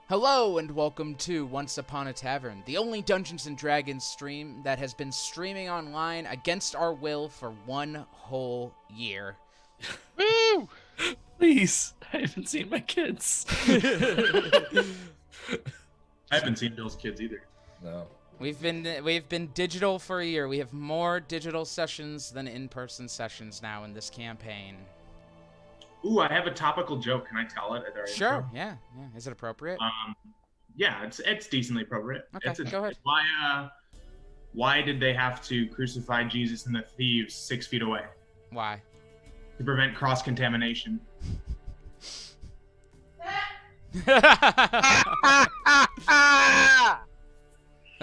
Hello and welcome to Once Upon a Tavern, the only Dungeons & Dragons stream that has been streaming online against our will for one whole year. Woo! Please, I haven't seen my kids. I haven't seen Bill's kids either. No. We've been digital for a year. We have more digital sessions than in-person sessions now in this campaign. Ooh, I have a topical joke. Can I tell it? At our Sure, intro? yeah. Is it appropriate? Yeah, it's decently appropriate. Okay, go ahead. Why did they have to crucify Jesus and the thieves 6 feet away? Why? To prevent cross-contamination. That's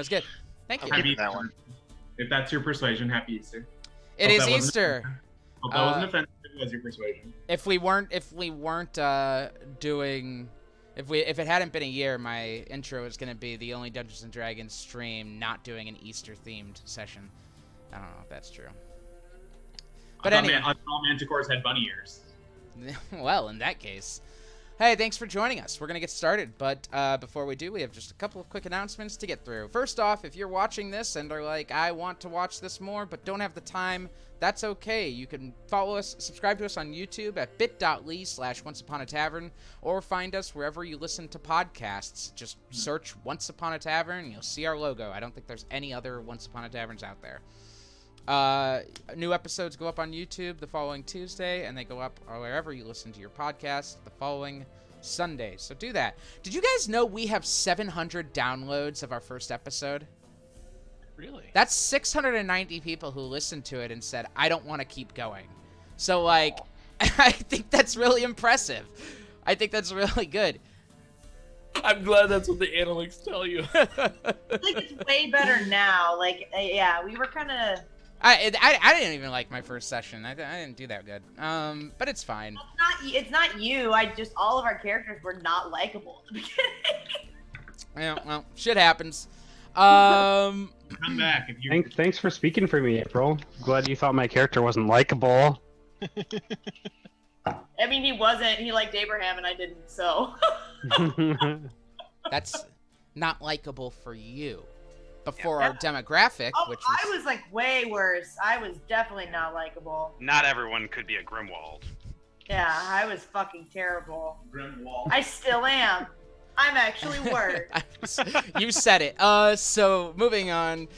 good. Thank you. Happy that one. If that's your persuasion, happy Easter. It Hope is that wasn't- Easter. Hope that wasn't offensive. It was your persuasion. If it hadn't been a year, my intro is gonna be the only Dungeons and Dragons stream not doing an Easter themed session. I don't know if that's true. But anyway, I thought Manticores had bunny ears. well, in that case, hey, thanks for joining us. We're gonna get started, but before we do, we have just a couple of quick announcements to get through. First off, if you're watching this and are like, I want to watch this more, but don't have the time, that's okay. You can follow us, subscribe to us on YouTube at bit.ly/OnceUponATavern, or find us wherever you listen to podcasts. Just search Once Upon a Tavern, and you'll see our logo. I don't think there's any other Once Upon a Taverns out there. New episodes go up on YouTube the following Tuesday, and they go up wherever you listen to your podcast the following Sunday. So do that. Did you guys know we have 700 downloads of our first episode? Really? That's 690 people who listened to it and said, I don't want to keep going. So, like, I think that's really impressive. I think that's really good. I'm glad that's what the analytics tell you. I think it's way better now. Like, yeah, we were kind of. I didn't even like my first session. I didn't do that good. But it's fine. It's not you. All of our characters were not likable at the beginning. Yeah, well, shit happens. Come back if you. Thanks for speaking for me, April. Glad you thought my character wasn't likable. I mean, he wasn't. He liked Abraham, and I didn't. So. That's not likable for you. Before our demographic, Oh, which was... I was like way worse. I was definitely not likable. Not everyone could be a Grimwald. Yeah, I was fucking terrible. Grimwald. I still am. I'm actually worse. You said it. So moving on.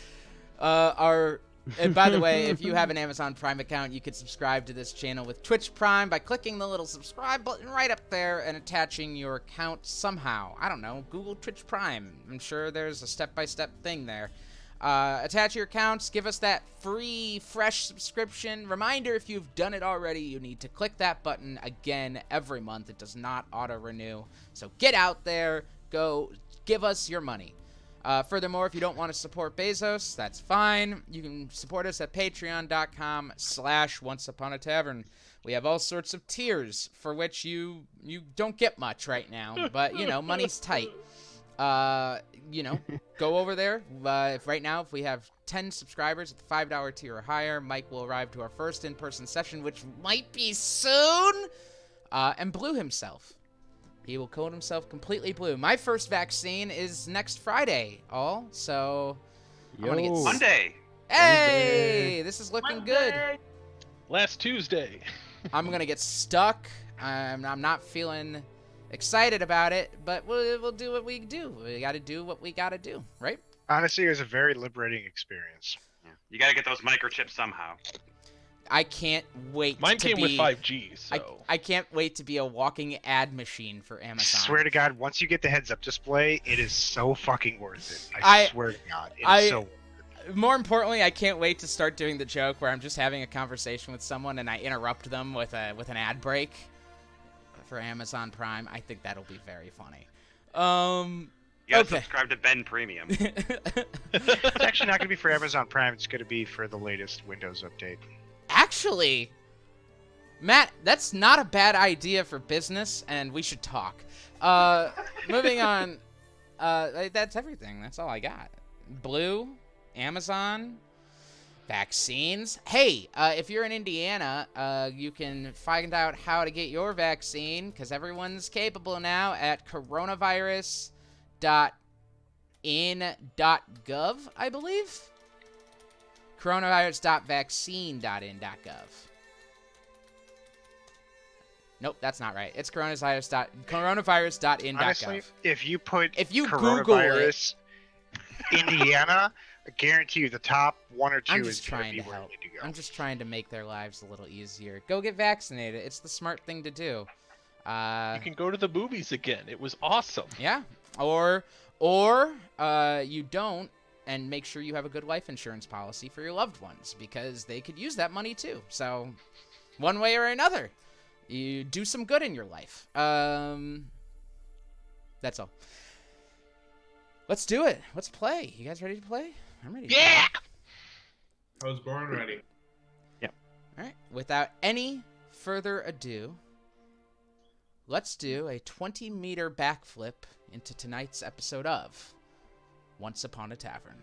And by the way, if you have an Amazon Prime account, you can subscribe to this channel with Twitch Prime by clicking the little subscribe button right up there and attaching your account somehow. I don't know, Google Twitch Prime. I'm sure there's a step-by-step thing there. Attach your accounts, give us that free, fresh subscription. Reminder, if you've done it already, you need to click that button again every month. It does not auto-renew. So get out there, go, give us your money. Furthermore, if you don't want to support Bezos, that's fine. You can support us at patreon.com/OnceUponATavern. We have all sorts of tiers for which you don't get much right now, but, you know, money's tight. You know, go over there. If we have 10 subscribers at the $5 tier or higher, Mike will arrive to our first in-person session, which might be soon, and Blue himself. He will coat himself completely blue. My first vaccine is next Friday, so I want to get Monday. Hey, this is looking good. Last Tuesday. I'm gonna get stuck. I'm not feeling excited about it, but we'll do what we do. We got to do what we got to do, right? Honestly, it was a very liberating experience. Yeah. You gotta get those microchips somehow. I can't wait. Mine to came be, with 5G, so. I can't wait to be a walking ad machine for Amazon. Swear to God, once you get the heads-up display, it is so fucking worth it. I swear to God, it is so worth it. More importantly, I can't wait to start doing the joke where I'm just having a conversation with someone and I interrupt them with an ad break for Amazon Prime. I think that'll be very funny. You gotta Okay. subscribe to Ben Premium. It's actually not going to be for Amazon Prime. It's going to be for the latest Windows update. Actually, Matt, that's not a bad idea for business, and we should talk. Moving on. That's everything. That's all I got. Blue, Amazon. Vaccines. Hey, if you're in Indiana, you can find out how to get your vaccine, because everyone's capable now at coronavirus.in.gov, I believe. Coronavirus.vaccine.in.gov. Nope, that's not right. It's coronavirus.in.gov. Honestly, if you Google coronavirus Indiana, I guarantee you the top 1 or 2 I'm is just going to trying be to where help. you need to go. I'm just trying to make their lives a little easier. Go get vaccinated. It's the smart thing to do. You can go to the movies again. It was awesome. Yeah. Or you don't, and make sure you have a good life insurance policy for your loved ones, because they could use that money too. So, one way or another, you do some good in your life. That's all. Let's do it. Let's play. You guys ready to play? I'm ready to play. I was born ready. All right. Without any further ado, let's do a 20-meter backflip into tonight's episode of Once Upon a Tavern.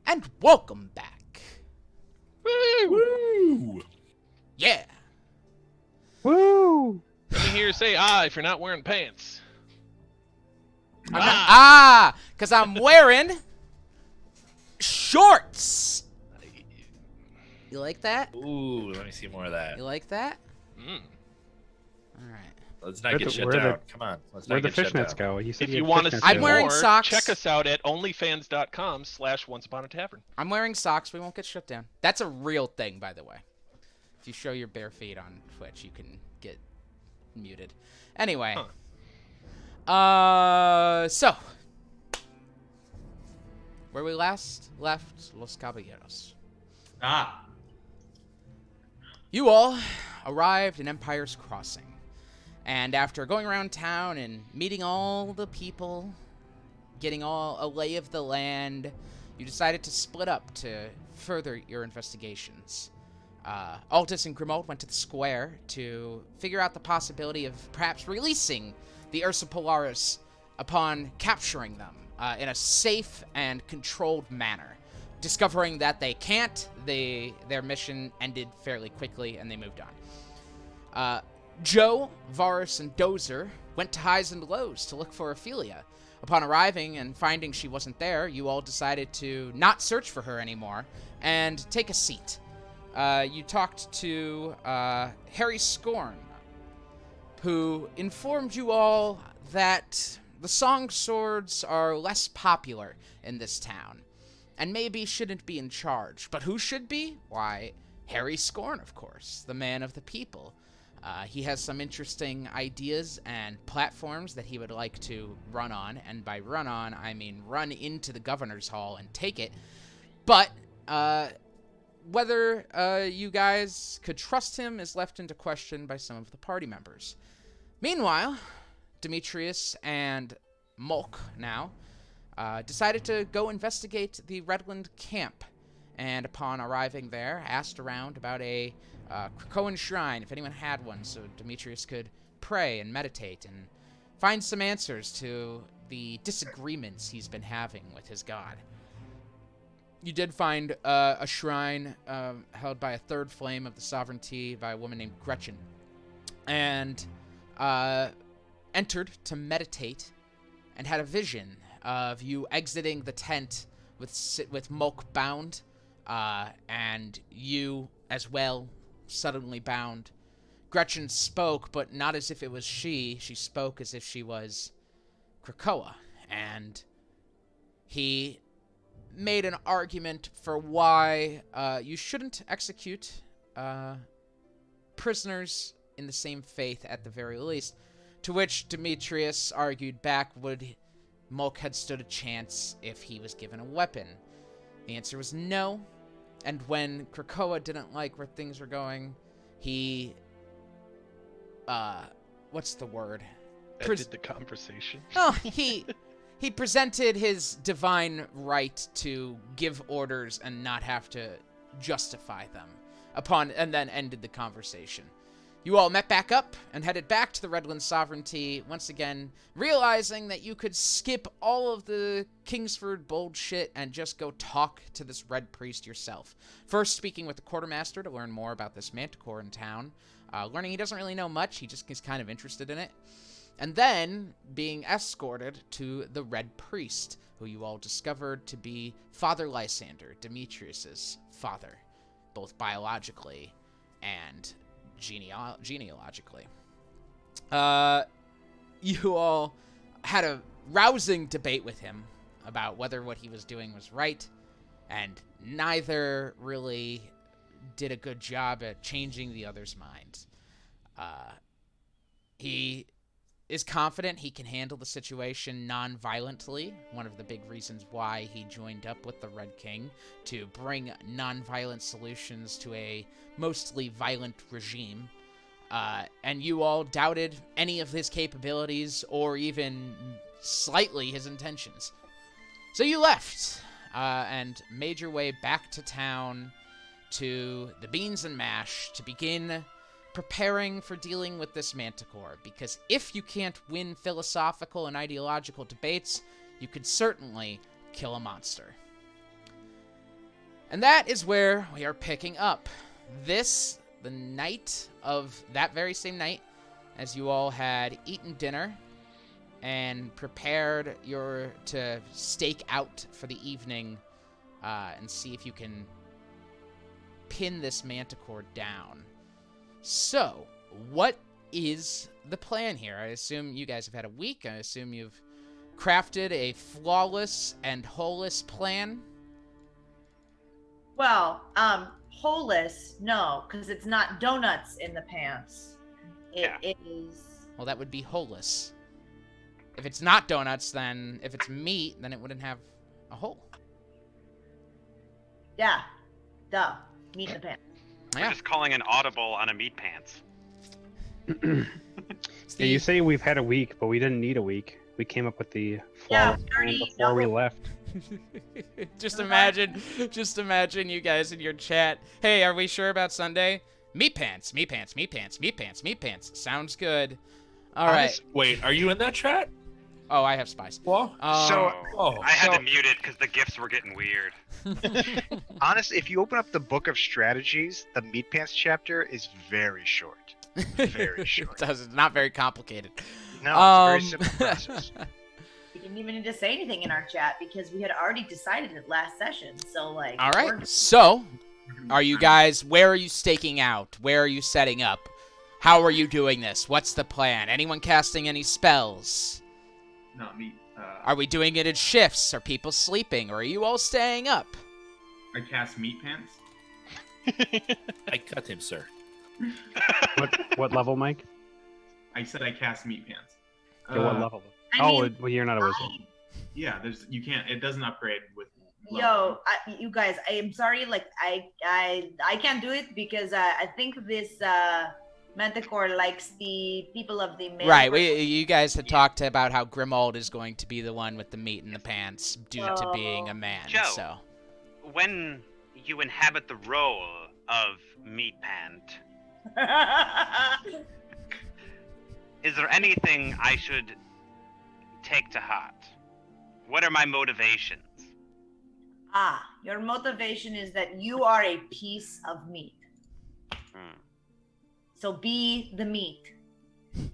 And welcome back. Woo! Yeah. Woo! Let me hear you say if you're not wearing pants. Because I'm wearing shorts. You like that? Ooh, let me see more of that. You like that? Mm. All right. Let's not Where get the- shut where the- down. Come on. Let's Where'd not the get shut fishnets down. go? You said If you you had want to fishnets see I'm in. wearing more, socks. check us out at onlyfans.com/onceuponatavern. I'm wearing socks. We won't get shut down. That's a real thing, by the way. If you show your bare feet on Twitch, you can get muted. Anyway. So. Where we last left Los Caballeros. You all arrived in Empire's Crossing. And after going around town and meeting all the people, getting a lay of the land, you decided to split up to further your investigations. Altus and Grimald went to the square to figure out the possibility of perhaps releasing the Ursa Polaris upon capturing them in a safe and controlled manner. Discovering that they can't, their mission ended fairly quickly and they moved on. Joe, Varus, and Dozer went to highs and lows to look for Ophelia. Upon arriving and finding she wasn't there, you all decided to not search for her anymore and take a seat. You talked to Harry Scorn, who informed you all that the Song Swords are less popular in this town, and maybe shouldn't be in charge. But who should be? Why, Harry Scorn, of course, the man of the people. He has some interesting ideas and platforms that he would like to run on, and by run on, I mean run into the Governor's Hall and take it. But whether you guys could trust him is left into question by some of the party members. Meanwhile, Demetrius and Mulk now decided to go investigate the Redland camp, and upon arriving there, asked around about a Krakoan shrine, if anyone had one, so Demetrius could pray and meditate and find some answers to the disagreements he's been having with his god. You did find a shrine held by a third flame of the sovereignty by a woman named Gretchen, and entered to meditate and had a vision of you exiting the tent with Mulk bound, and you as well suddenly bound. Gretchen spoke, but not as if it was she. She spoke as if she was Krakoa, and he made an argument for why you shouldn't execute prisoners in the same faith at the very least, to which Demetrius argued back would Mulk had stood a chance if he was given a weapon. The answer was no, and when Krakoa didn't like where things were going, he what's the word? Ended the conversation. Oh, he presented his divine right to give orders and not have to justify them and then ended the conversation. You all met back up and headed back to the Redland Sovereignty, once again realizing that you could skip all of the Kingsford bullshit and just go talk to this Red Priest yourself. First speaking with the Quartermaster to learn more about this Manticore in town, learning he doesn't really know much, he just is kind of interested in it. And then being escorted to the Red Priest, who you all discovered to be Father Lysander, Demetrius's father, both biologically and genealogically. You all had a rousing debate with him about whether what he was doing was right, and neither really did a good job at changing the other's mind. He is confident he can handle the situation non-violently, one of the big reasons why he joined up with the Red King, to bring non-violent solutions to a mostly violent regime. And you all doubted any of his capabilities or even slightly his intentions. So you left and made your way back to town to the Beans and Mash to begin preparing for dealing with this Manticore, because if you can't win philosophical and ideological debates, you could certainly kill a monster. And that is where we are picking up. The night of that very same night, as you all had eaten dinner and prepared to stake out for the evening and see if you can pin this Manticore down. So, what is the plan here? I assume you guys have had a week. I assume you've crafted a flawless and holeless plan. Well, holeless, no, because it's not donuts in the pants. It is. Well, that would be holeless. If it's not donuts, then if it's meat, then it wouldn't have a hole. Yeah, duh, meat in the pants. We're just calling an audible on a meat pants. Yeah, you say we've had a week, but we didn't need a week. We came up with the flawless plan before we left. Just imagine you guys in your chat. Hey, are we sure about Sunday? Meat pants, meat pants, meat pants, meat pants, meat pants. Sounds good. All right. Wait, are you in that chat? Oh, I have spies. Well, I had to mute it because the gifts were getting weird. Honestly, if you open up the book of strategies, the meat pants chapter is very short. Very short. It's not very complicated. No, it's a very simple process. We didn't even need to say anything in our chat because we had already decided it last session. So, like. All right. So, are you guys? Where are you staking out? Where are you setting up? How are you doing this? What's the plan? Anyone casting any spells? Not me. Are we doing it in shifts? Are people sleeping? Or are you all staying up? I cast meat pants. I cut him, sir. What level, Mike? I said I cast meat pants. What level? Well, you're not a wizard. Yeah, you can't. It doesn't upgrade with. Yo, you guys, I am sorry. Like I can't do it because I think this Manticore likes the people of the male. Right. You guys had talked about how Grimald is going to be the one with the meat in the pants due to being a man. Joe. So. When you inhabit the role of meat pant, is there anything I should take to heart? What are my motivations? Your motivation is that you are a piece of meat. So be the meat.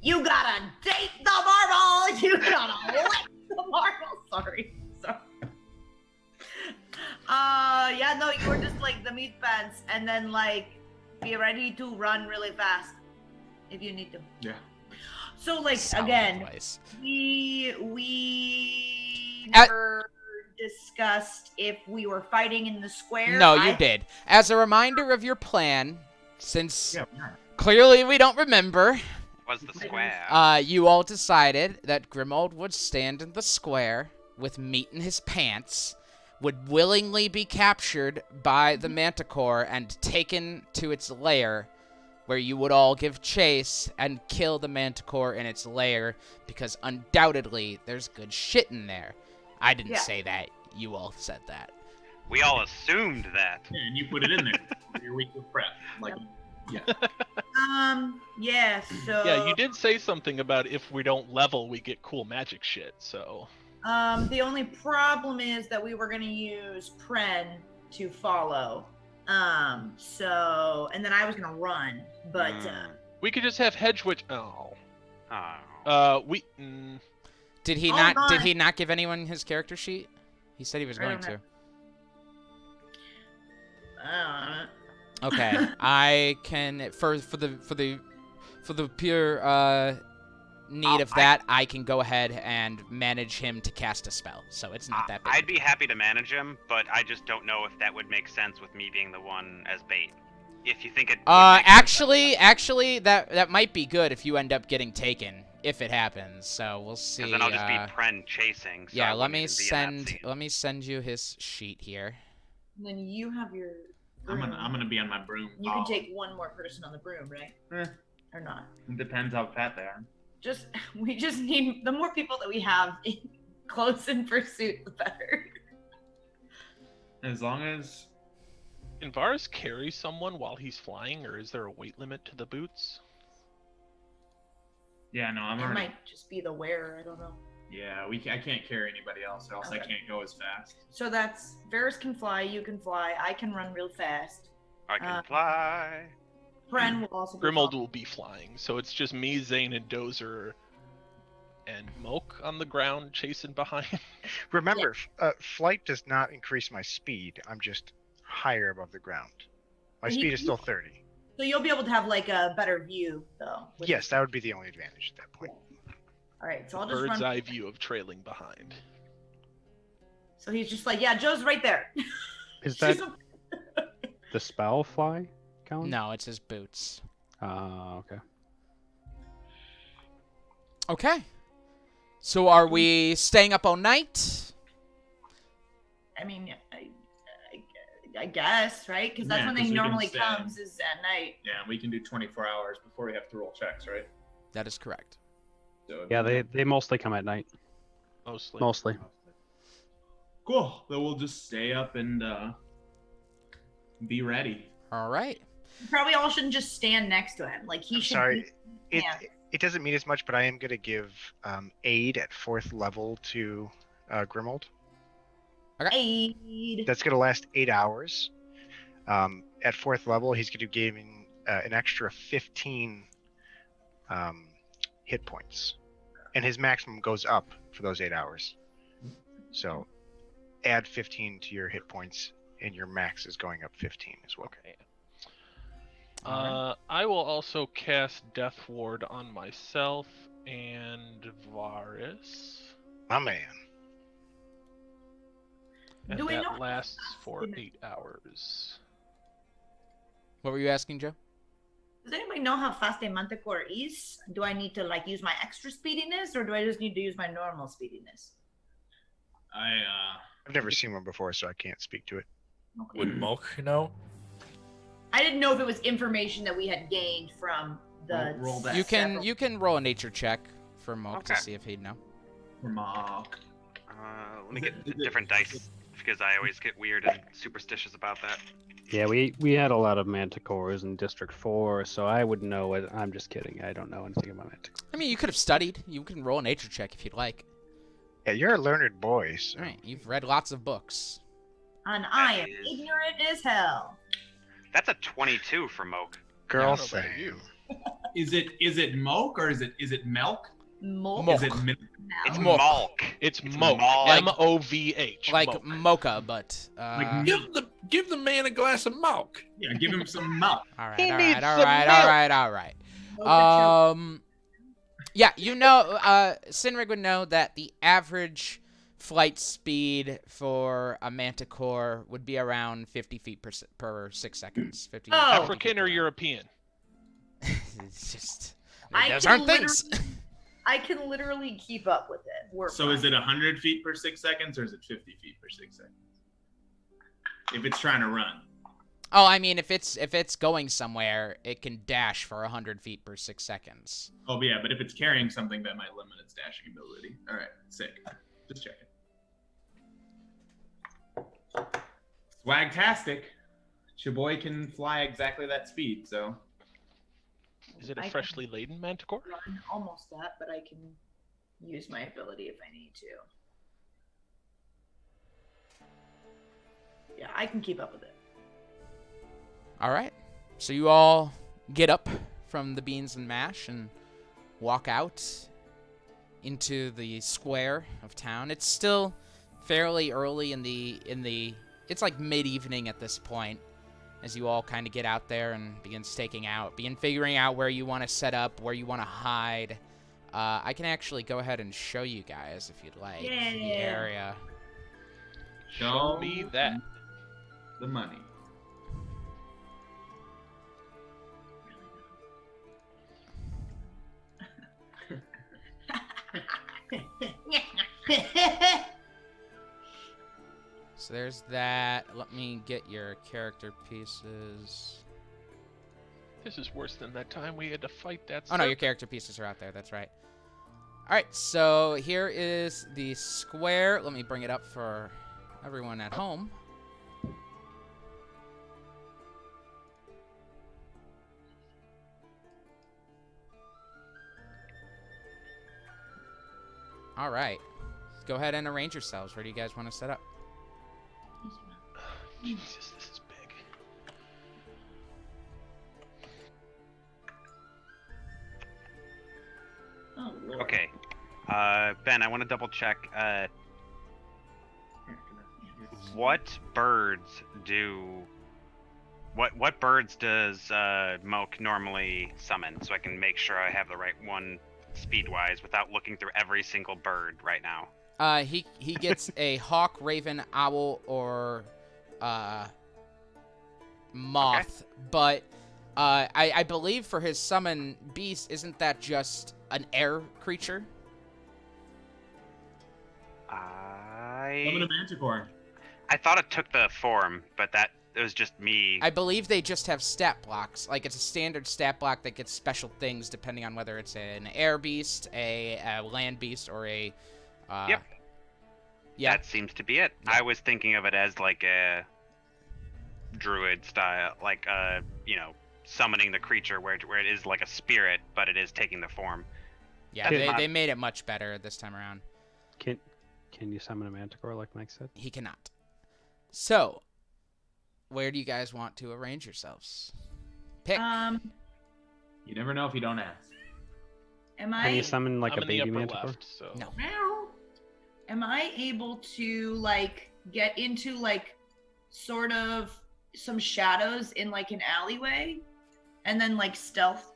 You gotta date the marble. You gotta lick the marble. Sorry. Yeah, no, you were just like the meat pants, and then like be ready to run really fast if you need to. Yeah. So like Solid again, advice. we never discussed if we were fighting in the square. No, you did. As a reminder of your plan, since Yeah. clearly we don't remember, Was the square? you all decided that Grimald would stand in the square with meat in his pants, would willingly be captured by the Manticore and taken to its lair, where you would all give chase and kill the Manticore in its lair, because undoubtedly there's good shit in there. I didn't say that. You all said that. We all assumed that. Yeah, and you put it in there for your week of prep. Like, yeah. Yeah, so Yeah, you did say something about if we don't level, we get cool magic shit, so... the only problem is that we were gonna use Pren to follow. So and then I was gonna run, but We could just have Hedgewitch... Oh. We... Did he Hold not? on. Did he not give anyone his character sheet? He said he was I going don't to. know. Okay, I can for the pure need of that, I can go ahead and manage him to cast a spell. So it's not that big. I'd be happy to manage him, but I just don't know if that would make sense with me being the one as bait. If you think it. would make Actually, that might be good if you end up getting taken, if it happens. So we'll see. Because then I'll just be Pren chasing. So yeah, I let wouldn't me even be in that send. scene. Let me send you his sheet here. And then you have your I'm broom. gonna be on my broom. You can take one more person on the broom, right? Or not? It depends how fat they are. We just need the more people that we have close in pursuit, the better. As long as Can Varus carry someone while he's flying, or is there a weight limit to the boots? yeah, no, I'm I already. might just be the wearer. I don't know. Yeah, I can't carry anybody else, or else I Okay. can't go as fast. So that's Varus can fly. You can fly. I can run real fast. I can fly. Pren will also. be Grimold flying. will be flying, so it's just me, Zane, and Dozer, and Moke on the ground chasing behind. Remember, flight does not increase my speed. I'm just higher above the ground. My speed is still 30. So you'll be able to have like a better view, though. with Yes, that would be the only advantage at that point. All right, so I'll just Bird's run. eye view of trailing behind. So he's just like, yeah, Joe's right there. Is that the spell fly count? No, it's his boots. Okay. Okay. So are we staying up all night? I mean, I guess, right? Because that's Yeah, when 'cause he we can normally stay. comes is at night. Yeah, we can do 24 hours before we have to roll checks, right? That is correct. So Yeah, they mostly come at night. Mostly. Mostly. Cool. Then we'll just stay up and be ready. All right. Probably all shouldn't just stand next to him. Like he I'm should. sorry. Be, It, yeah. it doesn't mean as much, but I am going to give aid at 4th level to Grimold. Aid. That's going to last 8 hours. At 4th level, he's going to give him an extra 15 hit points. And his maximum goes up for those 8 hours. So add 15 to your hit points, and your max is going up 15 as well. Okay. I will also cast Death Ward on myself and Varus. My man. And Do we know that how lasts fast for they- 8 hours. What were you asking, Joe? Does anybody know how fast a Manticore is? Do I need to like use my extra speediness, or do I just need to use my normal speediness? I've never seen one before, so I can't speak to it. Would Moke know? I didn't know if it was information that we had gained from Roll that. You can roll a nature check for Moke to Okay. see if he'd know. For Mock. Let me get Is it- different dice because I always get weird and superstitious about that. Yeah, we had a lot of Manticores in District 4, so I would know it. I'm just kidding. I don't know anything about Manticore. I mean, you could have studied. You can roll a nature check if you'd like. Yeah, you're a learned boy. So. All right, you've read lots of books. And I am is- ignorant as hell. That's a 22 for Moke. Girl know about thing. you. Is it Moke or is it milk? Molk. Is it milk? It's Moke. Malk. It's It's Moke. Malk. M-O-V-H. Like Moke. mocha, but Like Give the man a glass of milk. Yeah, give him some milk. all right, He all needs right, all some right, milk. all right. Yeah, you know, Sinrig would know that the average flight speed for a Manticore would be around 50 feet per 6 seconds. 50 Oh. African or European? It's just I those can aren't things. I can literally keep up with it. We're So is it 100 feet per 6 seconds or is it 50 feet per 6 seconds? If it's trying to run. Oh, I mean, if it's going somewhere, it can dash for 100 feet per 6 seconds. Oh yeah, but if it's carrying something, that might limit its dashing ability. All right, sick. Just checking. Swagtastic. Your boy can fly exactly that speed, so. Is it I a can- freshly laden Manticore? run almost that, but I can use my ability if I need to. Yeah, I can keep up with it. All right. So you all get up from the beans and mash and walk out into the square of town. It's still fairly early in the it's like mid-evening at this point as you all kind of get out there and begin figuring out where you want to set up, where you want to hide. I can actually go ahead and show you guys if you'd like the Yeah. area. Show me that. The money. So there's that. Let me get your character pieces. This is worse than that time we had to fight that. Oh no, your serpent. character pieces are out there. That's right. All right, so here is the square. Let me bring it up for everyone at home. All right. Go ahead and arrange yourselves. Where do you guys want to set up? Jesus, this is big. Oh, Lord. Okay. Ben, I want to double check. What birds do? What birds does Moke normally summon? So I can make sure I have the right one speed-wise without looking through every single bird right now. He gets a hawk, raven, owl, or moth. But I believe for his summon beast, isn't that just an air creature? Summon a Manticore. I thought it took the form, but it was just me. I believe they just have stat blocks. Like, it's a standard stat block that gets special things depending on whether it's an air beast, a land beast, or a... Yep. Yeah. That seems to be it. I was thinking of it as like a druid style, like summoning the creature where it is like a spirit, but it is taking the form. Yeah, That's they made it much better this time around. Can you summon a Manticore like Mike said? He cannot. So, where do you guys want to arrange yourselves? Pick. You never know if you don't ask. Am Can you I summon like I'm a in the baby upper Manticore? left, so No. am I able to like get into like sort of some shadows in like an alleyway and then like stealth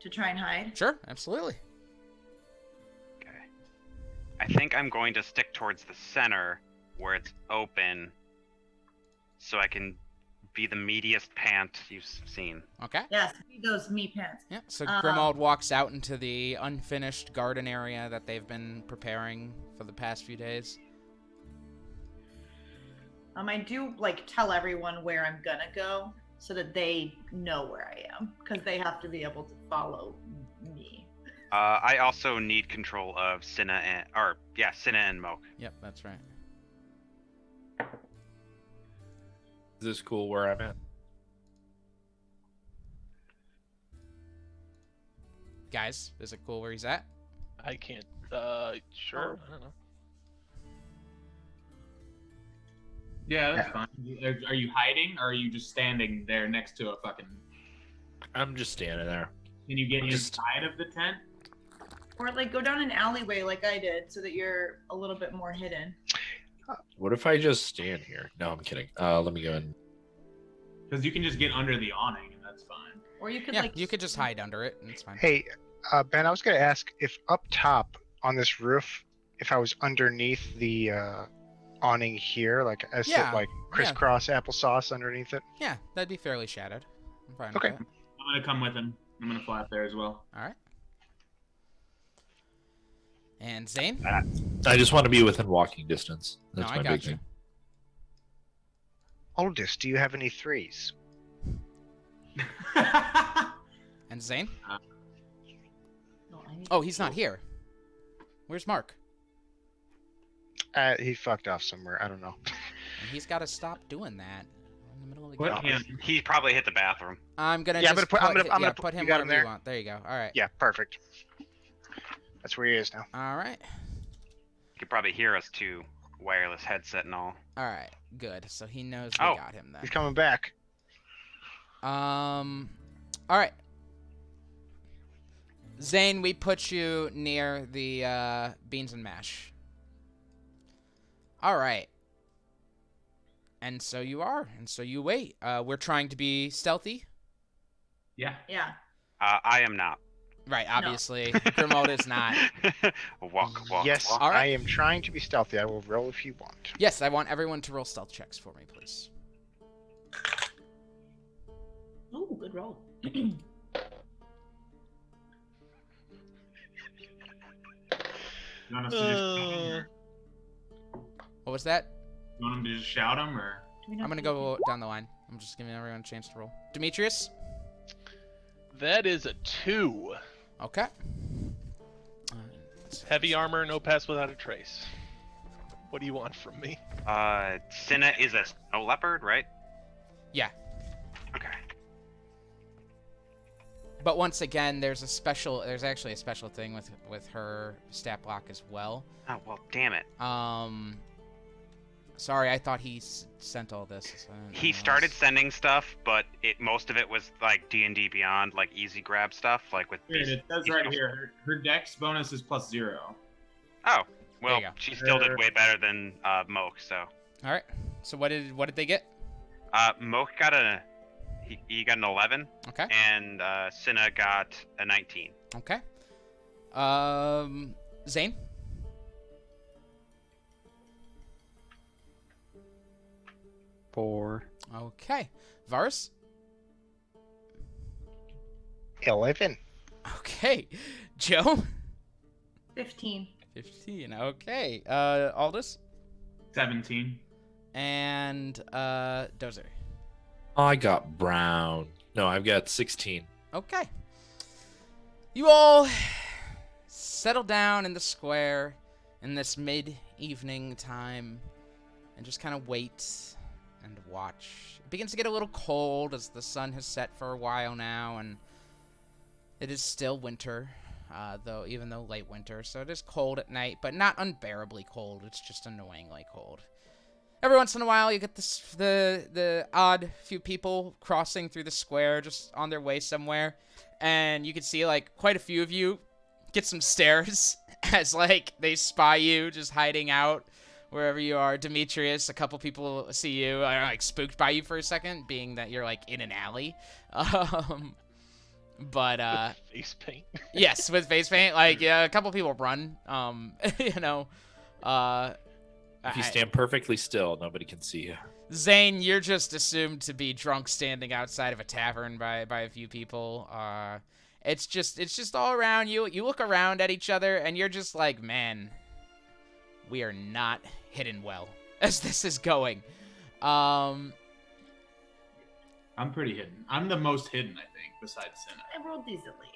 to try and hide? Sure, absolutely. Okay. I think I'm going to stick towards the center where it's open, so I can be the meatiest pant you've seen. Okay. Yes, those me pants. Yeah, so Grimald walks out into the unfinished garden area that they've been preparing for the past few days. I do like tell everyone where I'm gonna go, so that they know where I am, because they have to be able to follow me. I also need control of Cinna and Moke. Yep, that's right. Is this cool where I'm at? Guys, is it cool where he's at? I can't. Sure. I don't know. Yeah, that's fine. Are you hiding, or are you just standing there next to a fucking? I'm just standing there. Can you get Just- inside of the tent? Or like go down an alleyway like I did, so that you're a little bit more hidden. What if I just stand here? No, I'm kidding. Let me go in. Because you can just get under the awning, and that's fine. Or you could Yeah, like you could just hide under it, and it's fine. Hey, Ben, I was going to ask if up top on this roof, if I was underneath the awning here, like I sit Yeah, like crisscross applesauce underneath it. Yeah, that'd be fairly shadowed. I'm fine Okay. with that. I'm gonna come with him. I'm gonna fly up there as well. All right. And Zane? I just want to be within walking distance. That's No, I my got big you. thing. Oldest, do you have any threes? And Zane? No, I need Oh, he's not here. Where's Mark? He fucked off somewhere. I don't know. And he's got to stop doing that. We're in the middle of the What game. him? He probably hit the bathroom. I'm gonna Yeah, I'm just gonna put- I'm put, gonna- I'm yeah, gonna put him you got him wherever you there? want. There you go. All right. Yeah, perfect. That's where he is now. All right. You could probably hear us too. Wireless headset and all. All right. Good. So he knows we Oh. got him then. He's coming back. All right. Zane, we put you near the beans and mash. All right. And so you are, and so you wait. We're trying to be stealthy. Yeah. Yeah. I am not. Right, obviously. Grimald is not. walk. Yes, All right. I am trying to be stealthy. I will roll if you want. Yes, I want everyone to roll stealth checks for me, please. Ooh, good roll. You want us to just shout him, or What was that? you want him to just shout him, or? Do we not I'm gonna do- go down the line. I'm just giving everyone a chance to roll. Demetrius? That is a 2. Okay. Heavy armor, no pass without a trace. What do you want from me? Cinna is a snow leopard, right? Yeah. Okay. But once again, there's actually a special thing with her stat block as well. Oh well, damn it. Sorry, I thought he sent all this. So I didn't He realize. started sending stuff, but most of it was like D&D Beyond, like easy grab stuff, like with. Here, it says right here. Her dex bonus is +0. Oh, well, There you go. she still did way better than Moke. So. All right. So what did they get? Moke got he got an 11, Okay. and Cinna got a 19. Okay. Zane? Four. Okay. Varus? 11. Okay. Joe? 15. 15. Okay. Aldous? 17. And Dozer. I got brown. No, I've got 16. Okay. You all settle down in the square in this mid-evening time and just kind of wait and watch. It begins to get a little cold as the sun has set for a while now, and it is still winter, even though late winter, so it is cold at night, but not unbearably cold. It's just annoyingly cold. Every once in a while, you get the odd few people crossing through the square, just on their way somewhere, and you can see like quite a few of you get some stares as like they spy you, just hiding out wherever you are. Demetrius, a couple people see you, are like spooked by you for a second, being that you're like in an alley. But Face paint. yes, with face paint, like yeah, a couple people run. You know, If you stand perfectly still, nobody can see you. Zane, you're just assumed to be drunk standing outside of a tavern by a few people. It's just all around you. You look around at each other and you're just like, man, we are not hidden well as this is going. I'm pretty hidden. I'm the most hidden, I think, besides Senna. I rolled decently,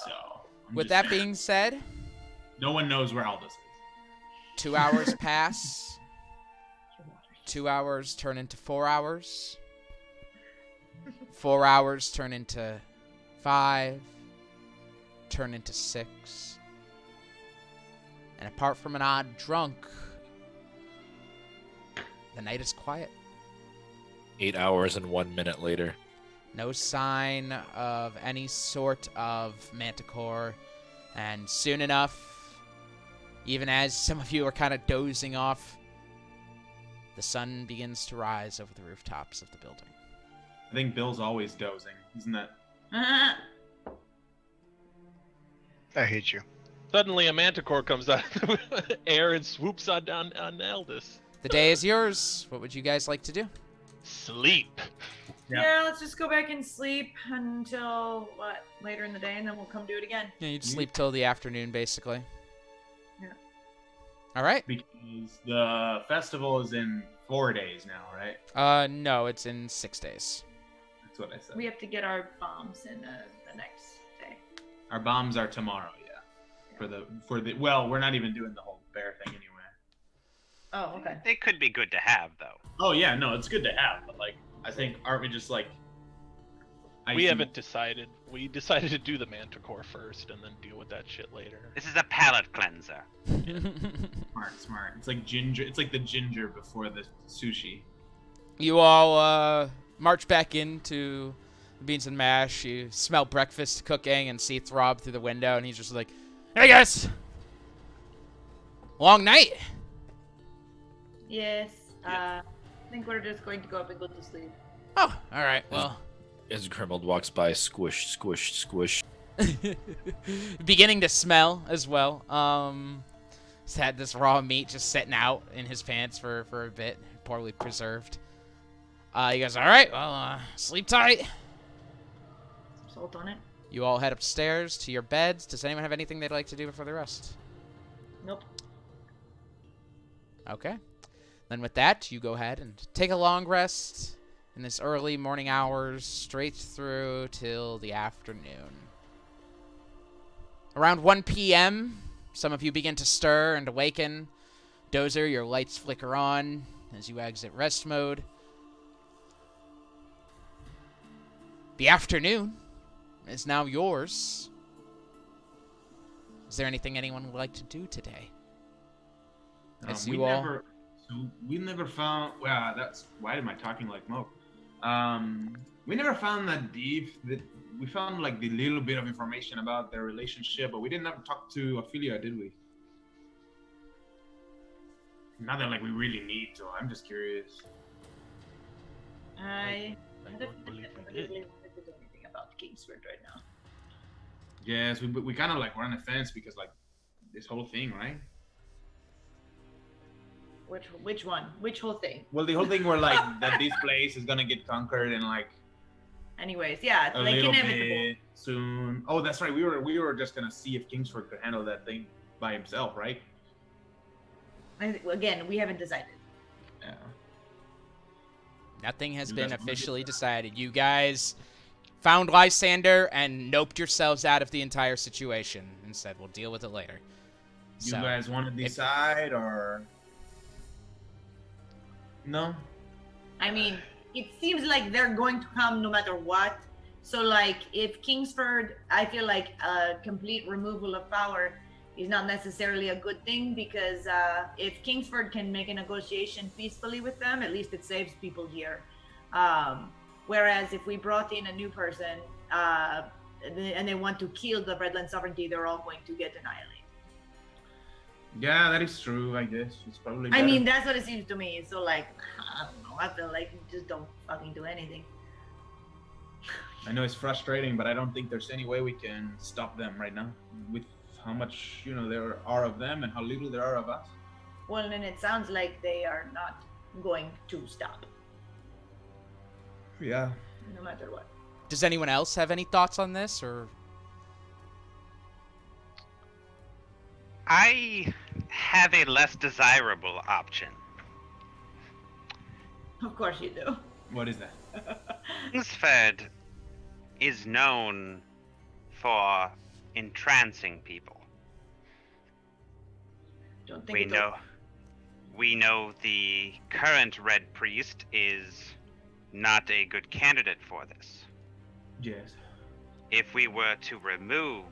so. With that being said, no one knows where Aldous is. 2 hours pass. 2 hours turn into 4 hours. 4 hours turn into 5. Turn into 6. And apart from an odd drunk, the night is quiet. 8 hours and 1 minute later. No sign of any sort of Manticore. And soon enough, even as some of you are kind of dozing off, the sun begins to rise over the rooftops of the building. I think Bill's always dozing, isn't that? I hate you. Suddenly, a Manticore comes out of the air and swoops on down on Aldous. The day is yours. What would you guys like to do? Sleep. Yeah, let's just go back and sleep until, later in the day, and then we'll come do it again. Yeah, you just sleep till the afternoon, basically. Yeah. All right. Because the festival is in 4 days now, right? No, it's in 6 days. That's what I said. We have to get our bombs in the next day. Our bombs are tomorrow, yeah. For the well, we're not even doing the whole bear thing anyway. Oh, okay. They could be good to have, though. Oh yeah, no, it's good to have, but like, I think aren't we just like? We haven't decided. We decided to do the Manticore first and then deal with that shit later. This is a palate cleanser. Smart. It's like ginger. It's like the ginger before the sushi. You all march back into the Beans and Mash. You smell breakfast cooking and see Throb through the window, and he's just like, "Hey guys, long night." Yes. I think we're just going to go up and go to sleep. Oh, all right. Well, As Grimald walks by, squish, squish, squish. beginning to smell as well. He's had this raw meat just sitting out in his pants for a bit, poorly preserved. He goes, all right, well, sleep tight. Some salt on it. You all head upstairs to your beds. Does anyone have anything they'd like to do before the rest? Nope. Okay. Then with that, you go ahead and take a long rest in this early morning hours, straight through till the afternoon. Around 1 p.m., some of you begin to stir and awaken. Dozer, your lights flicker on as you exit rest mode. The afternoon is now yours. Is there anything anyone would like to do today? As you all... We never found. Well, that's why am I talking like Moke? We never found that deep. That we found like the little bit of information about their relationship, but we didn't ever talk to Ophelia, did we? Not that like we really need to. I'm just curious. I don't don't believe we really did. want to do anything about Kingsford right now. Yes, we kind of like we're on the fence because like this whole thing, right? Which one? Which whole thing? Well, the whole thing where like that this place is gonna get conquered and like Anyways, yeah, a like little inevitable. bit soon. Oh, that's right. We were just gonna see if Kingsford could handle that thing by himself, right? Again, we haven't decided. Yeah. Nothing has You been guys wanna officially get- decided. You guys found Lysander and noped yourselves out of the entire situation and said, we'll deal with it later. You So, guys want to decide or no? I mean, it seems like they're going to come no matter what. So, like, if Kingsford, I feel like a complete removal of power is not necessarily a good thing because if Kingsford can make a negotiation peacefully with them, at least it saves people here. Whereas if we brought in a new person and they want to kill the Redland sovereignty, they're all going to get annihilated. Yeah, that is true. I guess it's probably. I better. mean, that's what it seems to me. So, like, I don't know. I feel like we just don't fucking do anything. I know it's frustrating, but I don't think there's any way we can stop them right now with how much there are of them and how little there are of us. Well, then it sounds like they are not going to stop, Yeah. no matter what. does anyone else have any thoughts on this? Or I have a less desirable option. Of course you do. What is that? Kingsford is known for entrancing people. Don't think We it's know the current Red Priest is not a good candidate for this. Yes. If we were to remove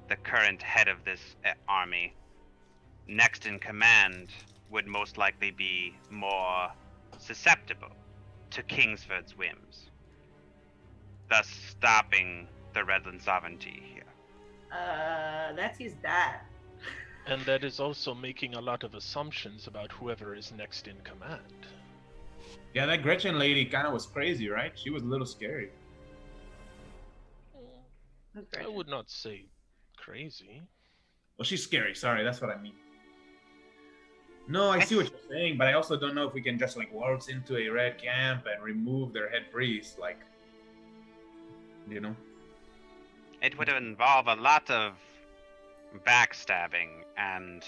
the current head of this army, next in command would most likely be more susceptible to Kingsford's whims, thus stopping the Redland sovereignty here. That's his dad. And that is also making a lot of assumptions about whoever is next in command. Yeah, that Gretchen lady kind of was crazy, right? She was a little scary. I would not say crazy. Well, she's scary. Sorry, that's what I mean. No, I see what you're saying, but I also don't know if we can just like waltz into a red camp and remove their head priest, like, you know. It would involve a lot of backstabbing and,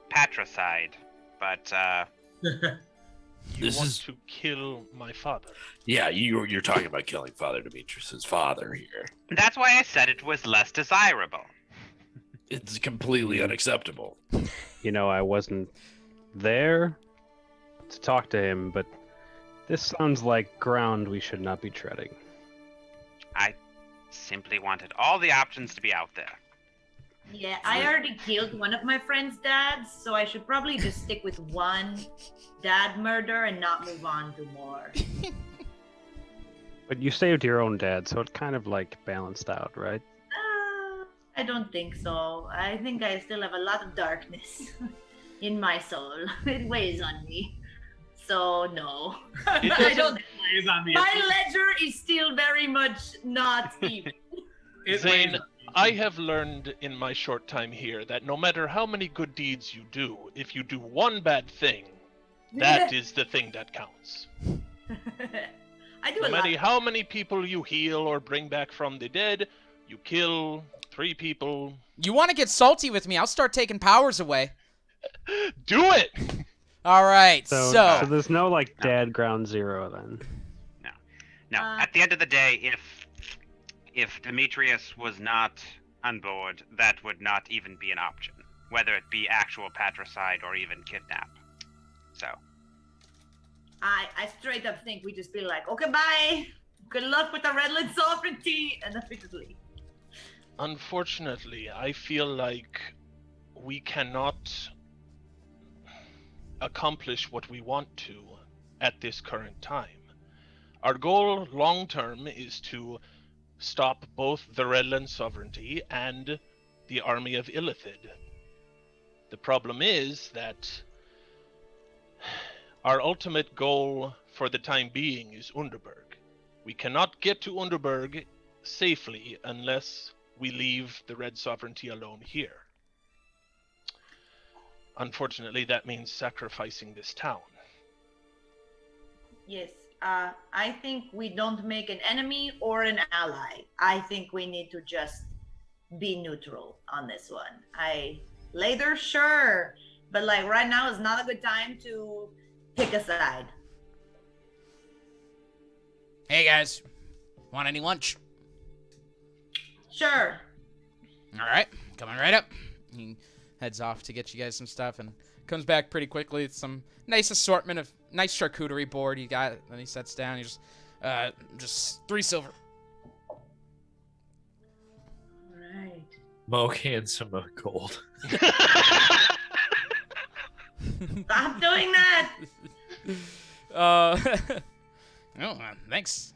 patricide, but You want to kill my father. Yeah, you're talking about killing Father Demetrius's father here. that's why I said it was less desirable. It's completely unacceptable. You know, I wasn't there to talk to him, but this sounds like ground we should not be treading. I simply wanted all the options to be out there. Yeah, I already killed one of my friend's dads, so I should probably just stick with one dad murder and not move on to more. But you saved your own dad, so it kind of like balanced out, right? I don't think so. I think I still have a lot of darkness in my soul. It weighs on me. So no. I don't. Weighs on me. My ledger is still very much not even. Zane, I have learned in my short time here that no matter how many good deeds you do, if you do one bad thing, that is the thing that counts. I do No a lot. matter how many people you heal or bring back from the dead, you kill 3 people. You want to get salty with me? I'll start taking powers away. Do it! All right, So there's no like dad ground zero then. Now, at the end of the day, if Demetrius was not on board, that would not even be an option, whether it be actual patricide or even kidnap. So. I straight up think we just be like, okay, bye. Good luck with the Redland sovereignty, and then we just leave. Unfortunately, I feel like we cannot accomplish what we want to at this current time. Our goal long term is to stop both the Redland sovereignty and the army of Illithid. The problem is that our ultimate goal for the time being is Underberg. We cannot get to Underberg safely unless we leave the Red sovereignty alone here. Unfortunately, that means sacrificing this town. Yes, I think we don't make an enemy or an ally. I think we need to just be neutral on this one. Later, sure, but like right now is not a good time to pick a side. Hey guys, want any lunch? Sure. All right, coming right up. He heads off to get you guys some stuff and comes back pretty quickly with some nice assortment of nice charcuterie board he got. Then he sets down. He just 3 silver. All right. Moke hands him a gold. Stop doing that. Thanks.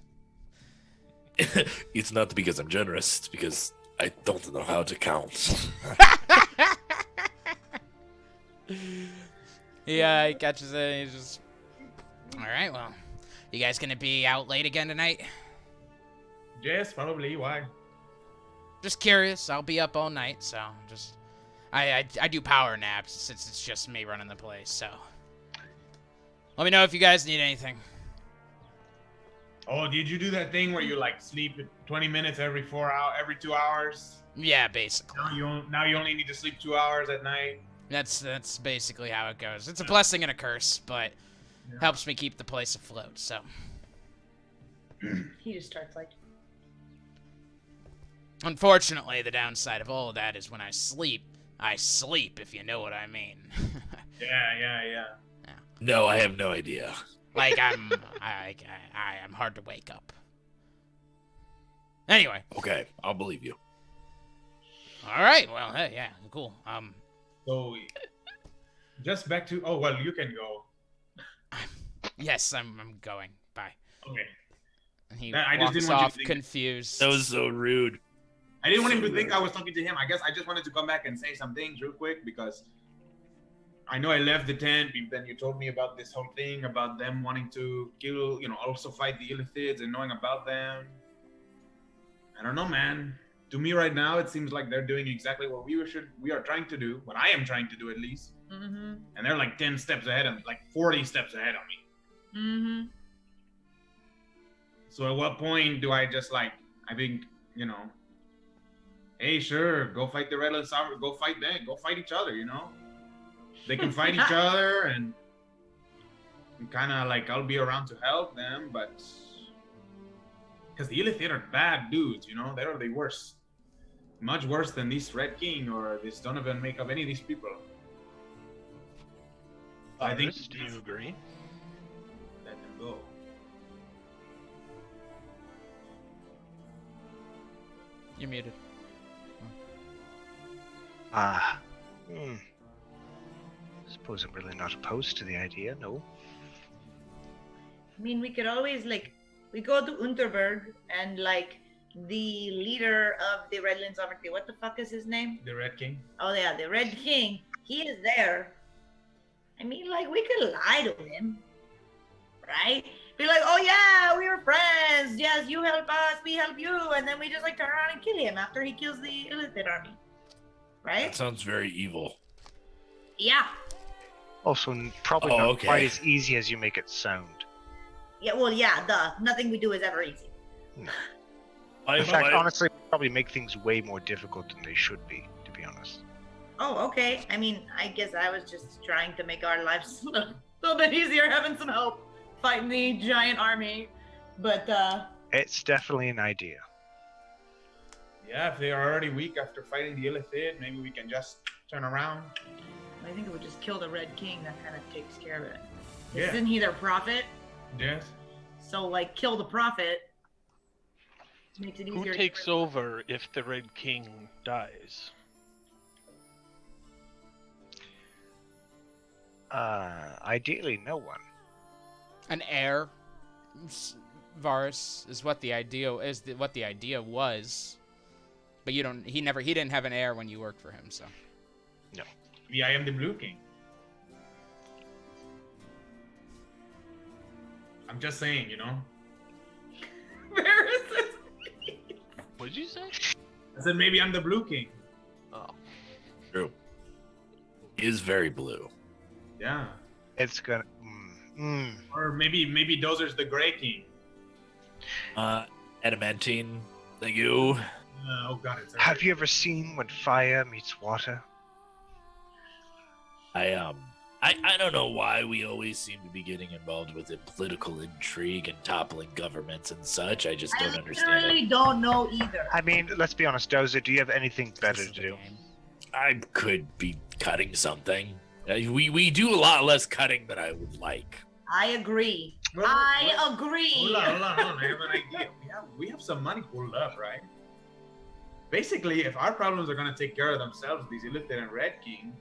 It's not because I'm generous. It's because I don't know how to count. Yeah, he catches it. And he's just. All right, well, you guys gonna be out late again tonight? Yes, probably. Why? Just curious. I'll be up all night, so just. I do power naps since it's just me running the place, so. Let me know if you guys need anything. Oh, did you do that thing where you like sleep 20 minutes every 2 hours? Yeah, basically. Now you only need to sleep 2 hours at night. That's basically how it goes. It's a blessing and a curse, but helps me keep the place afloat. So He just starts like. unfortunately, the downside of all of that is when I sleep, if you know what I mean. Yeah. No, I have no idea. Like I am hard to wake up. Anyway. Okay, I'll believe you. All right. Well, hey, yeah, cool. So, just back to. Oh well, you can go. Yes, I'm going. Bye. Okay. And he I just walks didn't want you off to think- confused. That was so rude. I didn't want him So to think rude. I was talking to him. I guess I just wanted to come back and say some things real quick because I know I left the tent, but then you told me about this whole thing about them wanting to kill, also fight the Illithids and knowing about them. I don't know, man. To me right now, it seems like they're doing exactly what we are trying to do, what I am trying to do at least. Mm-hmm. And they're like 10 steps ahead of 40 steps ahead of me. Mm-hmm. So at what point do I just I think, hey, sure, go fight the Redland Sovereign, go fight them, go fight each other, They can fight each other and kind of I'll be around to help them, but because the Illithid are bad dudes, they're the worst. Much worse than this Red King or this Donovan make of any of these people. I think Do you agree? let them go. You're muted. Suppose I'm really not opposed to the idea, no. I mean, we could always we go to Unterberg and the leader of the Redland Sovereignty. What the fuck is his name? The Red King? Oh yeah, the Red King. He is there. I mean, we could lie to him, right? Be like, oh yeah, we were friends. Yes, you help us, we help you, and then we just turn around and kill him after he kills the Illithid army, right? That sounds very evil. Yeah. Also, probably Oh, not okay. quite as easy as you make it sound. Yeah. Well, yeah. Duh. Nothing we do is ever easy. I, In fact, I- honestly, probably make things way more difficult than they should be, to be honest. Oh, okay. I mean, I guess I was just trying to make our lives a little bit easier, having some help fighting the giant army. But It's definitely an idea. Yeah, if they are already weak after fighting the Illithid, maybe we can just turn around. I think it would just kill the Red King. That kind of takes care of it. Yeah. Isn't he their prophet? Yes. So kill the prophet. Makes it Who easier. takes over if the Red King dies? Ideally, no one. An heir, Varus, is what the idea was. But you don't. He didn't have an heir when you worked for him. So. Maybe I am the Blue King. I'm just saying, Where is this? What did you say? I said maybe I'm the Blue King. Oh. True. He is very blue. Yeah. It's gonna. Or maybe Dozer's the Gray King. Adamantine, thank you. Oh god, it's Have you ever seen when fire meets water? I don't know why we always seem to be getting involved with political intrigue and toppling governments and such. I just don't understand literally it. don't know either. I mean, let's be honest, Dozer, do you have anything better This to is the do? game. I could be cutting something. We do a lot less cutting than I would like. I agree. Well, I agree. Hold on. I have an idea. We have some money pulled up, right? Basically, if our problems are gonna take care of themselves, these Illithid and Red King,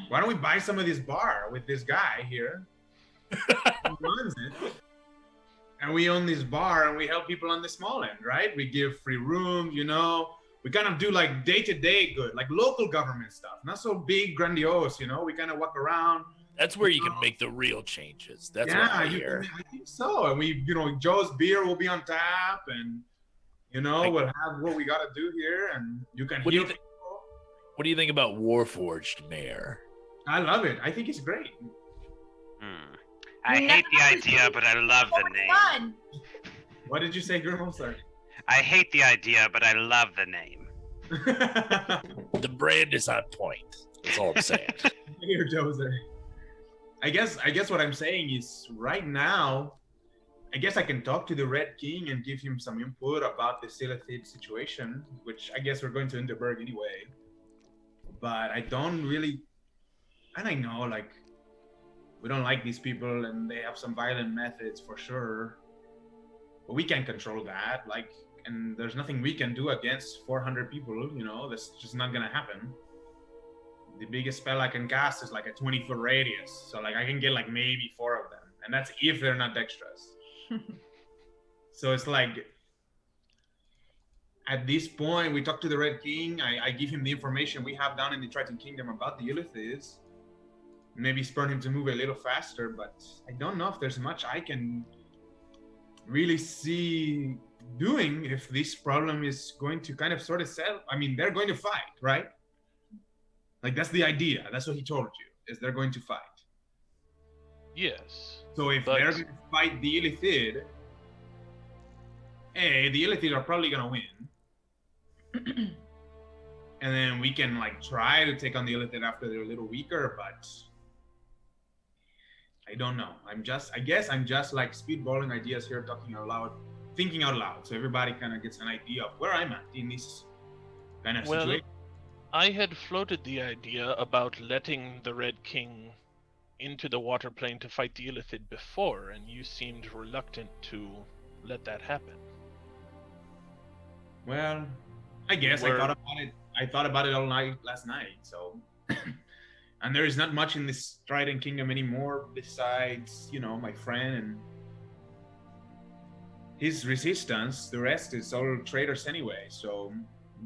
why don't we buy some of this bar with this guy here? Who runs it? And we own this bar and we help people on the small end, right? We give free rooms, We kind of do day-to-day good, local government stuff. Not so big, grandiose, We kind of walk around. That's where you can make the real changes. That's what I hear. I think so. And we, Joe's beer will be on tap and, we'll have what we got to do here and you can What do heal you thi- people. What do you think about Warforged Mayor? I love it. I think it's great. I hate the idea, but I love the name. Fun. What did you say, Grimble? Sorry. I hate the idea, but I love the name. The brand is on point. That's all I'm saying. Here, Joe's there. I guess what I'm saying is right now, I guess I can talk to the Red King and give him some input about the Silithid situation, which I guess we're going to Underberg anyway. But I don't really, and I know like we don't like these people and they have some violent methods for sure, but we can't control that. Like, and there's nothing we can do against 400 people. You know, that's just not gonna happen. The biggest spell I can cast is like a 20-foot radius, so like I can get like maybe 4 of them, and that's if they're not dexterous. So it's like at this point we talk to the Red King. I give him the information we have down in the Triton Kingdom about the Illithids. Maybe spur him to move a little faster, but I don't know if there's much I can really see doing if this problem is going to kind of sort of settle. I mean, they're going to fight, right? Like that's the idea. That's what he told you, is they're going to fight. Yes. So if they're going to fight the Illithid, the Illithid are probably going to win. And then we can like try to take on the Illithid after they're a little weaker, but I don't know. I guess I'm just like speedballing ideas here, talking out loud, thinking out loud. So everybody kind of gets an idea of where I'm at in this kind of situation. I had floated the idea about letting the Red King into the water plane to fight the Illithid before, and you seemed reluctant to let that happen. Well, I guess I thought about it. I thought about it all night last night. So, and there is not much in this Trident Kingdom anymore besides, you know, my friend and his resistance. The rest is all traitors anyway. So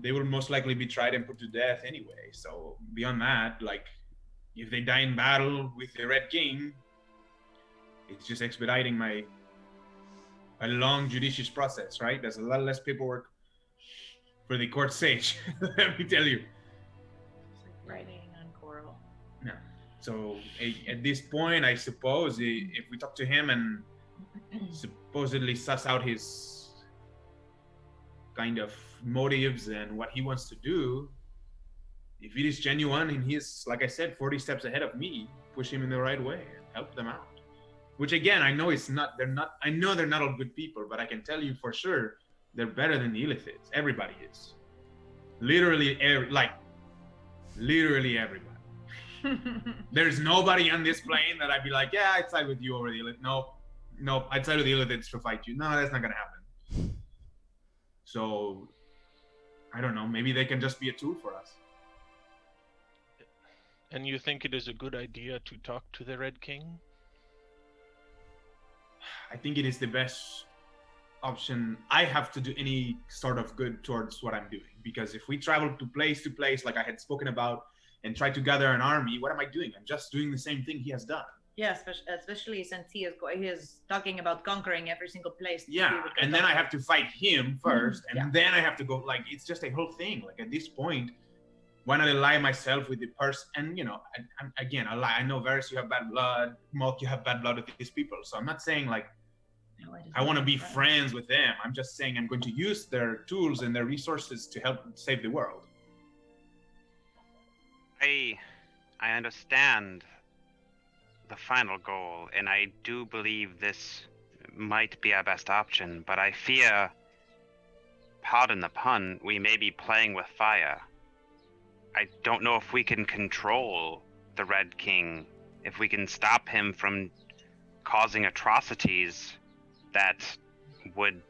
they will most likely be tried and put to death anyway. So beyond that, like, if they die in battle with the Red King, it's just expediting my long judicious process, right? There's a lot less paperwork for the court sage, let me tell you. It's like writing on coral. Yeah. So at this point, I suppose if we talk to him and supposedly suss out his kind of motives and what he wants to do, if it is genuine and he's, like I said, 40 steps ahead of me, push him in the right way and help them out. Which again, I know I know they're not all good people, but I can tell you for sure they're better than the Illithids. Everybody is. Literally everybody. There's nobody on this plane that I'd be like, yeah, I'd side with you over the Illithids. Nope, I'd side with the Illithids to fight you. No, that's not gonna happen. So, I don't know, maybe they can just be a tool for us. And you think it is a good idea to talk to the Red King? I think it is the best option. I have to do any sort of good towards what I'm doing, because if we travel to place like I had spoken about and try to gather an army, what am I doing? I'm just doing the same thing he has done. Yeah, especially since he is talking about conquering every single place. Yeah, and then I have to fight him first, and then I have to go, like, it's just a whole thing. Like, at this point, why not ally myself with the person? And, you know, again, I know Varys, you have bad blood. Mulk, you have bad blood with these people. So I'm not saying, like, I want to be friends with them. I'm just saying I'm going to use their tools and their resources to help save the world. I understand the final goal, and I do believe this might be our best option, but I fear, pardon the pun, we may be playing with fire. I don't know if we can control the Red King, if we can stop him from causing atrocities that would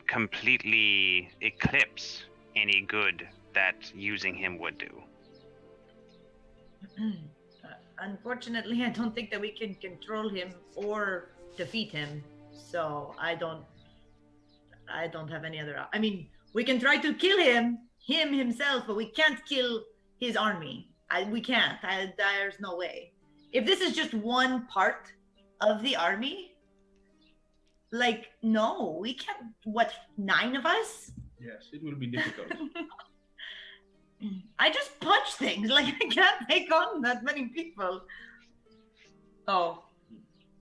completely eclipse any good that using him would do. Unfortunately, I don't think that we can control him or defeat him. So I don't have any other. I mean, we can try to kill him himself, but we can't kill his army. We can't. There's no way. If this is just one part of the army, like, no, we can't. What, 9 of us? Yes, it will be difficult. I just punch things. Like, I can't take on that many people. Oh.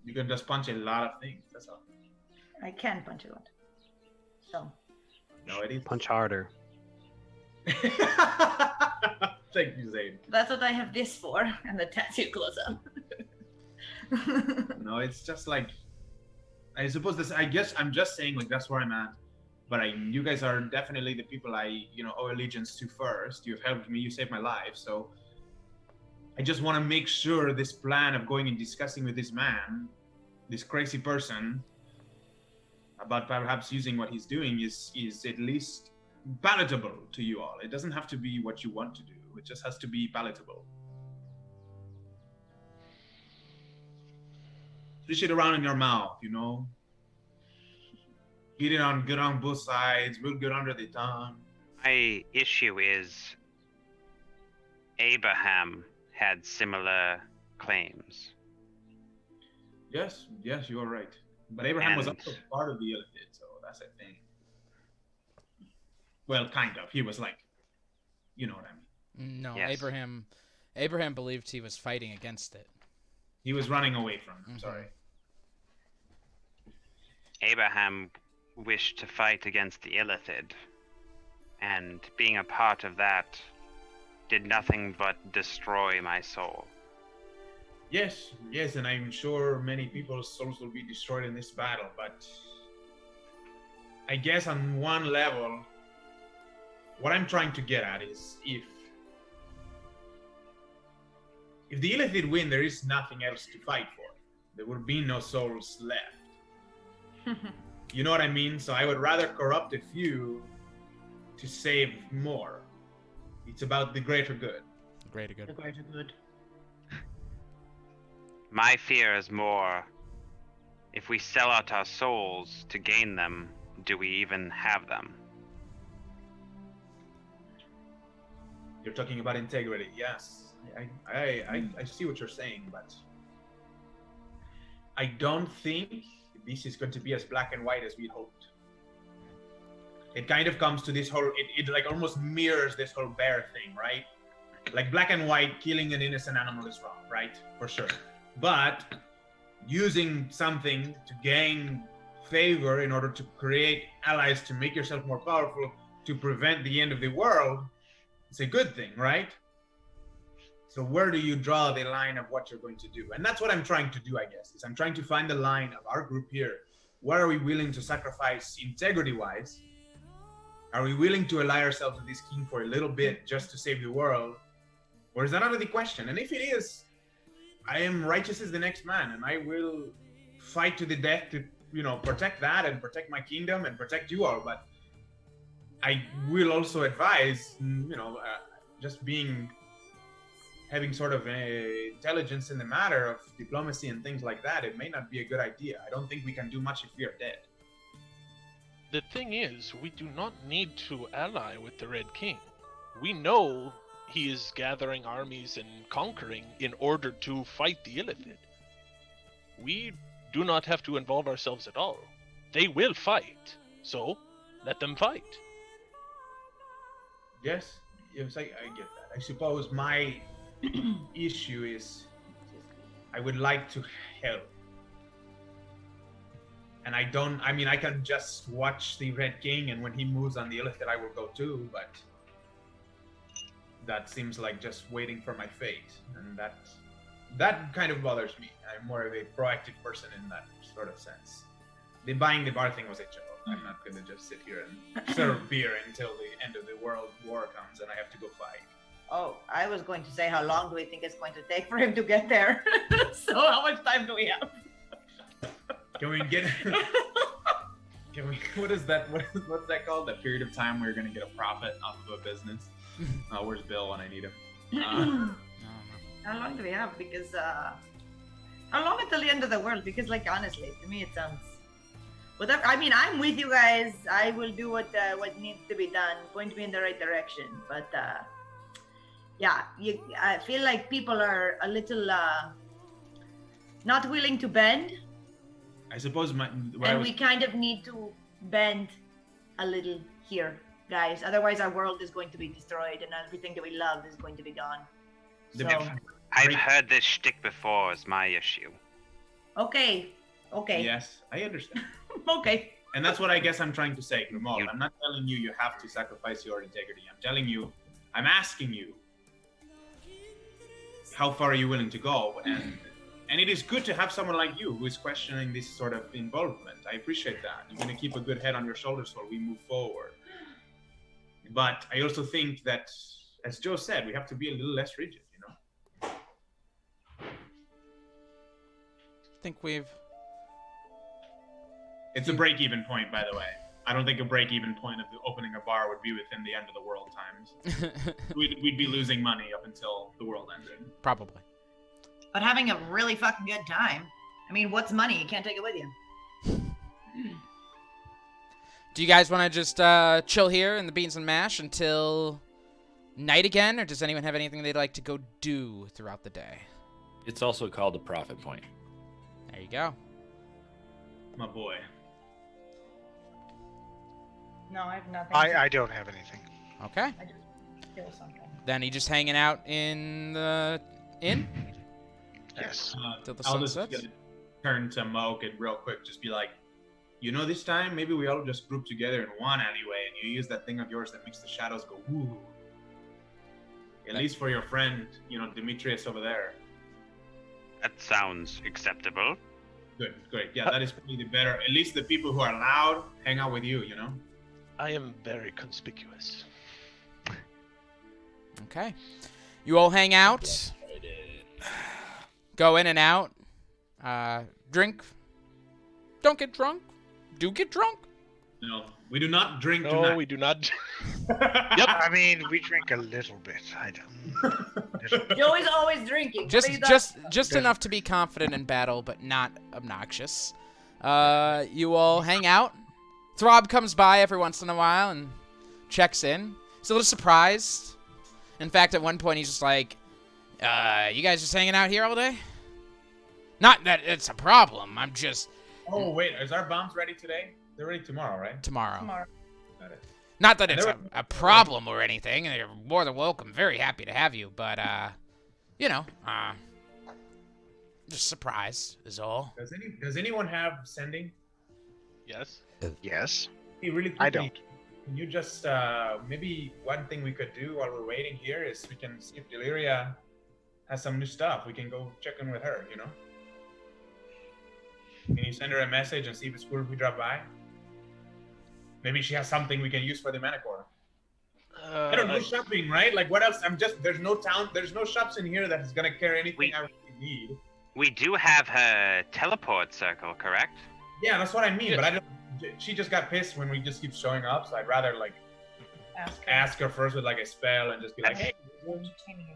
You can just punch a lot of things, that's all. I can punch a lot. So. No, it is. Punch harder. Thank you, Zane. That's what I have this for, and the tattoo close up. No, it's just like, I suppose this. I guess I'm just saying like that's where I'm at. But you guys are definitely the people I owe allegiance to first. You've helped me. You saved my life. So I just want to make sure this plan of going and discussing with this man, this crazy person, about perhaps using what he's doing is at least palatable to you all. It doesn't have to be what you want to do. It just has to be palatable. Swish it around in your mouth, Get it on good on both sides, real good under the tongue. My issue is Abraham had similar claims. Yes, you are right. But Abraham was And- also part of the Illithid, so that's a thing. Well, kind of. He was like, you know what I mean. No, Yes. Abraham believed he was fighting against it. He was running away from him. Mhm. Sorry. Abraham wished to fight against the Illithid, and being a part of that did nothing but destroy my soul. Yes, and I'm sure many people's souls will be destroyed in this battle, but I guess on one level, what I'm trying to get at is if the Illithid win, there is nothing else to fight for. There will be no souls left. You know what I mean? So I would rather corrupt a few to save more. It's about the greater good. Greater good. Greater good. My fear is more, if we sell out our souls to gain them, do we even have them? You're talking about integrity, yes. I see what you're saying, but I don't think this is going to be as black and white as we hoped. It kind of comes to this whole, it like almost mirrors this whole bear thing, right? Like black and white, killing an innocent animal is wrong, right? For sure. But using something to gain favor in order to create allies, to make yourself more powerful, to prevent the end of the world, it's a good thing, right? So where do you draw the line of what you're going to do? And that's what I'm trying to do, I guess, is I'm trying to find the line of our group here. What are we willing to sacrifice integrity-wise? Are we willing to ally ourselves with this king for a little bit just to save the world? Or is that not the question? And if it is, I am righteous as the next man, and I will fight to the death to, protect that and protect my kingdom and protect you all. But I will also advise, just having sort of intelligence in the matter of diplomacy and things like that, it may not be a good idea. I don't think we can do much if we are dead. The thing is, we do not need to ally with the Red King. We know he is gathering armies and conquering in order to fight the Illithid. We do not have to involve ourselves at all. They will fight, so let them fight. Yes, I get that. I suppose my issue is I would like to help. And I can just watch the Red King, and when he moves on the Illithid, I will go too, but that seems like just waiting for my fate. And that kind of bothers me. I'm more of a proactive person in that sort of sense. The buying the bar thing was a joke. I'm not going to just sit here and serve beer until the end of the world war comes and I have to go fight. Oh, I was going to say, how long do we think it's going to take for him to get there? So how much time do we have? Can we get... what is that? What's that called? That period of time where you're going to get a profit off of a business? Where's Bill when I need him? How long do we have? Because, how long until the end of the world? Because, honestly, to me it sounds... Whatever. I'm with you guys. I will do what needs to be done. Point me in the right direction. But, I feel like people are a little not willing to bend. I suppose we kind of need to bend a little here, guys. Otherwise, our world is going to be destroyed, and everything that we love is going to be gone. So, I've heard this shtick before is my issue. okay. Yes, I understand. Okay. And that's what I guess I'm trying to say, Grimald. You- I'm not telling you you have to sacrifice your integrity. I'm asking you, how far are you willing to go? And it is good to have someone like you who is questioning this sort of involvement. I appreciate that. You're going to keep a good head on your shoulders while we move forward. But I also think that, as Joe said, we have to be a little less rigid, you know? I think we've... It's a break-even point, by the way. I don't think a break-even point of opening a bar would be within the end of the world times. We'd be losing money up until the world ended. Probably. But having a really fucking good time. I mean, what's money? You can't take it with you. Do you guys want to just chill here in the beans and mash until night again, or does anyone have anything they'd like to go do throughout the day? It's also called a profit point. There you go. My boy. No, I have nothing. I don't have anything. Okay. I just feel something. Then he just hanging out in the inn Yes. till the I'll sun just sets. gonna turn to Moke and real quick just be like, you know, this time maybe we all just group together in one alleyway and you use that thing of yours that makes the shadows go woo. At least for your friend, you know, Demetrius over there. That sounds acceptable. Good, great. Yeah, that is probably the better. At least the people who are loud hang out with you, you know? I am very conspicuous. Okay. You all hang out, Right in. go in and out, drink. Don't get drunk. Do get drunk. No, we do not drink No, tonight. we do not. I mean, we drink a little bit. I don't. Joey's always drinking. Just What are you just enough to be confident in battle, but not obnoxious. You all hang out. Throb comes by every once in a while and checks in. He's a little surprised. In fact, at one point he's just like, you guys just hanging out here all day? Not that it's a problem. I'm just Oh, wait, is our bombs ready today? They're ready tomorrow, right? tomorrow. tomorrow? Got it. Not that it's There a problem or anything. You're more than welcome. Very happy to have you. But, you know, just surprised is all. Does anyone have sending? Yes. Yes. Hey, really quickly, I don't. Can you just, maybe one thing we could do while we're waiting here is we can see if Deliria has some new stuff. We can go check in with her, you know? Can you send her a message and see if it's cool if we drop by? Maybe she has something we can use for the Manticore. I don't know, shopping, right? Like, what else? There's no shops in here that is gonna carry anything I really need. We do have her teleport circle, correct? Yeah, that's what I mean, Yeah. but I don't. She just got pissed when we just keep showing up, so I'd rather, like, ask her first with, like, a spell and just be like, hey.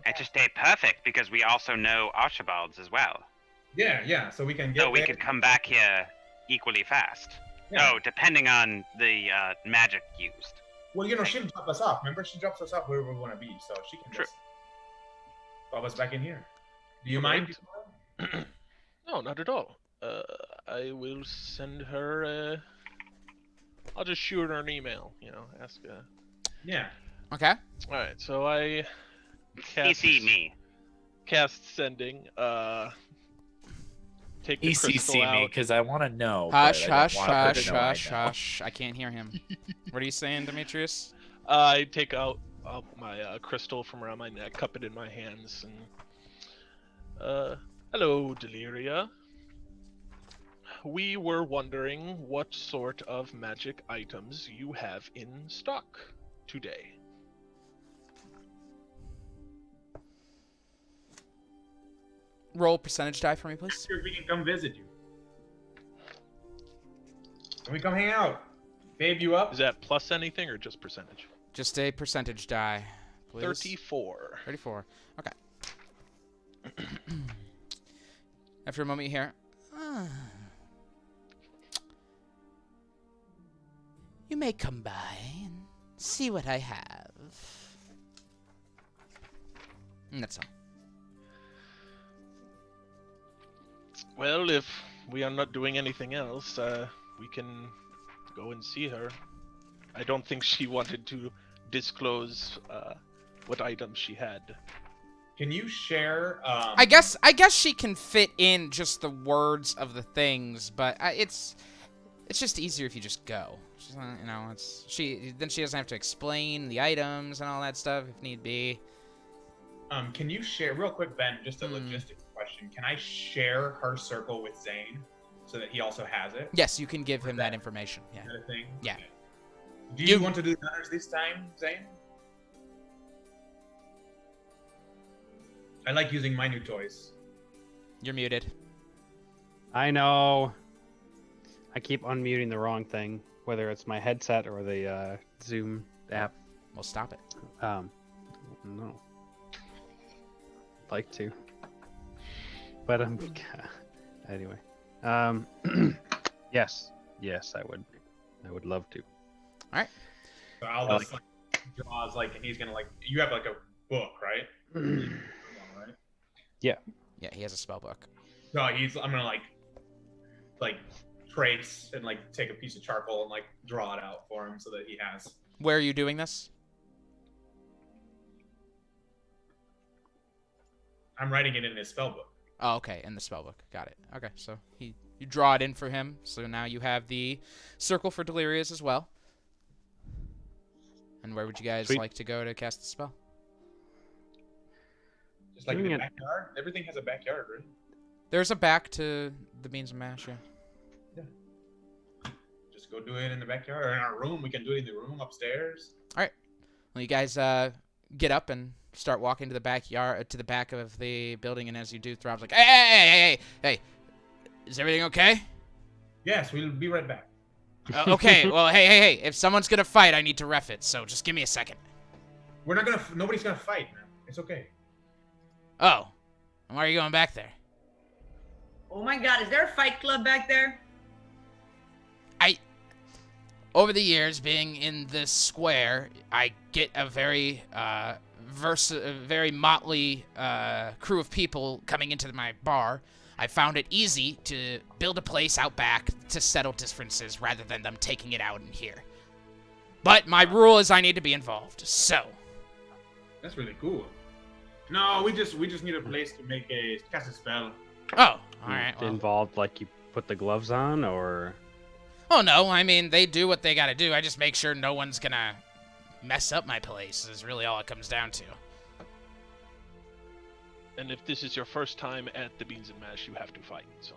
It just stayed perfect because we also know Archibald's as well. Yeah, so we can get So we there. could come back here equally fast. Yeah. Oh, depending on the magic used. Well, you know, she'll drop us off. Remember, she drops us off wherever we want to be, so she can True. just drop us back in here. Do you mind? No, not at all. I will send her. I'll just shoot her an email. You know, ask. Yeah. Okay. All right. So I cast, CC me. cast sending. Take the crystal ECC me out. because I want to know. Hush, but I don't hush, want her to hush, know I hush, know. hush. I can't hear him. What are you saying, Demetrius? I take out my crystal from around my neck, cup it in my hands, and hello, Deliria. We were wondering what sort of magic items you have in stock today. Roll percentage die for me, please. Sure, we can come visit you. Can we come hang out? Babe you up? Is that plus anything or just percentage? Just a percentage die, please. 34. 34. Okay. After a moment, you hear, you may come by and see what I have. And that's all. Well, if we are not doing anything else, we can go and see her. I don't think she wanted to disclose what items she had. Can you share? I guess she can fit in just the words of the things, but It's just easier if you just go. You know, she doesn't have to explain the items and all that stuff if need be. Can you share real quick, Ben? Just a logistic question. Can I share her circle with Zane so that he also has it? Yes, you can give him that information. Yeah. Is that a thing? Yeah. Okay. Do you want to do the honors this time, Zane? I like using my new toys. You're muted. I know. I keep unmuting the wrong thing, whether it's my headset or the Zoom app. Well, stop it. No. I'd like to. But anyway. Yes, I would. I would love to. All right. So I'll just draws and he's gonna you have a book, right? Right? Yeah. Yeah, he has a spell book. So I'm gonna trace and take a piece of charcoal and draw it out for him so that he has. Where are you doing this? I'm writing it in his spell book. Oh, okay, in the spell book. Got it. Okay, so you draw it in for him. So now you have the circle for Delirious as well. And where would you guys like to go to cast the spell? Just in the backyard. Everything has a backyard, right? There's a back to the beans and mash. Yeah. Just go do it in the backyard or in our room. We can do it in the room upstairs. All right. Well, you guys get up and start walking to the backyard, to the back of the building, and as you do, Throb's like, hey, is everything okay? Yes, we'll be right back. Okay, well, hey, if someone's gonna fight, I need to ref it, so just give me a second. Nobody's gonna fight, man. It's okay. Oh, why are you going back there? Oh my god, is there a fight club back there? Over the years, being in this square, I get a very very motley crew of people coming into my bar. I found it easy to build a place out back to settle differences rather than them taking it out in here. But my rule is I need to be involved, so. That's really cool. No, we just need a place to cast a spell. Oh, all right. Well. Involved, you put the gloves on, or? Oh no, I mean they do what they gotta do. I just make sure no one's gonna mess up my place. Is really all it comes down to. And if this is your first time at the Beans and Mash, you have to fight. So.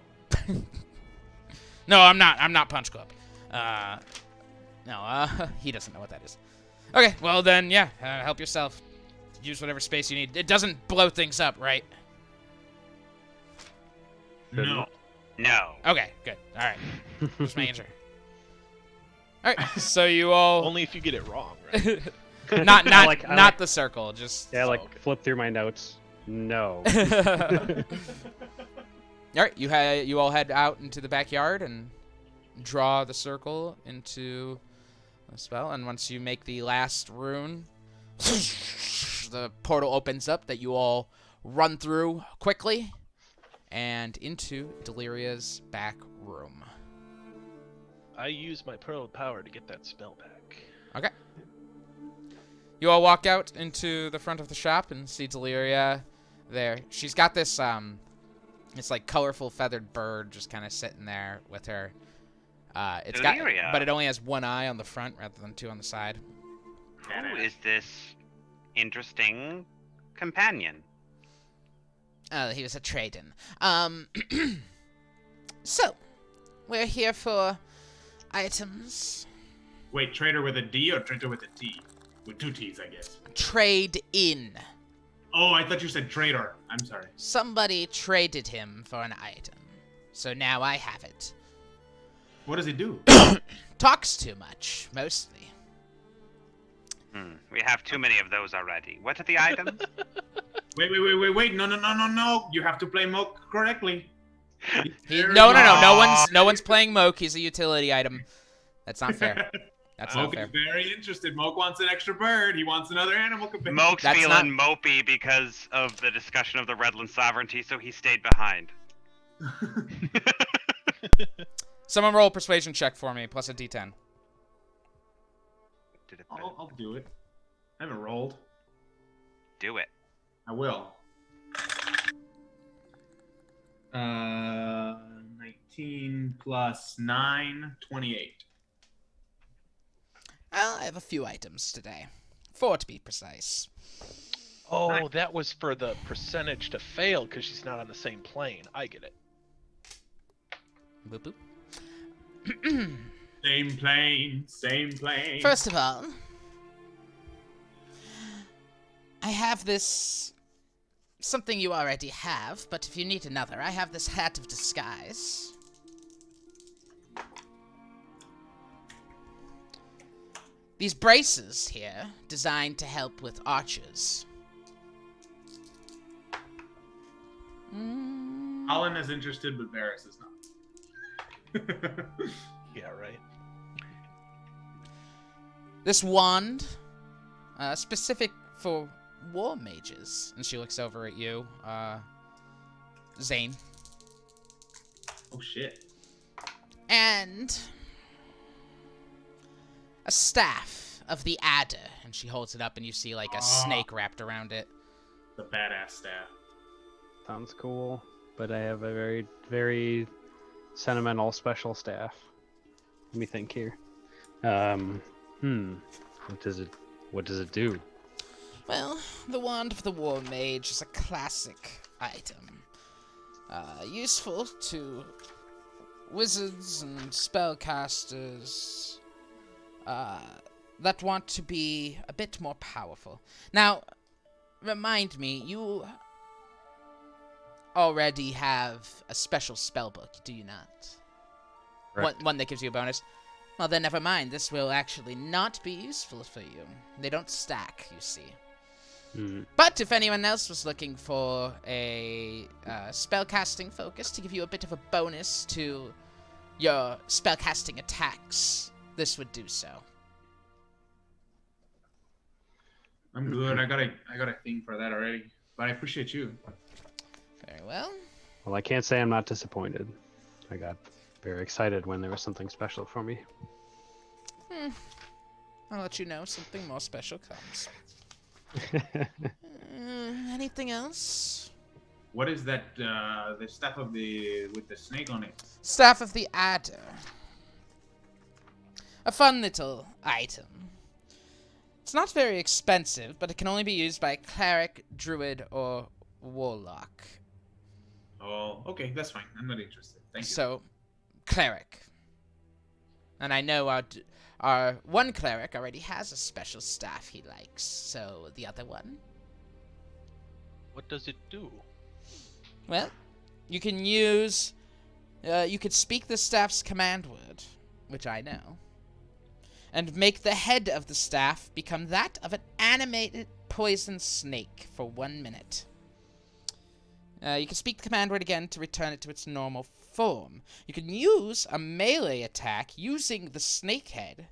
No, I'm not Punch Club. No, he doesn't know what that is. Okay, well then, yeah, help yourself. Use whatever space you need. It doesn't blow things up, right? No. No. Okay, good. All right, just making sure. All right, so you all Only if you get it wrong, right? not the circle, just flip through my notes. No. All right, you all head out into the backyard and draw the circle into the spell, and once you make the last rune, the portal opens up that you all run through quickly and into Deliria's back room. I use my Pearl of Power to get that spell back. Okay. You all walk out into the front of the shop and see Deliria there. She's got this it's colorful feathered bird just kind of sitting there with her. It's Deliria. but it only has one eye on the front rather than two on the side. Who is this interesting companion? He was a trade-in. So, we're here for items. Wait, trader with a D or trader with a T? With two T's, I guess. Trade in. Oh, I thought you said trader. I'm sorry. Somebody traded him for an item. So now I have it. What does he do? Talks too much, mostly. We have too many of those already. What are the items? Wait. No. You have to play Moke correctly. No one's playing Moke. He's a utility item. That's not fair. That's not Moke fair. is very interested. Moke wants an extra bird. He wants another animal companion. Moke's That's feeling mopey because of the discussion of the Redland sovereignty, so he stayed behind. Someone roll a persuasion check for me, plus a d10. I'll do it. I haven't rolled. Do it. I will. 19. 15 plus 9, 28. Well, I have a few items today. 4 to be precise. Oh, Nice. that was for the percentage to fail because she's not on the same plane. I get it. Boop boop. Same plane, same plane. First of all, I have this... something you already have, but if you need another, I have this hat of disguise. These braces here, designed to help with archers. Colin is interested, but Varys is not. Yeah, right. This wand, specific for war mages. And she looks over at you, Zane. Oh shit. And a staff of the adder. And she holds it up and you see like a snake wrapped around it. The badass staff. Sounds cool, but I have a very, very sentimental special staff. Let me think here. What does it do? Well, the Wand of the War Mage is a classic item. Useful to wizards and spellcasters that want to be a bit more powerful. Now, remind me, you already have a special spellbook, do you not? One that gives you a bonus? Well, then never mind. This will actually not be useful for you. They don't stack, you see. But if anyone else was looking for a spellcasting focus to give you a bit of a bonus to your spellcasting attacks, this would do so. I'm good. I got a thing for that already. But I appreciate you. Very well. Well, I can't say I'm not disappointed. I got very excited when there was something special for me. I'll let you know something more special comes. Anything else? What is that? The staff of with the snake on it. Staff of the Adder. A fun little item. It's not very expensive, but it can only be used by a cleric, druid, or warlock. Oh, okay, that's fine. I'm not interested. Thank you. So, cleric. And I know our one cleric already has a special staff he likes, so the other one? What does it do? Well, you can use... you could speak the staff's command word, which I know, and make the head of the staff become that of an animated poison snake for 1 minute. You can speak the command word again to return it to its normal form. You can use a melee attack using the snake head,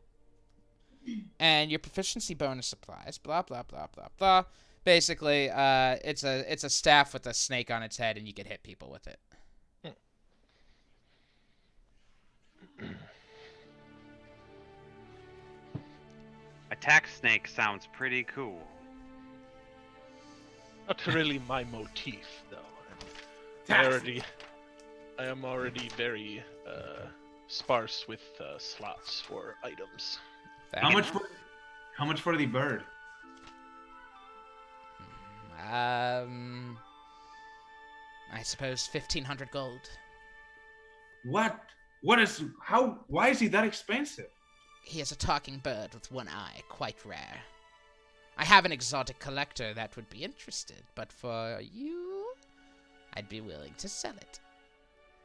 and your proficiency bonus applies. Blah blah blah blah blah. Basically, it's a staff with a snake on its head, and you can hit people with it. Attack snake sounds pretty cool. Not really my motif, though. I am already very sparse with slots for items. How much for the bird? I suppose 1,500 gold. What? Why is he that expensive? He is a talking bird with one eye, quite rare. I have an exotic collector that would be interested, but for you, I'd be willing to sell it.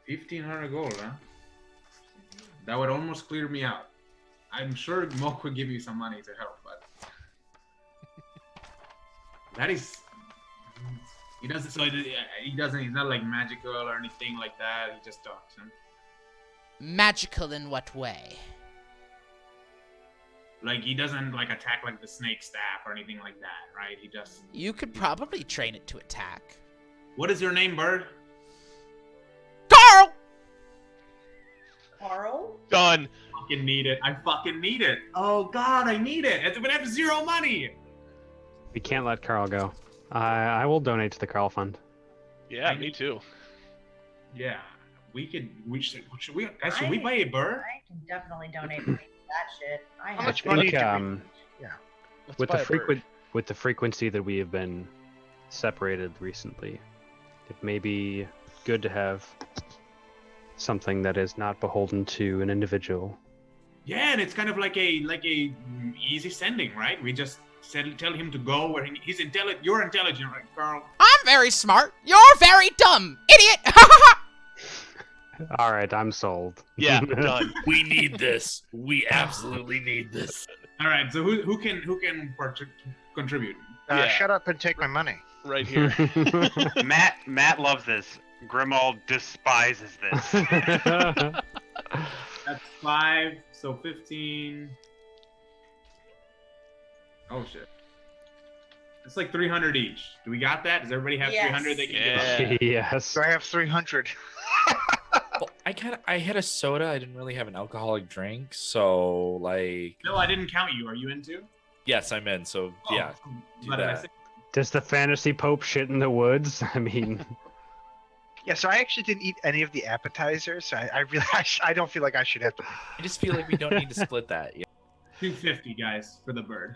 1,500 gold, huh? That would almost clear me out. I'm sure Mok would give you some money to help, but that is. He doesn't. So he doesn't. He's not like magical or anything like that. He just talks. Huh? Magical in what way? Like he doesn't like attack like the snake staff or anything like that, right? He just. You could probably train it to attack. What is your name, bird? Carl! Carl? Done. I fucking need it. Oh God, I need it. But I have 0 money. We can't let Carl go. I will donate to the Carl Fund. Yeah, me too. Yeah, should we guys? Should we buy a bird? I can definitely donate money to that shit. I How have much to. money think, do we? Let's with buy the a bird. with the frequency that we have been separated recently, it may be good to have something that is not beholden to an individual. Yeah, and it's kind of like a easy sending, right? We just tell him to go where he's intelligent. You're intelligent, right, Carl? I'm very smart. You're very dumb, idiot. All right, I'm sold. Yeah, done. We need this. We absolutely need this. All right. So who can contribute? Yeah. Shut up and take my money. Right here. Matt loves this. Grimald despises this. That's 5, so 15. Oh shit. It's like 300 each. Do we got that? Does everybody have Yes. 300 they can Yeah. give us? Yes. So I have 300. Well, I had a soda. I didn't really have an alcoholic drink, so like. No, I didn't count you. Are you in too? Yes, I'm in. So Oh, yeah, do what did I that. say? Does the fantasy pope shit in the woods? I mean, Yeah, so I actually didn't eat any of the appetizers. So I really, I don't feel like I should have to. I just feel like we don't need to split that. Yeah. 250, guys, for the bird.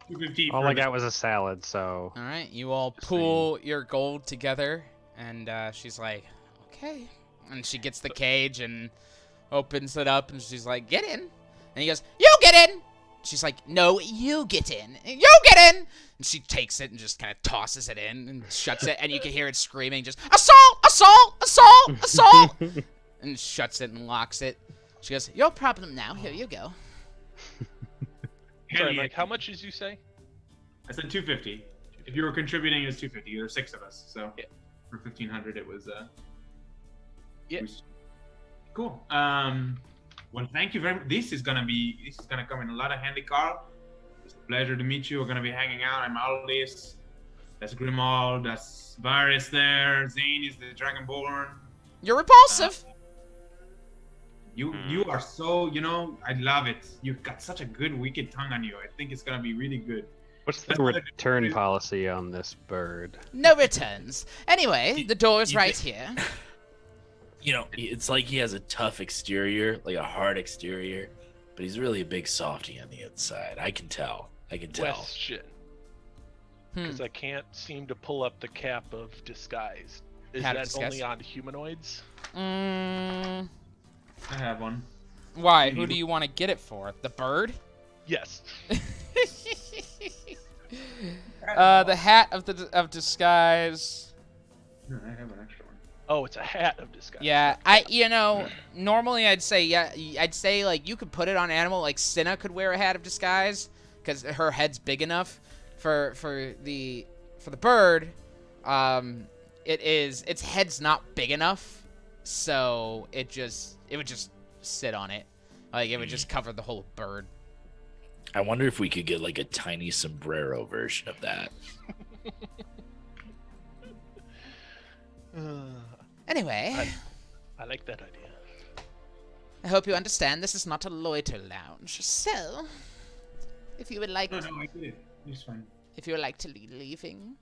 250. all for I the- got was a salad, so All right, you all pool your gold together, and she's like, okay. And she gets the cage and opens it up, and she's like, get in. And he goes, you get in. She's like, no, you get in. You get in. And she takes it and just kind of tosses it in and shuts it, and you can hear it screaming, just, assault, assault, assault, assault. And shuts it and locks it. She goes, your problem now. Here you go. Hell Sorry, yeah. Mike, how much did you say? I said 250. If you were contributing, it was 250. There were 6 of us, so Yeah. for 1500, it was. Yeah. Cool. Well, thank you very much. This is gonna come in a lot of handy, Carl. It's a pleasure to meet you. We're gonna be hanging out. I'm Aldis. That's Grimald. That's Varys there. Zane is the Dragonborn. You're repulsive. You are so, I love it. You've got such a good wicked tongue on you. I think it's gonna be really good. what's the return policy on this bird? No returns. Anyway, the door's you right thi- here. You know, it's like he has a tough exterior, like a hard exterior, but he's really a big softy on the inside. I can tell. Question. Hmm. Because I can't seem to pull up the cap of disguise. Is Hat of that disguise? only on humanoids? Mm, I have one. why? Who do you want to get it for? The bird? Yes. The hat of disguise. No, I have an extra one. Oh, it's a hat of disguise. Yeah, normally I'd say like you could put it on an animal, like Cinna could wear a hat of disguise because her head's big enough. For the bird, its head's not big enough, so it would just sit on it, like it would just cover the whole bird. I wonder if we could get like a tiny sombrero version of that. Anyway, I like that idea. I hope you understand this is not a loiter lounge. So, if you would like, No, I get it. It's fine. if you would like to be leaving,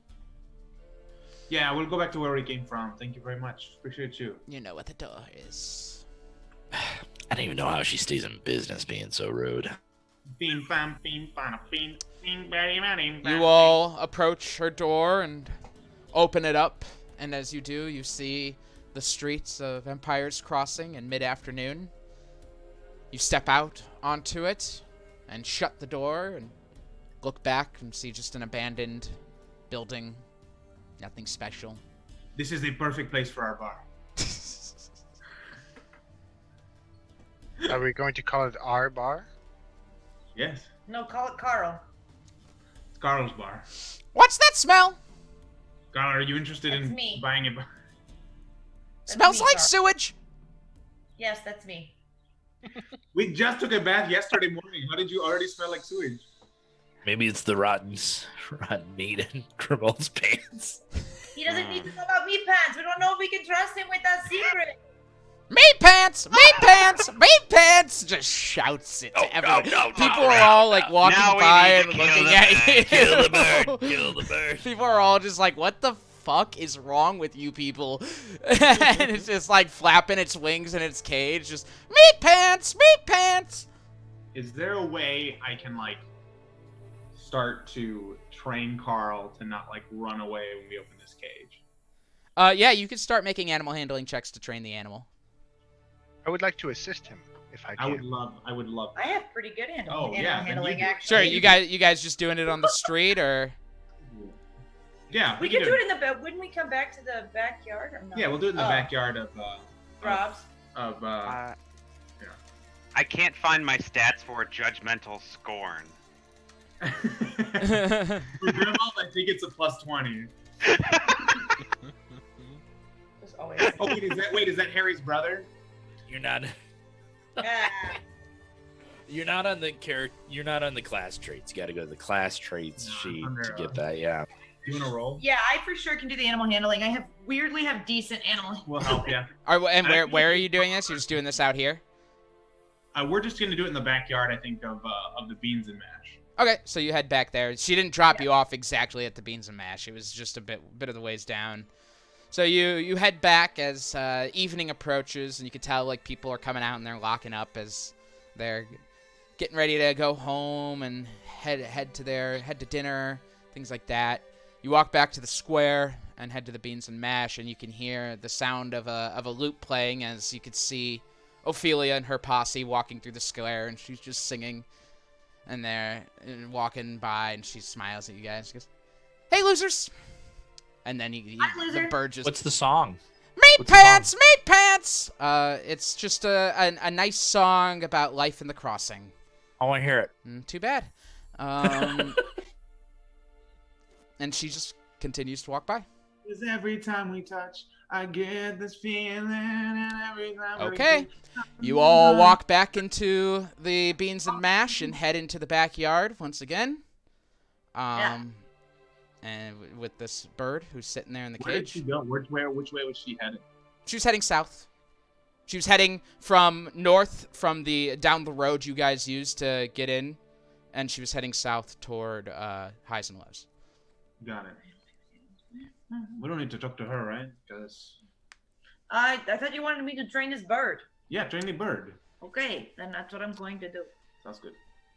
Yeah, we'll go back to where we came from. Thank you very much. Appreciate you. you know what the door is. I don't even know how she stays in business being so rude. Bing, bam, bing, bam, bing, bing, bang, bang, bang. You all approach her door and open it up, and as you do, you see the streets of Empire's Crossing in mid-afternoon. You step out onto it and shut the door and look back and see just an abandoned building. Nothing special. This is the perfect place for our bar. Are we going to call it our bar? Yes, No, call it Carl. it's Carl's bar. What's that smell? Carl, are you interested That's in me. buying a bar? That's Smells me, like Carl. sewage. Yes, that's me. We just took a bath yesterday morning. How did you already smell like sewage? Maybe it's the rotten meat in Grimald's pants. He doesn't need to know about meat pants. We don't know if we can trust him with that secret. Meat pants! Meat pants! Meat pants! Just shouts it to everyone. People are all like walking Now we by need and to looking kill at you. Kill the bird! Kill the bird! People are all just like, what the fuck is wrong with you people? And it's just like flapping its wings in its cage, just meat pants, meat pants. Is there a way I can like start to train Carl to not like run away when we open this cage? Yeah, you could start making animal handling checks to train the animal. I would like to assist him if I can. I would love I have pretty good animal Oh, yeah, then handling, you do it. actually. Sure, you guys just doing it on the street, or? Yeah, We could do it in the bed. Wouldn't we come back to the backyard or not? Yeah, we'll do it in the Oh, backyard of Rob's. I can't find my stats for judgmental scorn. For Grandma, I think it's a +20. Just always. Oh wait, is that Harry's brother? You're not. Ah. You're not on the You're not on the class traits. You got to go to the class traits sheet to get that. Yeah. You want to roll? Yeah, I for sure can do the animal handling. I weirdly have decent animal. We'll help you. And where are you doing this? You're just doing this out here? We're just gonna do it in the backyard, I think, of the beans and mash. Okay, so you head back there. She didn't drop you off exactly at the beans and mash. It was just a bit of the ways down. So you head back as evening approaches, and you can tell like people are coming out and they're locking up as they're getting ready to go home and head to dinner, things like that. You walk back to the square and head to the beans and mash, and you can hear the sound of a lute playing as you could see Ophelia and her posse walking through the square, and she's just singing. And they're walking by, and she smiles at you guys. She goes, "Hey, losers!" And then the bird just... What's the song? Meat pants! Meat pants! It's just a nice song about life in the crossing. I want to hear it. Too bad. And she just continues to walk by. Because every time we touch, I get this feeling, and every time Okay. You all walk back into the beans and mash and head into the backyard once again. And with this bird who's sitting there in the Where did cage. she go? Which way was she headed? She was heading south. She was heading from north from down the road you guys used to get in, and she was heading south toward highs and lows. Got it. We don't need to talk to her, right? Because I thought you wanted me to train this bird. yeah, train the bird. Okay, then that's what I'm going to do. Sounds good.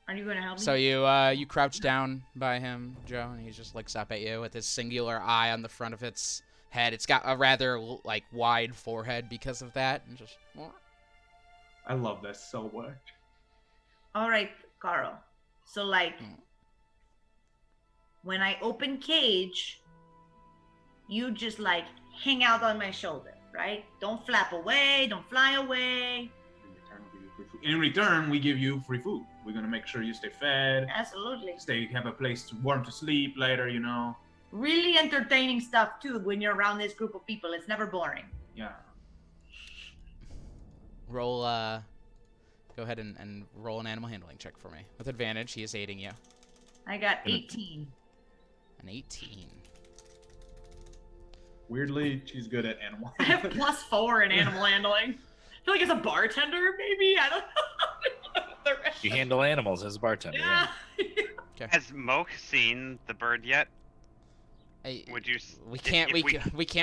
Are you going to help me? So you crouch down by him, Joe, and he just looks up at you with his singular eye on the front of its head. It's got a rather like wide forehead because of that, and just. I love this so much. All right, Carl. So like, when I open cage, you just like hang out on my shoulder, right? Don't flap away. Don't fly away. In return, we give you free food. We're gonna make sure you stay fed, Absolutely. have a place warm to sleep later. Really entertaining stuff too when you're around this group of people. It's never boring. Yeah. Roll. Go ahead and roll an animal handling check for me with advantage. He is aiding you. I got 18. An 18. Weirdly, she's good at animal. I have +4 in animal handling. I feel like as a bartender, maybe. I don't know. You handle animals as a bartender. Yeah. Has Moke seen the bird yet? Would you? We can't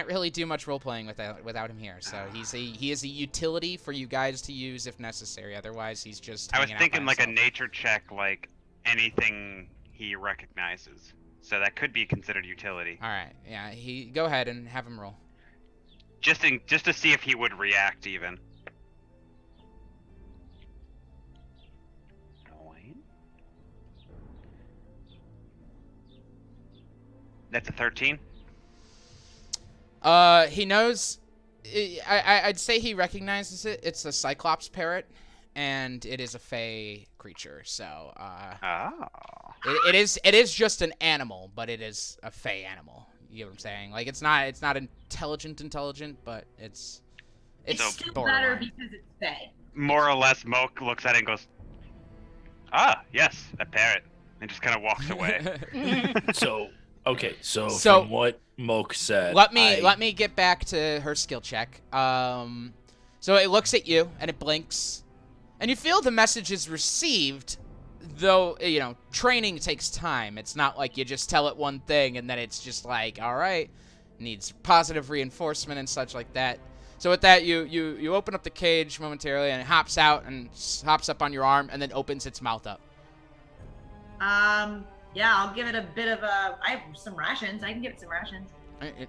really do much role playing without him here. So he is a utility for you guys to use if necessary. Otherwise, he's just. I was hanging out thinking by like a himself. nature check, like anything he recognizes. So that could be considered utility. All right. Yeah. Go ahead and have him roll. Just to see if he would react even. That's a 13. He knows. I'd say he recognizes it. It's a Cyclops parrot, and it is a fey creature. So, it is just an animal, but it is a fey animal. You know what I'm saying? Like it's not intelligent, but it's still borderline. better because it's fey. More or less, Moke looks at it and goes, "Ah, yes, a parrot," and just kind of walks away. So from what Moke said, let me get back to her skill check. So it looks at you and it blinks, and you feel the message is received. Though training takes time. It's not like you just tell it one thing and then it's just like, all right, needs positive reinforcement and such like that. So with that, you open up the cage momentarily, and it hops out and hops up on your arm, and then opens its mouth up. Yeah, I'll give it a bit of a. I have some rations. I can give it some rations. It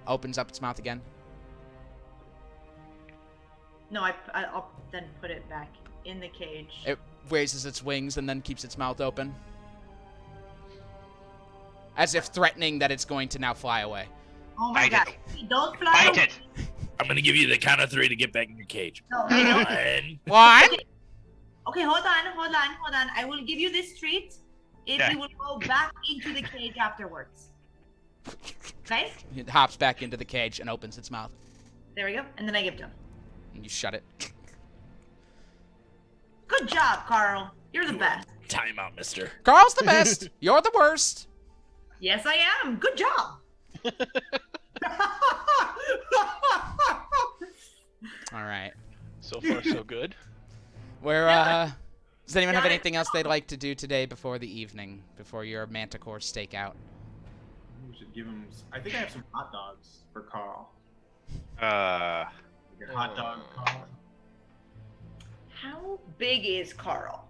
opens up its mouth again. No, I'll then put it back in the cage. It raises its wings and then keeps its mouth open, as if threatening that it's going to now fly away. Oh my Bite god! it. Don't fly Bite away. it! I'm gonna give you the count of 3 to get back in your cage. No, hey, no. One. One. Okay, hold on. I will give you this treat if Okay. you will go back into the cage afterwards. Okay? It hops back into the cage and opens its mouth. There we go. And then I give it to him. And you shut it. Good job, Carl. You're the best. Time out, mister. Carl's the best. You're the worst. Yes, I am. Good job. All right. So far, so good. Does anyone have Got it. anything else they'd like to do today before the evening, before your Manticore stakeout? We should give him. I think I have some hot dogs for Carl. Uh, Like a hot dog, Carl. How big is Carl?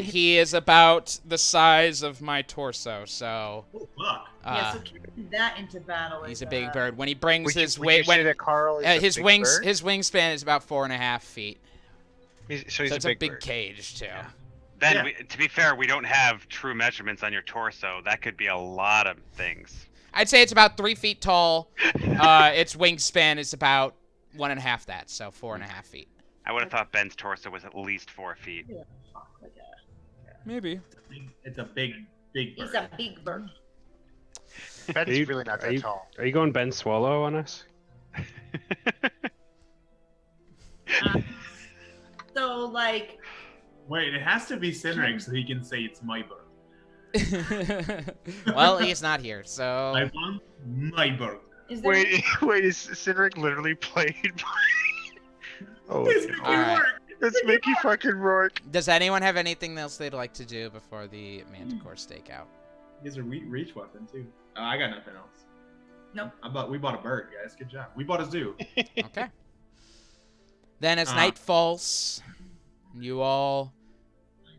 He is about the size of my torso, so Oh fuck! Yeah, so carrying that into battle is he's a big bird. When he brings Would you, his would you weight, say that Carl is a his big wings, bird? his wingspan is about 4.5 feet. So he's So it's a a big, big bird. cage too. then, Yeah. to be fair, we don't have true measurements on your torso. That could be a lot of things. I'd say it's about 3 feet tall. Its wingspan is about 1.5 that, so 4.5 feet. I would have thought Ben's torso was at least 4 feet. Fuck, like a- Maybe. It's a big bird. He's a big bird. Ben's Are you- really not are that you- tall. Are you going Ben Swallow on us? So, like, Wait, it has to be Sinrig so he can say it's my bird. Well, he's not here, I so want my bird. is there... Wait, is Cindric literally played by... Oh, It's no. making Alright. work. It's Mickey fucking Rourke. does anyone have anything else they'd like to do before the Manticore stakeout? He has a reach weapon too. I got nothing else. Nope. We bought a bird, guys. Good job. We bought a zoo. Okay. Then as night falls, you all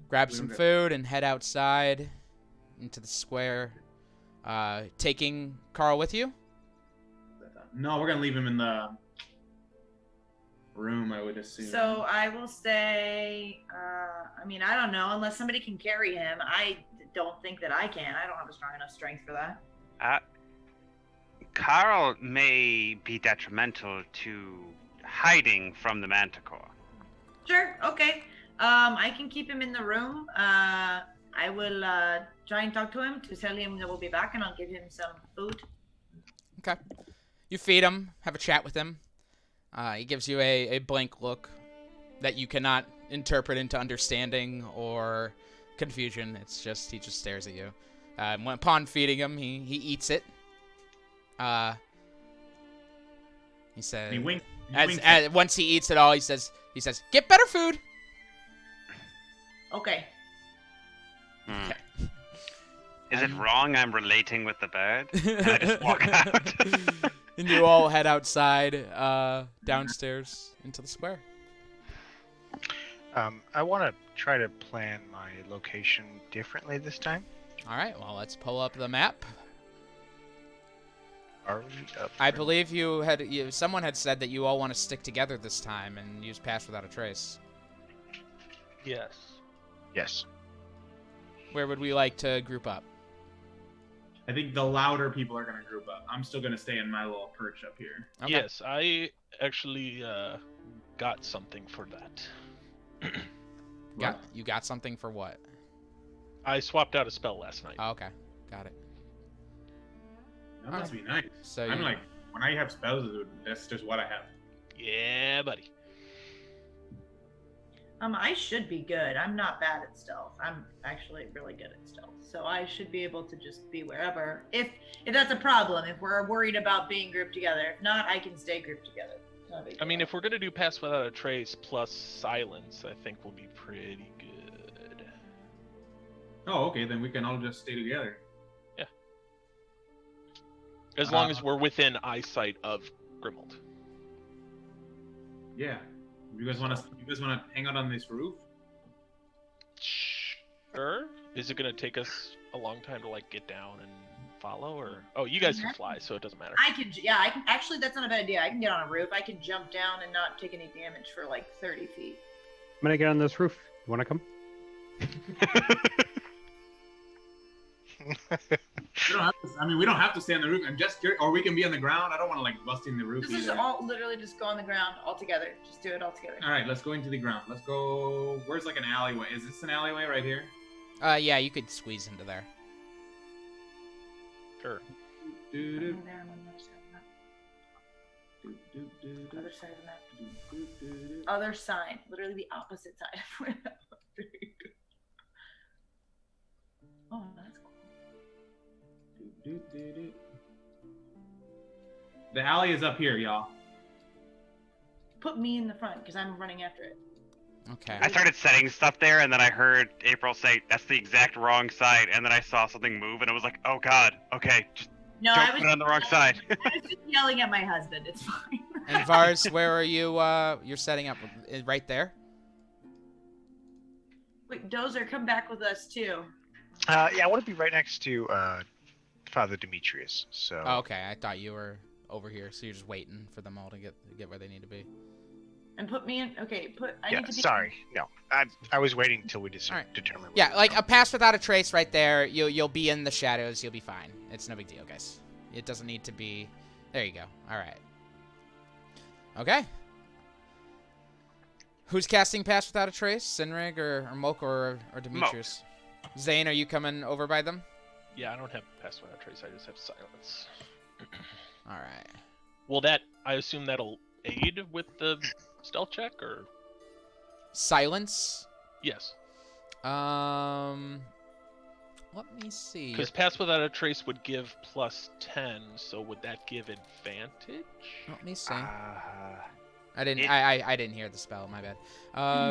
grab some food and head outside into the square, taking Carl with you. No, we're gonna leave him in the room, I would assume. So I will say, I mean, I don't know, unless somebody can carry him. I don't think that I can. I don't have a strong enough strength for that. Carl may be detrimental to hiding from the Manticore. Sure, okay. I can keep him in the room. I will try and talk to him to tell him that we'll be back, and I'll give him some food. Okay. You feed him, have a chat with him. He gives you a blank look that you cannot interpret into understanding or confusion. It's just, he just stares at you. Upon feeding him, he eats it. He says, He winks. once he eats it all, he says, get better food. Okay. Hmm. Is it wrong I'm relating with the bird? Can I just walk out? And you all head outside, downstairs into the square. I want to try to plan my location differently this time. All right, well, let's pull up the map. Are we up I for- believe someone had said that you all want to stick together this time and use Pass Without a Trace. Yes. Yes. Where would we like to group up? I think the louder people are gonna group up. I'm still gonna stay in my little perch up here. Okay. Yes, I actually got something for that. You got something for what? I swapped out a spell last night. Oh, okay, got it. That must be nice. So I'm you- like, when I have spells, that's just what I have. Yeah, buddy. I should be good. I'm not bad at stealth. I'm actually really good at stealth. So I should be able to just be wherever. If that's a problem, if we're worried about being grouped together. If not, I can stay grouped together. It's not a big I mean, deal. if we're gonna do Pass Without a Trace plus Silence, I think we'll be pretty good. Oh, okay, then we can all just stay together. As long as we're within eyesight of Grimald. Yeah. You guys want to hang out on this roof? Sure. Is it gonna take us a long time to like get down and follow, or you guys can fly, so it doesn't matter. I can. Actually, that's not a bad idea. I can get on a roof. I can jump down and not take any damage for like 30 feet. I'm gonna get on this roof. You wanna come? We don't have to stay on the roof. I'm just curious, or we can be on the ground. I don't want to like bust in the roof. This is all literally just go on the ground all together. Just do it all together. All right, let's go into the ground. Let's go. Where's like an alleyway? Is this an alleyway right here? Yeah, you could squeeze into there. Sure. I'm there, I'm on the other side of the map. Other side. Literally the opposite side of where that was. Oh, that's cool. The alley is up here, y'all. Put me in the front because I'm running after it. Okay. I started setting stuff there, and then I heard April say, "That's the exact wrong side," and then I saw something move, and I was like, "Oh God, okay, just No, don't I was put it on the wrong side." I was just yelling at my husband. It's fine. And Vars, where are you? You're setting up right there? Wait, Dozer, come back with us too. Yeah, I want to be right next to Father Demetrius. So. Oh, okay. I thought you were over here, so you're just waiting for them all to get where they need to be. And put me in. Okay, I Yeah, need to be. sorry. No, I was waiting until we All right. determine. Yeah, like a pass without a trace right there. You'll be in the shadows. You'll be fine. It's no big deal, guys. It doesn't need to be. There you go. All right. Okay. Who's casting pass without a trace? Sinrig or Moke or Demetrius? Zane, are you coming over by them? Yeah, I don't have pass without trace. I just have silence. All right. Will I assume that'll aid with the stealth check, or? Silence? Yes. Let me see. Because pass without a trace would give +10, so would that give advantage? Let me see. I didn't hear the spell. My bad.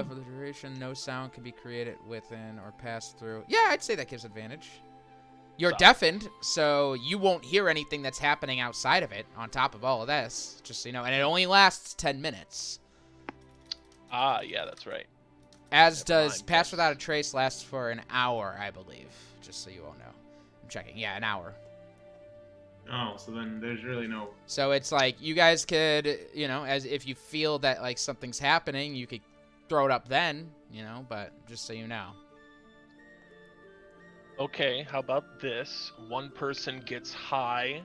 For the duration, no sound can be created within or pass through. Yeah, I'd say that gives advantage. You're deafened, so you won't hear anything that's happening outside of it. On top of all of this, just so you know, and it only lasts 10 minutes. Yeah, that's right. As does pass without a trace lasts for an hour, I believe. Just so you all know. I'm checking. Yeah, an hour. Oh, so then there's really no. So it's like you guys could, as if you feel that like something's happening, you could throw it up then, but just so you know. Okay, how about this? One person gets high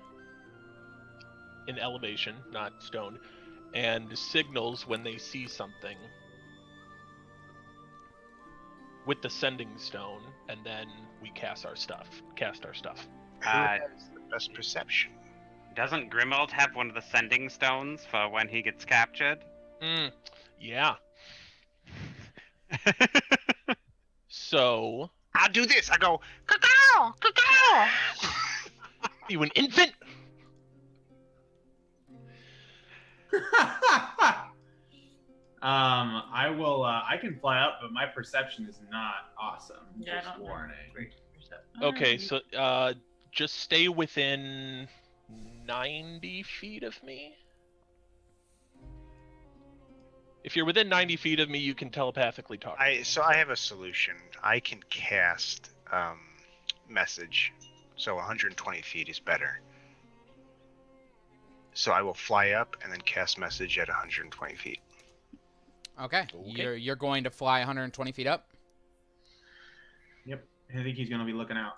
in elevation, not stoned, and signals when they see something with the sending stone, and then we cast our stuff. Who has the best perception? Doesn't Grimald have one of the sending stones for when he gets captured? Yeah. So I'll do this. I go, cacao, cacao. You an infant? I will. I can fly up, but my perception is not awesome. Yeah, Just warning. Okay, so just stay within 90 feet of me. If you're within 90 feet of me, you can telepathically talk. So I have a solution. I can cast message, so 120 feet is better. So I will fly up and then cast message at 120 feet. Okay. You're going to fly 120 feet up? Yep. I think he's gonna be looking out.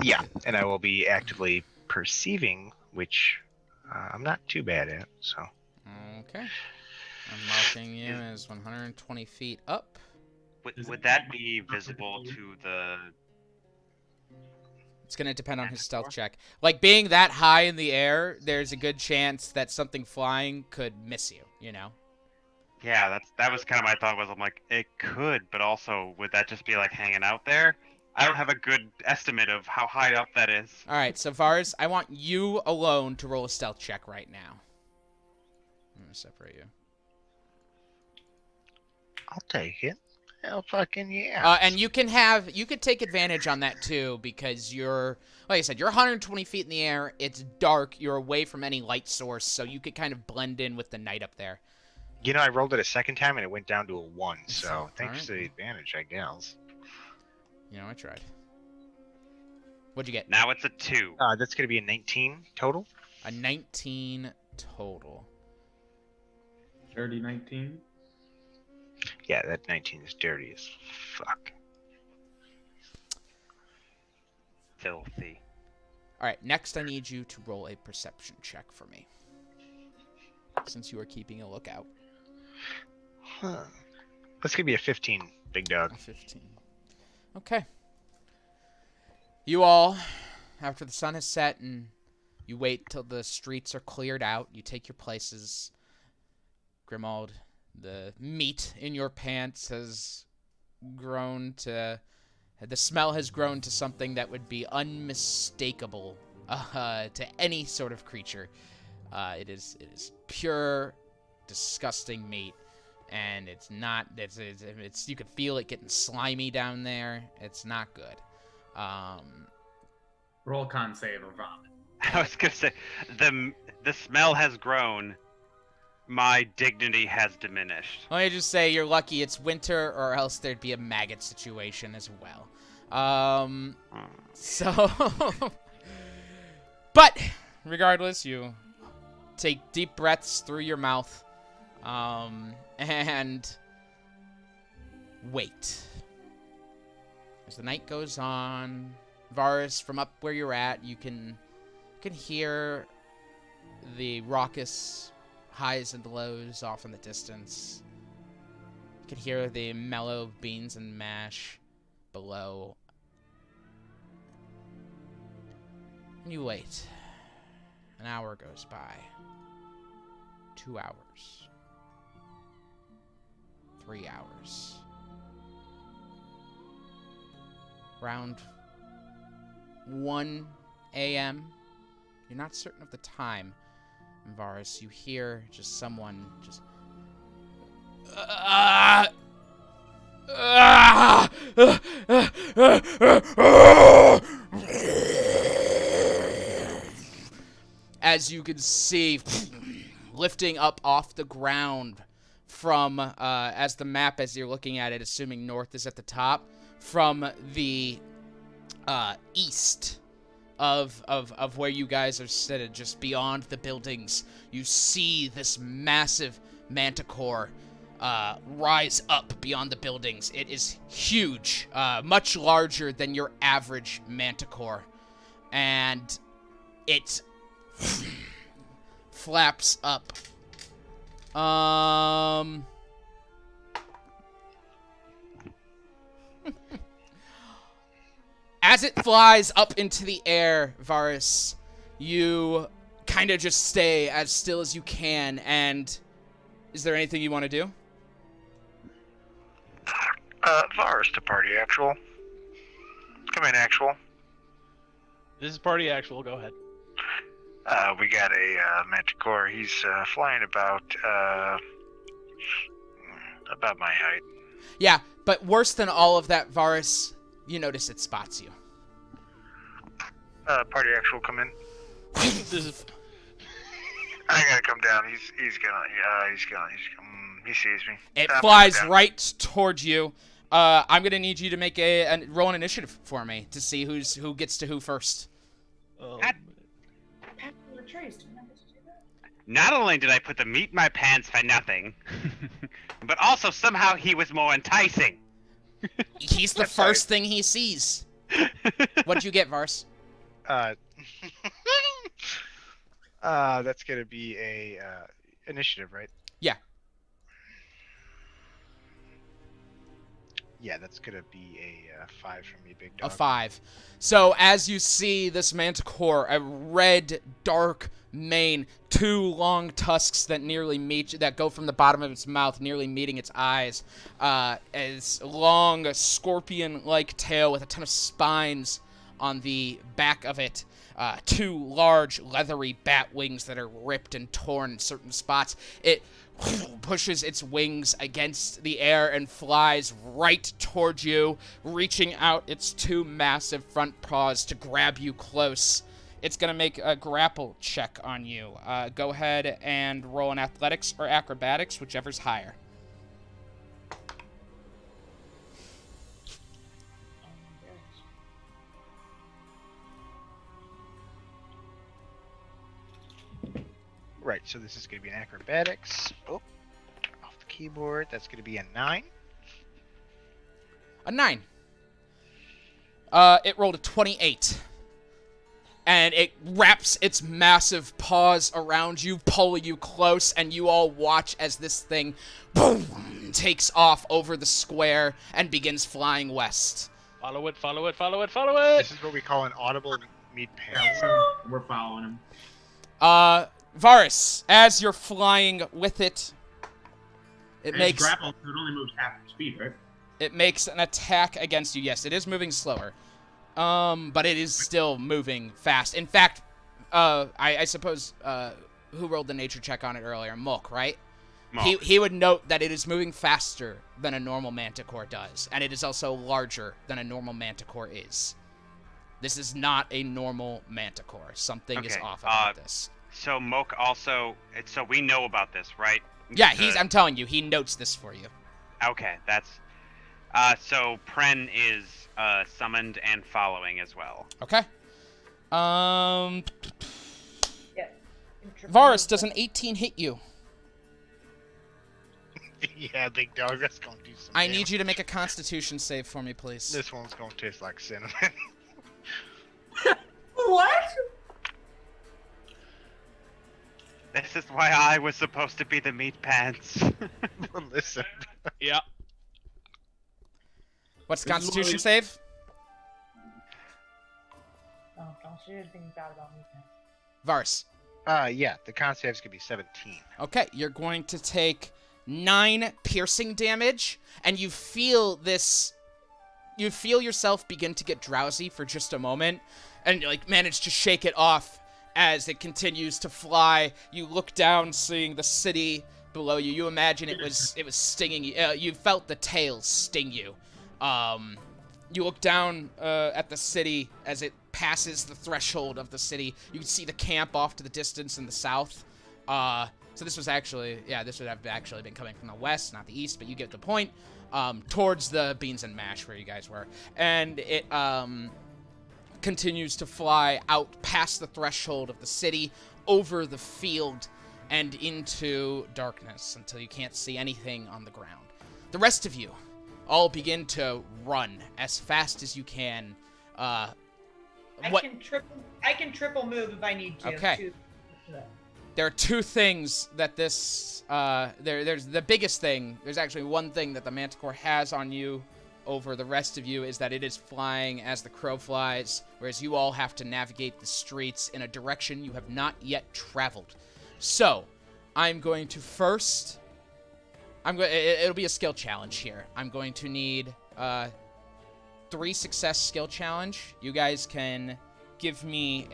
Yeah, and I will be actively perceiving, which I'm not too bad at. So. Okay. I'm marking you as 120 feet up. Would that be visible to the... It's going to depend on his stealth check. Like, being that high in the air, there's a good chance that something flying could miss you, Yeah, that was kind of my thought. I'm like, it could, but also, would that just be like hanging out there? I don't have a good estimate of how high up that is. All right, so Vars, I want you alone to roll a stealth check right now. I'm going to separate you. I'll take it. Hell fucking yeah. And you could take advantage on that too, because like I said, you're 120 feet in the air. It's dark. You're away from any light source, so you could kind of blend in with the night up there. You know, I rolled it a second time and it went down to a 1, so thanks Alright. to the advantage, I guess. I tried. What'd you get? Now it's a 2. That's going to be a 19 total. A 19 total. Dirty 19. Yeah, that 19 is dirty as fuck. Filthy. All right, next I need you to roll a perception check for me, since you are keeping a lookout. Huh. That's going to be a 15, big dog. A 15. Okay. You all, after the sun has set and you wait till the streets are cleared out, you take your places. Grimald, the meat in your pants has grown to... The smell has grown to something that would be unmistakable to any sort of creature. It is pure, disgusting meat, and it's not. It's you can feel it getting slimy down there. It's not good. Roll con save or vomit. I was gonna say the smell has grown. My dignity has diminished. Let me just say, you're lucky it's winter, or else there'd be a maggot situation as well. But regardless, you take deep breaths through your mouth, and wait. As the night goes on, Varus, from up where you're at, you can hear the raucous highs and lows off in the distance. You can hear the mellow beans and mash below. And you wait. An hour goes by. 2 hours. 3 hours. Around 1 a.m. You're not certain of the time, Varus. You hear just someone just... As you can see, lifting up off the ground from, as the map, as you're looking at it, assuming north is at the top, from the east of where you guys are seated, just beyond the buildings, you see this massive Manticore rise up beyond the buildings. It is huge, much larger than your average Manticore, and it flaps up. As it flies up into the air, Varus, you kind of just stay as still as you can, and is there anything you want to do? Varus to party actual. Come in, actual. This is party actual. Go ahead. We got a Manticore. He's flying about my height. Yeah, but worse than all of that, Varus, you notice it spots you. Party actual, come in. This is... I gotta come down. He's gonna. He sees me. It flies right toward you. I'm gonna need you to make roll an initiative for me to see who gets to who first. Not only did I put the meat in my pants for nothing, but also somehow he was more enticing. He's the first thing he sees. What'd you get, Vars? That's gonna be a initiative, right? Yeah. Yeah, that's gonna be a 5 from me, big dog. A 5. So as you see this Manticore, a red, dark mane, 2 long tusks that nearly meet, that go from the bottom of its mouth, nearly meeting its eyes, as long, scorpion-like tail with a ton of spines on the back of it. 2 large leathery bat wings that are ripped and torn in certain spots. It pushes its wings against the air and flies right toward you, reaching out its 2 massive front paws to grab you close. It's going to make a grapple check on you. Go ahead and roll an athletics or acrobatics, whichever's higher. Right, so this is going to be an acrobatics. Oh, off the keyboard. That's going to be a 9. A 9. It rolled a 28. And it wraps its massive paws around you, pulling you close, and you all watch as this thing, boom, takes off over the square and begins flying west. Follow it, follow it, follow it, follow it! This is what we call an audible meat pants. We're following him. Varus, as you're flying with it, it And makes... it's grappled, so it only moves half speed, right? It makes an attack against you. Yes, it is moving slower. But it is still moving fast. In fact, I suppose, who rolled the nature check on it earlier? Mulk, right? Mulk. He would note that it is moving faster than a normal Manticore does, and it is also larger than a normal Manticore is. This is not a normal Manticore. Something is Okay, off about this. So Moke also, so we know about this, right? Yeah, I'm telling you, he notes this for you. Okay, that's, so Pren is, summoned and following as well. Okay. Yeah. Varus, does an 18 hit you? Yeah, big dog. That's going to do some I damage. need you to make a Constitution save for me, please. This one's going to taste like cinnamon. What? This is why I was supposed to be the meat pants. Listen. Yeah. What's the This is Constitution what save? Oh, don't say anything bad about me. Varus. Yeah, the con save's going to be 17. Okay, you're going to take 9 piercing damage, and you feel this... You feel yourself begin to get drowsy for just a moment, and like manage to shake it off as it continues to fly. You look down, seeing the city below you. You imagine it was stinging you. You felt the tail sting you. You look down at the city as it passes the threshold of the city. You can see the camp off to the distance in the south. So this was actually, this would have actually been coming from the west, not the east, but you get the point. Towards the Beans and Mash where you guys were. And it continues to fly out past the threshold of the city, over the field, and into darkness until you can't see anything on the ground. The rest of you all begin to run as fast as you can. I can triple move if I need to. Okay. There are 2 things that this, there's the biggest thing, there's actually one thing that the Manticore has on you over the rest of you, is that it is flying as the crow flies, whereas you all have to navigate the streets in a direction you have not yet traveled. So, I'm going to first, it'll be a skill challenge here. I'm going to need 3 success skill challenge. You guys can give me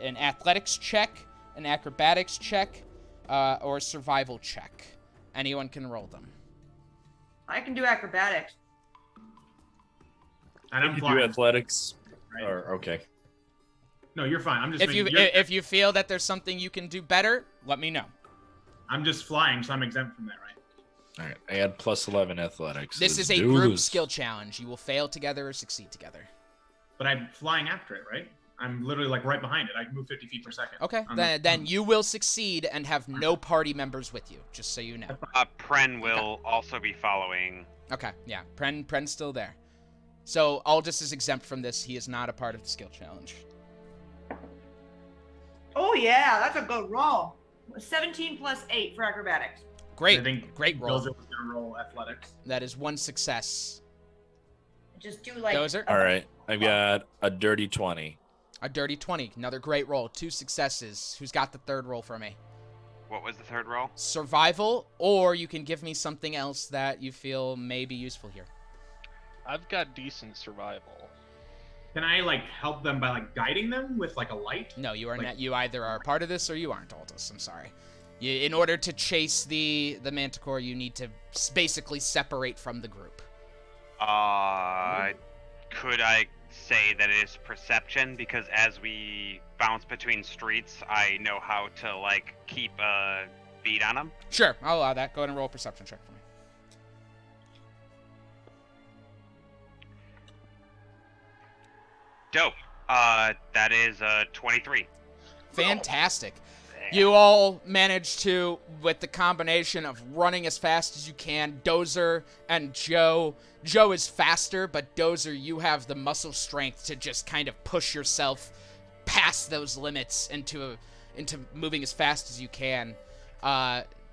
an athletics check, an acrobatics check, or a survival check. Anyone can roll them. I can do acrobatics. And I'm You do flying. athletics. Right? Or okay. No, you're fine. I'm just If you making, if you feel that there's something you can do better, let me know. I'm just flying, so I'm exempt from that, right? All right. I had plus 11 athletics. This is a do group lose. skill challenge. You will fail together or succeed together. But I'm flying after it, right? I'm literally like right behind it. I can move 50 feet per second. Okay, I'm- then you will succeed and have no party members with you, just so you know. Pren will also be following. Okay, yeah, Pren's still there. So Aldous is exempt from this. He is not a part of the skill challenge. Oh yeah, that's a good roll. 17 plus 8 for acrobatics. Great, I think great roll. Dozer was gonna roll athletics. That is 1 success. Just do like. Dozer? All right. I've got a dirty 20. A dirty 20. Another great roll. 2 successes. Who's got the third roll for me? What was the third roll? Survival, or you can give me something else that you feel may be useful here. I've got decent survival. Can I like help them by like guiding them with like a light? No, you are Like- not. You either are part of this or you aren't, Aldous. I'm sorry. In order to chase the Manticore, you need to basically separate from the group. Could I say that it is perception? Because as we bounce between streets, I know how to like keep a beat on them. Sure, I'll allow that. Go ahead and roll a perception check for me. Dope. That is 23. Fantastic. You all manage to, with the combination of running as fast as you can, Dozer and Joe. Joe is faster, but Dozer, you have the muscle strength to just kind of push yourself past those limits into moving as fast as you can.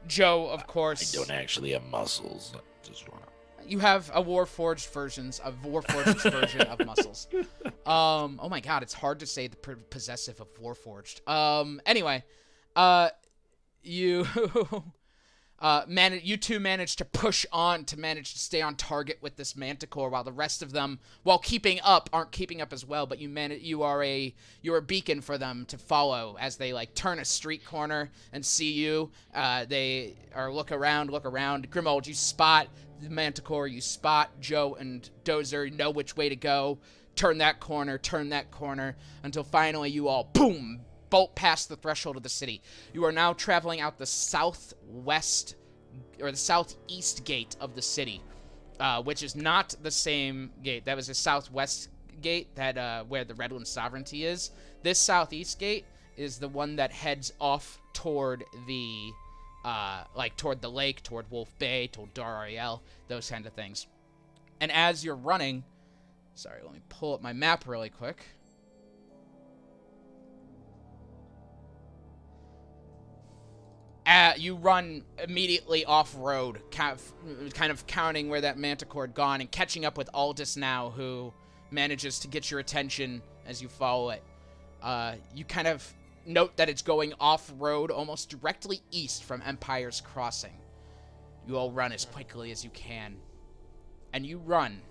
Joe, of course. I don't actually have muscles. I just want to. You have a Warforged version of muscles. Oh my god, it's hard to say the possessive of Warforged. Anyway, you you two managed to push on to manage to stay on target with this Manticore, while the rest of them, while keeping up, aren't keeping up as well. But you're a beacon for them to follow as they like turn a street corner and see you. They are look around. Grimold, you spot the Manticore. You spot Joe and Dozer. You know which way to go. Turn that corner. Until finally you all boom. Bolt past the threshold of the city. You are now traveling out the southwest or the southeast gate of the city, which is not the same gate. That was the southwest gate that where the Redland Sovereignty is. This southeast gate is the one that heads off toward the toward the lake, toward Wolf Bay, toward Dar Ariel, those kind of things. And as you're running, sorry, let me pull up my map really quick. You run immediately off-road, kind of counting where that Manticore had gone, and catching up with Aldous now, who manages to get your attention as you follow it. You kind of note that it's going off-road, almost directly east from Empire's Crossing. You all run as quickly as you can. And you run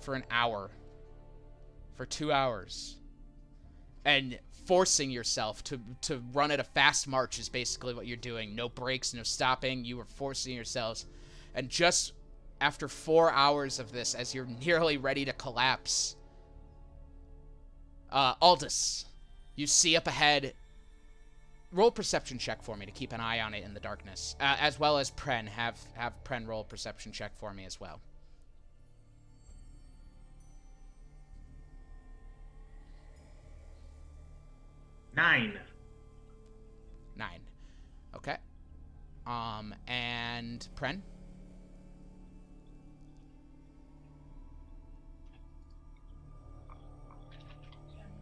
for an hour. For 2 hours. And forcing yourself to run at a fast march is basically what you're doing. No breaks, no stopping. You are forcing yourselves. And just after 4 hours of this, as you're nearly ready to collapse, Aldous, you see up ahead. Roll a perception check for me to keep an eye on it in the darkness. As well as Pren. Have Pren roll a perception check for me as well. 9. Okay. And Pren?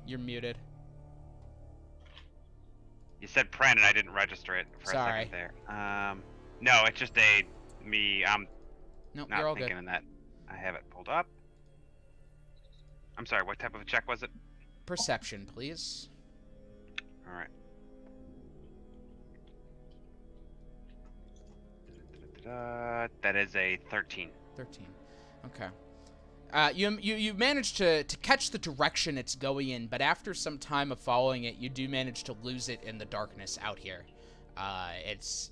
You're muted. You said Pren and I didn't register it for Sorry. a second there. No, it's just I'm Nope, not you're all thinking good. in that. I have it pulled up. I'm sorry, what type of a check was it? Perception, please. Alright. That is a 13. 13. Okay. You manage to catch the direction it's going in, but after some time of following it, you do manage to lose it in the darkness out here. It's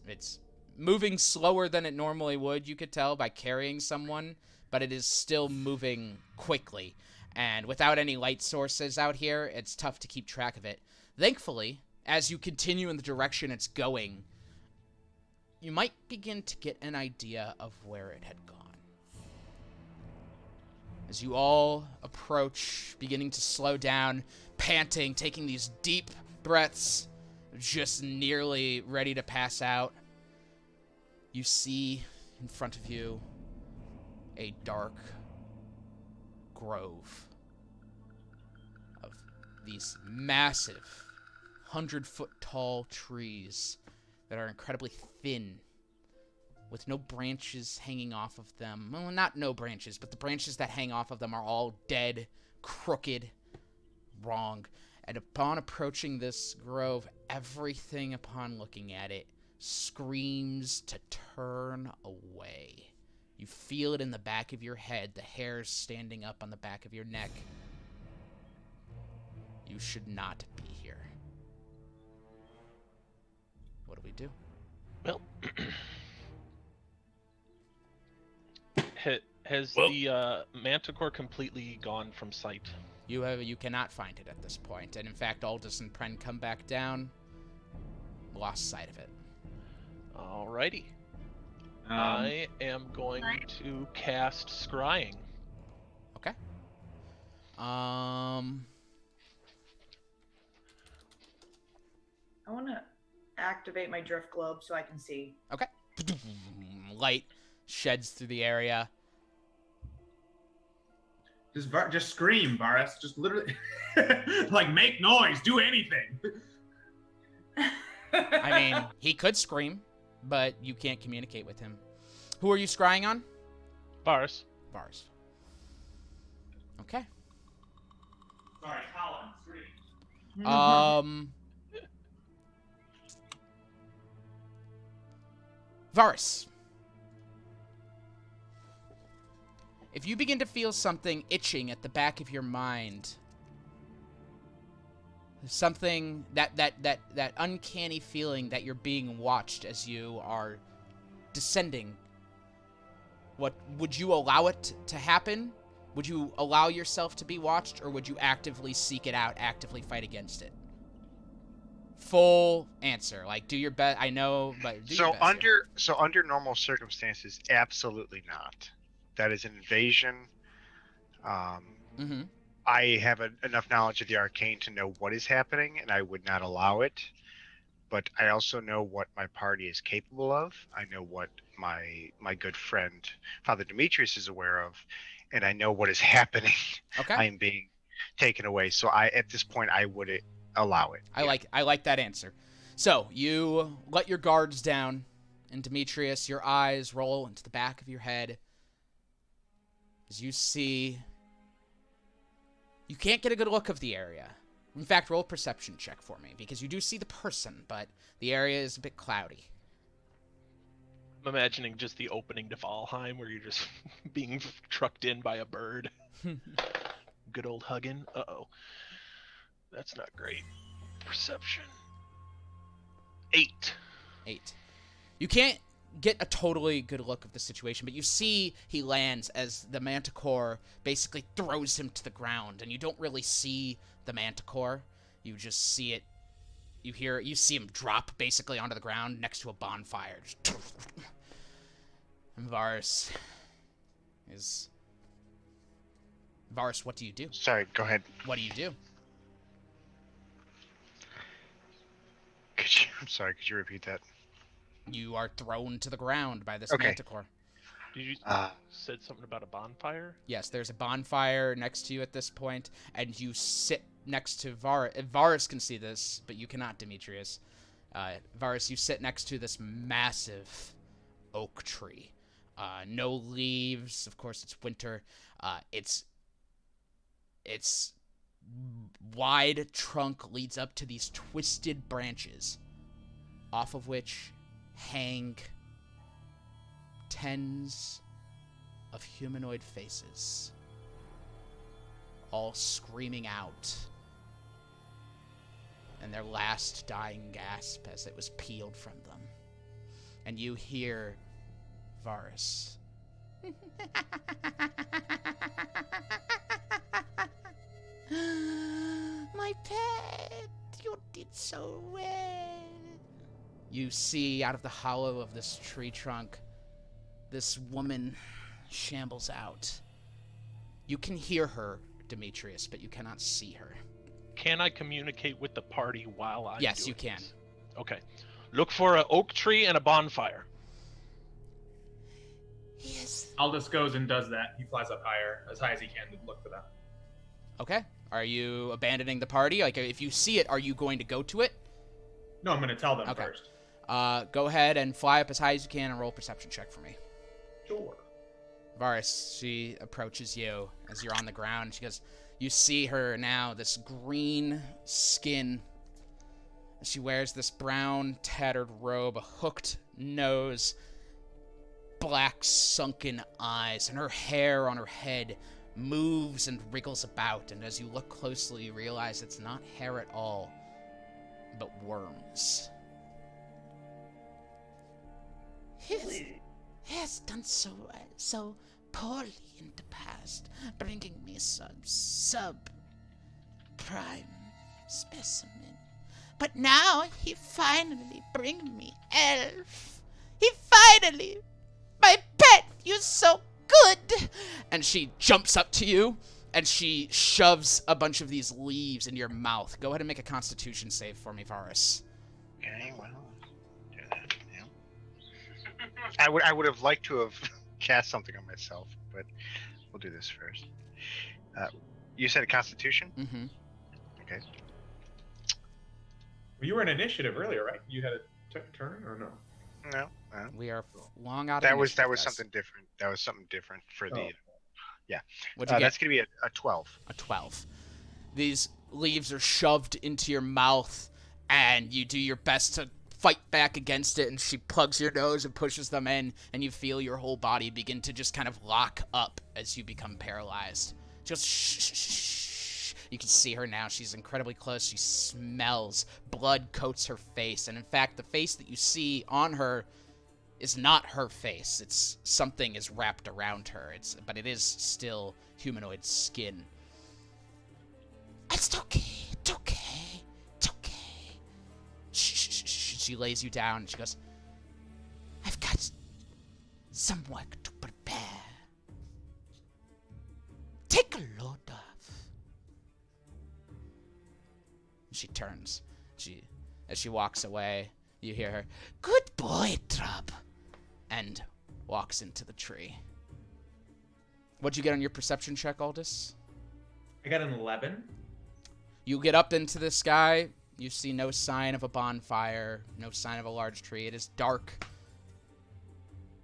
moving slower than it normally would, you could tell, by carrying someone, but it is still moving quickly. And without any light sources out here, it's tough to keep track of it. Thankfully, as you continue in the direction it's going, you might begin to get an idea of where it had gone. As you all approach, beginning to slow down, panting, taking these deep breaths, just nearly ready to pass out, you see in front of you a dark grove of these massive 100-foot tall trees that are incredibly thin, with no branches hanging off of them. Well, not no branches, but the branches that hang off of them are all dead, crooked, wrong. And upon approaching this grove, everything upon looking at it screams to turn away. You feel it in the back of your head, the hairs standing up on the back of your neck. You should not be here. What do we do? Well, has Well- the Manticore completely gone from sight? You cannot find it at this point, and in fact, Aldous and Pren come back down. Lost sight of it. Alrighty. I am going to cast Scrying. Okay. I want to activate my drift globe so I can see. Okay. Light sheds through the area. Just scream, Varus. Just literally, like, make noise. Do anything. I mean, he could scream, but you can't communicate with him. Who are you scrying on? Varus. Bars. Okay. Sorry, Colin. Scream. Varus. If you begin to feel something itching at the back of your mind, something that uncanny feeling that you're being watched as you are descending, what would you allow it to happen? Would you allow yourself to be watched, or would you actively seek it out, actively fight against it? Full answer. Like, do your best. I know, but do your best here. Under normal circumstances, absolutely not. That is an invasion. Mm-hmm. I have enough knowledge of the arcane to know what is happening, and I would not allow it. But I also know what my party is capable of. I know what my good friend Father Demetrius is aware of, and I know what is happening. Okay. I am being taken away. So at this point I would allow it. I like that answer. So you let your guards down, and Demetrius, your eyes roll into the back of your head as you see. You can't get a good look of the area. In fact, roll a perception check for me, because you do see the person, but the area is a bit cloudy. I'm imagining just the opening to Valheim where you're just being trucked in by a bird. Good old hugging. Uh-oh. That's not great. Perception. 8. 8. You can't get a totally good look of the situation, but you see he lands as the Manticore basically throws him to the ground, and you don't really see the Manticore. You just see it. You see him drop basically onto the ground next to a bonfire. And Varus, what do you do? Sorry, go ahead. What do you do? I'm sorry, could you repeat that? You are thrown to the ground by this Okay. Manticore. Did you said something about a bonfire? Yes, there's a bonfire next to you at this point, and you sit next to Varus. Varus can see this, but you cannot, Demetrius. Varus, you sit next to this massive oak tree. No leaves. Of course, it's winter. Its wide trunk leads up to these twisted branches, off of which hang tens of humanoid faces, all screaming out, and their last dying gasp as it was peeled from them. And you hear Varus. My pet, you did so well. You see out of the hollow of this tree trunk, this woman shambles out. You can hear her, Demetrius, but you cannot see her. Can I communicate with the party while I'm Yes, doing you can. this? Okay. Look for an oak tree and a bonfire. Yes. Aldous goes and does that. He flies up higher, as high as he can, to look for that. Okay. Are you abandoning the party? Like, if you see it, are you going to go to it? No, I'm going to tell them Okay. first. Go ahead and fly up as high as you can and roll a perception check for me. Sure. Varus, she approaches you as you're on the ground. She goes, you see her now, this green skin. She wears this brown, tattered robe, a hooked nose, black, sunken eyes, and her hair on her head moves and wriggles about, and as you look closely, you realize it's not hair at all, but worms. He has done so poorly in the past, bringing me some sub-prime specimen. But now he finally bring me elf. He finally, my pet, you're so good. And she jumps up to you, and she shoves a bunch of these leaves into your mouth. Go ahead and make a Constitution save for me, Varus. Okay, well, do that. Yeah. I would have liked to have cast something on myself, but we'll do this first. You said a Constitution? Mm-hmm. Okay. You were in initiative earlier, right? You had a turn or no? No. We are long out of That was initiative, guys. something different. That was something different for the. Yeah. What'd you get? That's gonna be a 12. A 12. These leaves are shoved into your mouth, and you do your best to fight back against it, and she plugs your nose and pushes them in, and you feel your whole body begin to just kind of lock up as you become paralyzed. Just shh, shh, shh. You can see her now. She's incredibly close. She smells. Blood coats her face, and in fact, the face that you see on her is not her face. It's something is wrapped around her. But it is still humanoid skin. It's okay. It's okay. It's okay. Shh, shh, shh, shh. She lays you down and she goes, I've got some work to prepare. Take a load off. She turns. As she walks away, you hear her, good boy, Trub, and walks into the tree. What'd you get on your perception check, Aldous? I got an 11. You get up into the sky. You see no sign of a bonfire, no sign of a large tree. It is dark.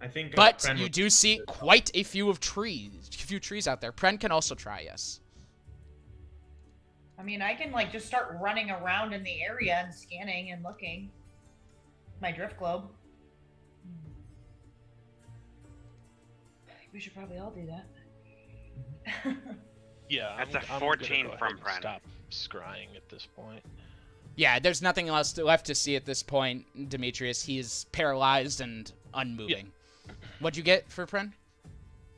I think. But Pren you was- do see quite a few trees out there. Pren can also try, yes. I mean, I can like just start running around in the area and scanning and looking. My drift globe. We should probably all do that. Yeah, That's I'm a gonna 14 go ahead from and Bren. Stop scrying at this point. Yeah, there's nothing else left to see at this point, Demetrius. He is paralyzed and unmoving. What'd you get for Pren?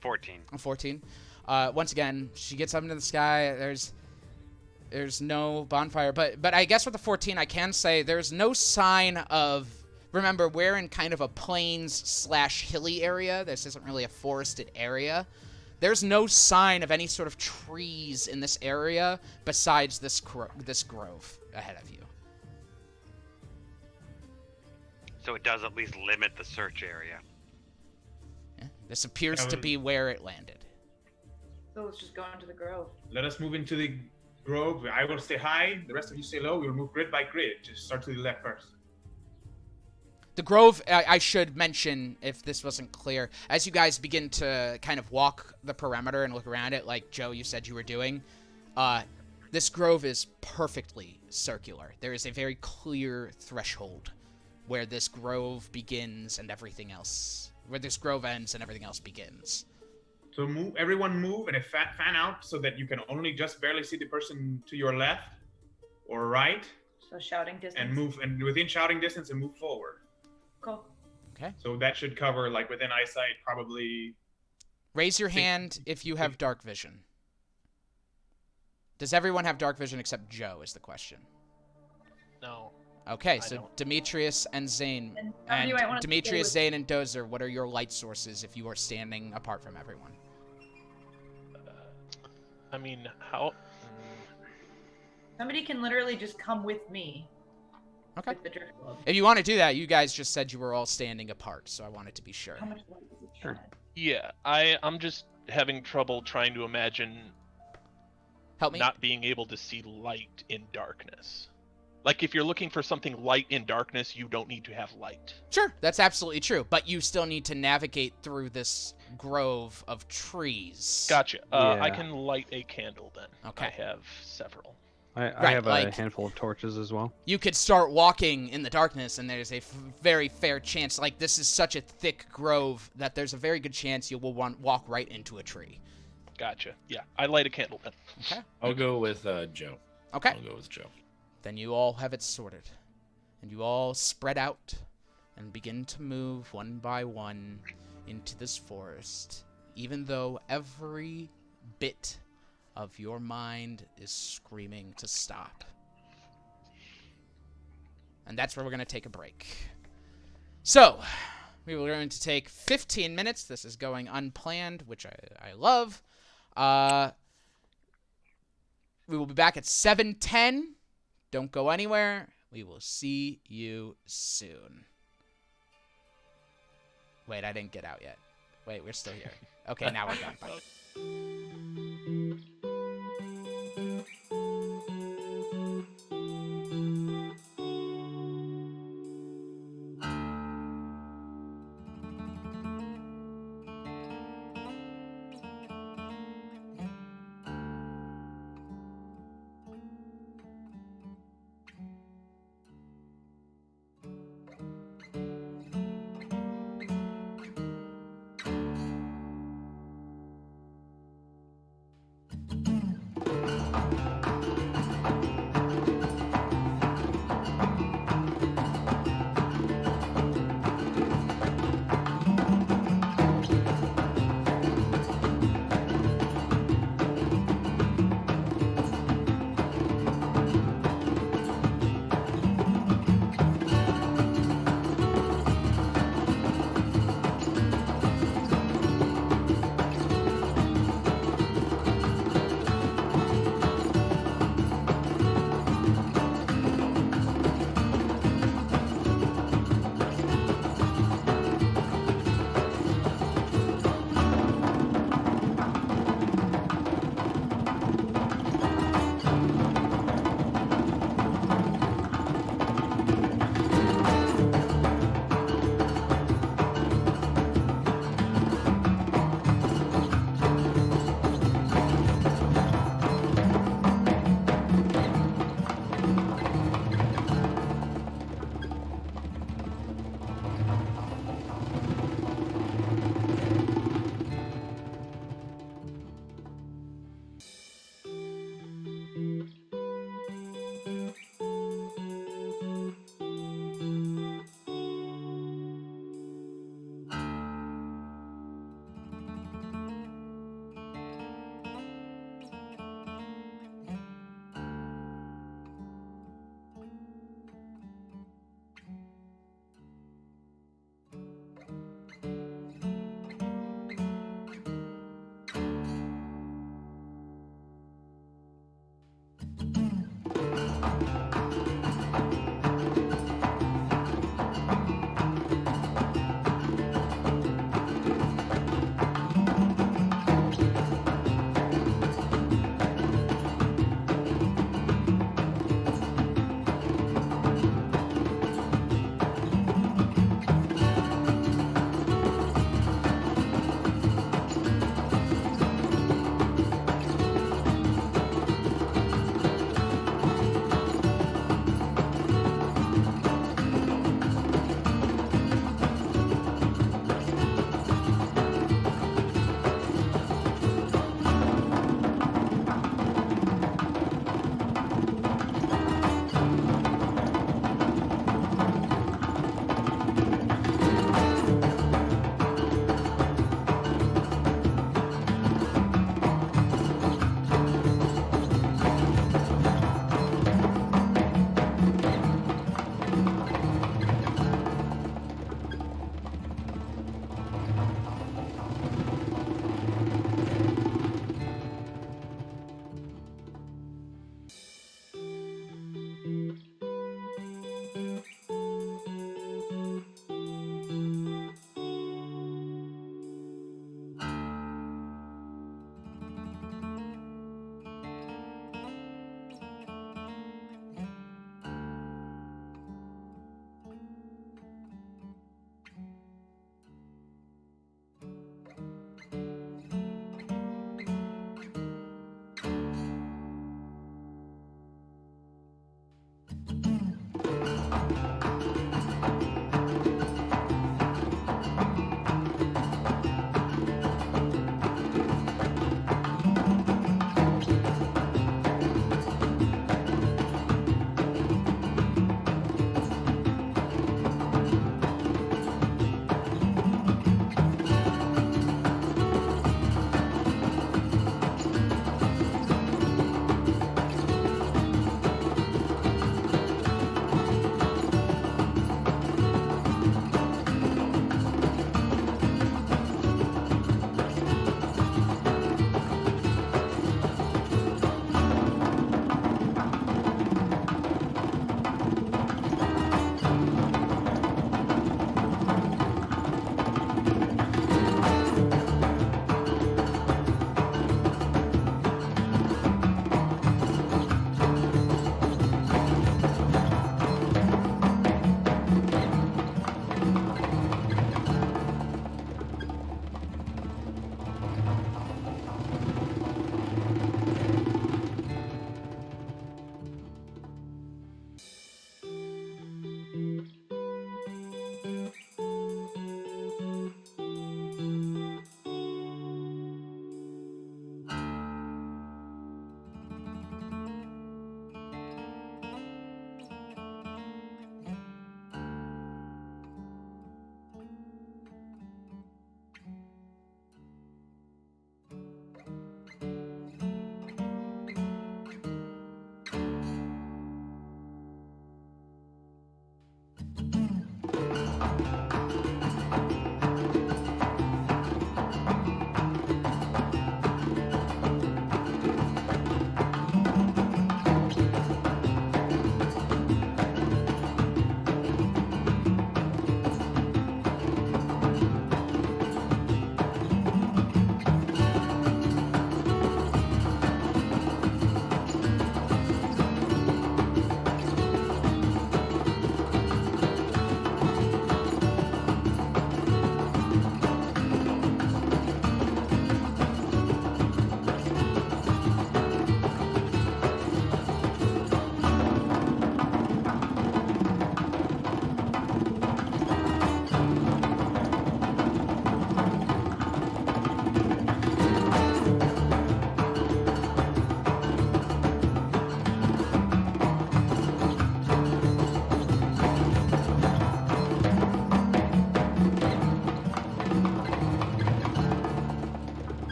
14. A 14. Once again, she gets up into the sky. There's no bonfire, but I guess with the 14, I can say there's no sign of. Remember, we're in kind of a plains/hilly area. This isn't really a forested area. There's no sign of any sort of trees in this area besides this grove ahead of you. So it does at least limit the search area. Yeah, this appears to be where it landed. So let's just go into the grove. Let us move into the grove. I will stay high. The rest of you stay low. We will move grid by grid. Just start to the left first. The grove, I should mention, if this wasn't clear, as you guys begin to kind of walk the perimeter and look around it, like Joe, you said you were doing, this grove is perfectly circular. There is a very clear threshold where this grove begins and everything else, where this grove ends and everything else begins. So everyone move and fan out so that you can only just barely see the person to your left or right, So shouting distance. and move and within shouting distance and move forward. Cool. Okay. So that should cover like within eyesight, probably. Raise your hand if you have dark vision. Does everyone have dark vision except Joe is the question. No. Okay, I so don't. Demetrius and Zane. And And you might wanna Demetrius, stay Zane, and Dozer, what are your light sources if you are standing apart from everyone? I mean, how? Somebody can literally just come with me. Okay. With the drift globe. If you want to do that, you guys just said you were all standing apart, so I wanted to be sure. How much light does it shed? Yeah, I'm just having trouble trying to imagine Help me? not being able to see light in darkness. Like, if you're looking for something light in darkness, you don't need to have light. Sure, that's absolutely true, but you still need to navigate through this grove of trees. Gotcha. I Yeah. can light a candle then. Okay. I have several. I Right, have a like- handful of torches as well. You could start walking in the darkness, and there's a very fair chance, like, this is such a thick grove that there's a very good chance you will walk right into a tree. Gotcha. Yeah, I light a candle then. Okay. I'll go with Joe. Okay. I'll go with Joe. Then you all have it sorted. And you all spread out and begin to move one by one into this forest, even though every bit of your mind is screaming to stop. And that's where we're going to take a break. So, we were going to take 15 minutes. This is going unplanned, which I love. We will be back at 7:10. Don't go anywhere. We will see you soon. Wait, I didn't get out yet. Wait, we're still here. Okay, now we're done. Bye.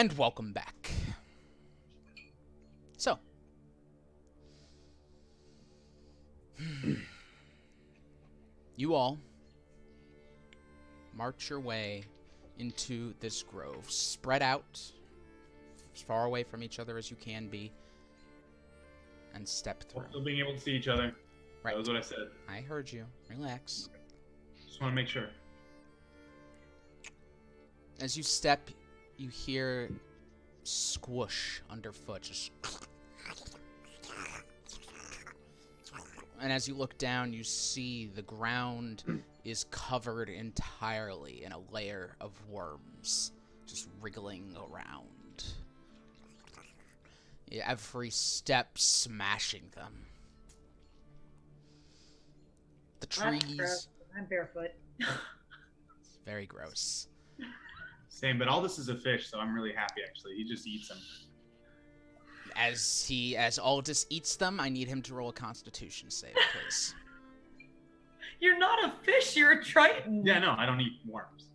And welcome back. So. You all march your way into this grove, spread out as far away from each other as you can be, and step through. Still being able to see each other. Right. That was what I said. I heard you. Relax. Just want to make sure. As you step, you hear squish underfoot, just. And as you look down, you see the ground is covered entirely in a layer of worms, just wriggling around. Every step smashing them. The That's trees. gross. I'm barefoot. It's very gross. Same, but all this is a fish, so I'm really happy actually. He just eats them. As Aldous eats them, I need him to roll a Constitution save, please. You're not a fish, you're a triton. Yeah, no, I don't eat worms.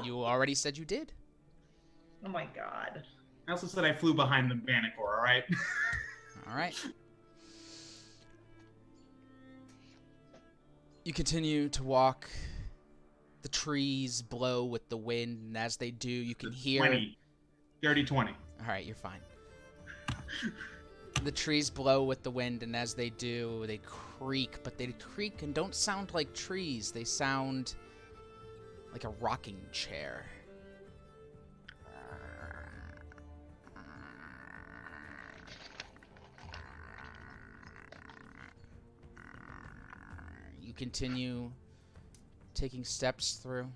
You already said you did. Oh my god. I also said I flew behind the Manticore, alright? Alright. You continue to walk. The trees blow with the wind, and as they do, you can hear... 20. Dirty 20. Alright, you're fine. The trees blow with the wind, and as they do, they creak, but they creak and don't sound like trees. They sound like a rocking chair. You continue taking steps through.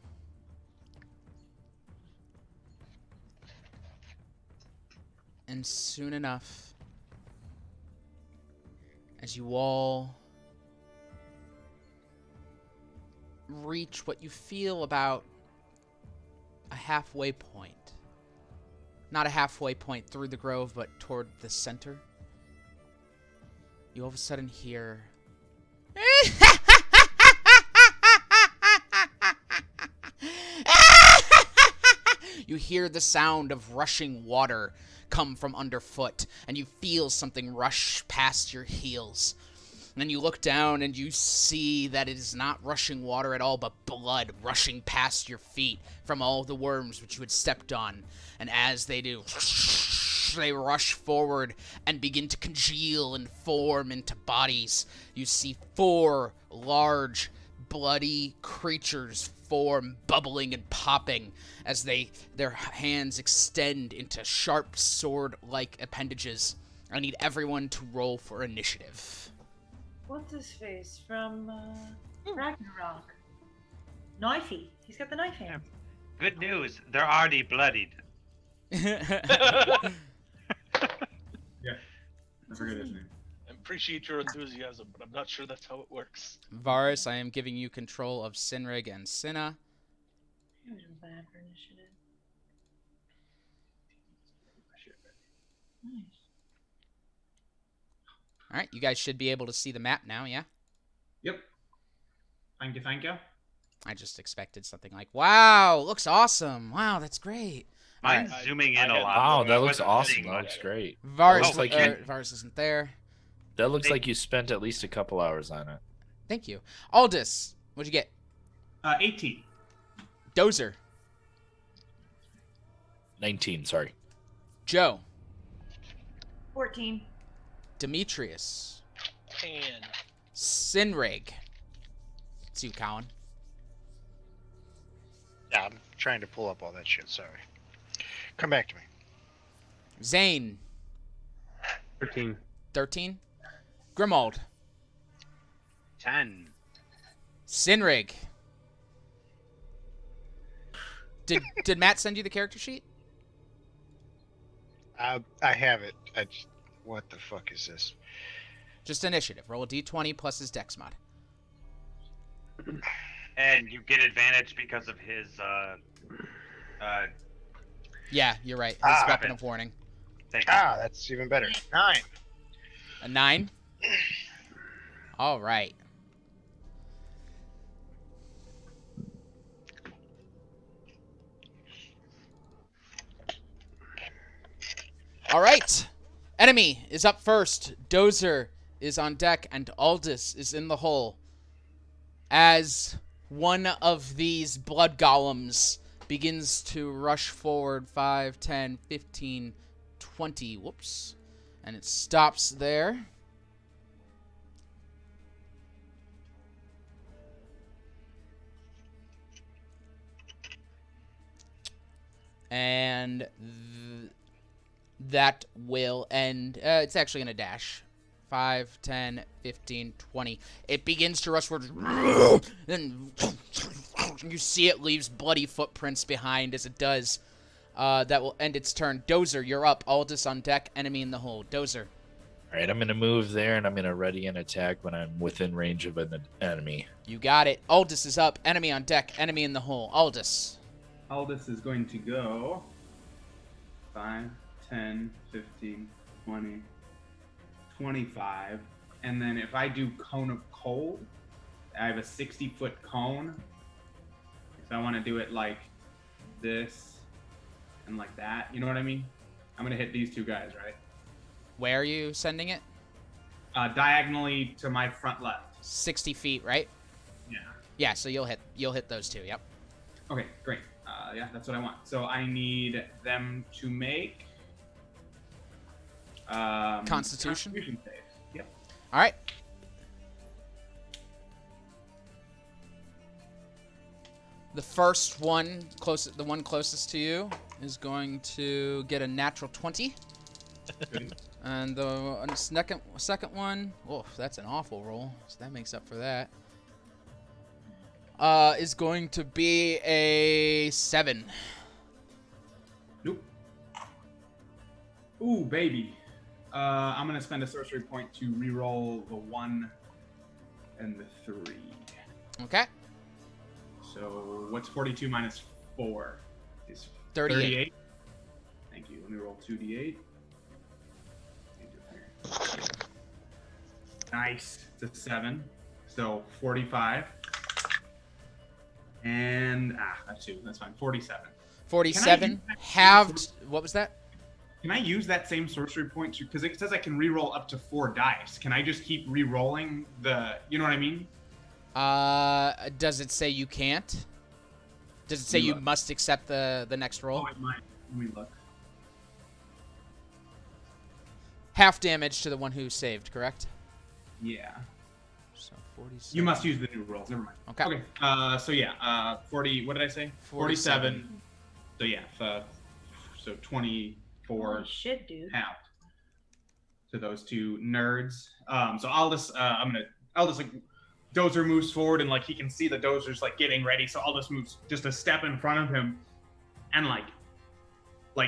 And soon enough, as you all reach what you feel about a halfway point. Not a halfway point through the grove, but toward the center. You all of a sudden hear... You hear the sound of rushing water come from underfoot, and you feel something rush past your heels. And then you look down and you see that it is not rushing water at all, but blood rushing past your feet from all the worms which you had stepped on. And as they do, they rush forward and begin to congeal and form into bodies. You see 4 large, bloody creatures form, bubbling and popping as their hands extend into sharp sword-like appendages. I need everyone to roll for initiative. What's his face from Ragnarok? Knifey. He's got the knife hand. Good news, they're already bloodied. Yeah. I forget his name. I appreciate your enthusiasm, but I'm not sure that's how it works. Varus, I am giving you control of Sinrig and Cinna. He was bad for initiative. Nice. Alright, you guys should be able to see the map now, yeah? Yep. Thank you, thank you. I just expected something like, wow, looks awesome. Wow, that's great. Mine's Alright. zooming in a lot. Wow, that I looks wasn't awesome. seeing That much. looks great. Varus, looks like you- Varus isn't there. That looks like you spent at least a couple hours on it. Thank you. Aldous, what'd you get? 18. Dozer. 19, sorry. Joe. 14. Demetrius. 10. Sinrig. It's you, Colin. Yeah, I'm trying to pull up all that shit. Sorry. Come back to me. Zane. 13. 13. Grimald. 10. Sinrig. Did Matt send you the character sheet? I have it. What the fuck is this? Just initiative. Roll a d20 plus his dex mod. And you get advantage because of his Yeah, you're right. His Ah. weapon of warning. thank you. That's even better. 9. A 9. All right. All right. Enemy is up first. Dozer is on deck, and Aldous is in the hole. As one of these blood golems begins to rush forward 5, 10, 15, 20. Whoops. And it stops there. And that will end. It's actually going to dash. 5, 10, 15, 20. It begins to rush forward. Then you see it leaves bloody footprints behind as it does. That will end its turn. Dozer, you're up. Aldous on deck. Enemy in the hole. Dozer. All right, I'm going to move there, and I'm going to ready an attack when I'm within range of an enemy. You got it. Aldous is up. Enemy on deck. Enemy in the hole. Aldous. Aldous is going to go 5, 10, 15, 20, 25. And then if I do Cone of Cold, I have a 60-foot cone. If I want to do it like this and like that, you know what I mean? I'm going to hit these two guys, right? Where are you sending it? Diagonally to my front left. 60 feet, right? Yeah. Yeah, so you'll hit those two, yep. Okay, great. Yeah, that's what I want. So I need them to make Constitution save. Yep. All right. The first one, the one closest to you, is going to get a natural 20. Good. And the second one, oh, that's an awful roll. So that makes up for that. Is going to be a 7. Nope. Ooh, baby. I'm gonna spend a sorcery point to re-roll the 1 and the 3. Okay. So what's 42 minus 4? Is 38. Thank you. Let me roll 2d8. Nice. It's a 7. So 45. And that's 2. That's fine. 47. 47. Halved. What was that? Can I use that same sorcery point? Because it says I can re-roll up to 4 dice. Can I just keep re-rolling the? You know what I mean? Does it say you can't? Does it say you must accept the next roll? Oh, it might. Let me look. Half damage to the one who saved, correct? Yeah. So 47. You must use the new rolls. Never mind. Okay. Okay. So yeah. 40. What did I say? 47. So yeah. So 24. Holy shit, dude. Half to those two nerds. So I'll just like Dozer moves forward and like he can see the Dozer's like getting ready. So I'll just move just a step in front of him, and like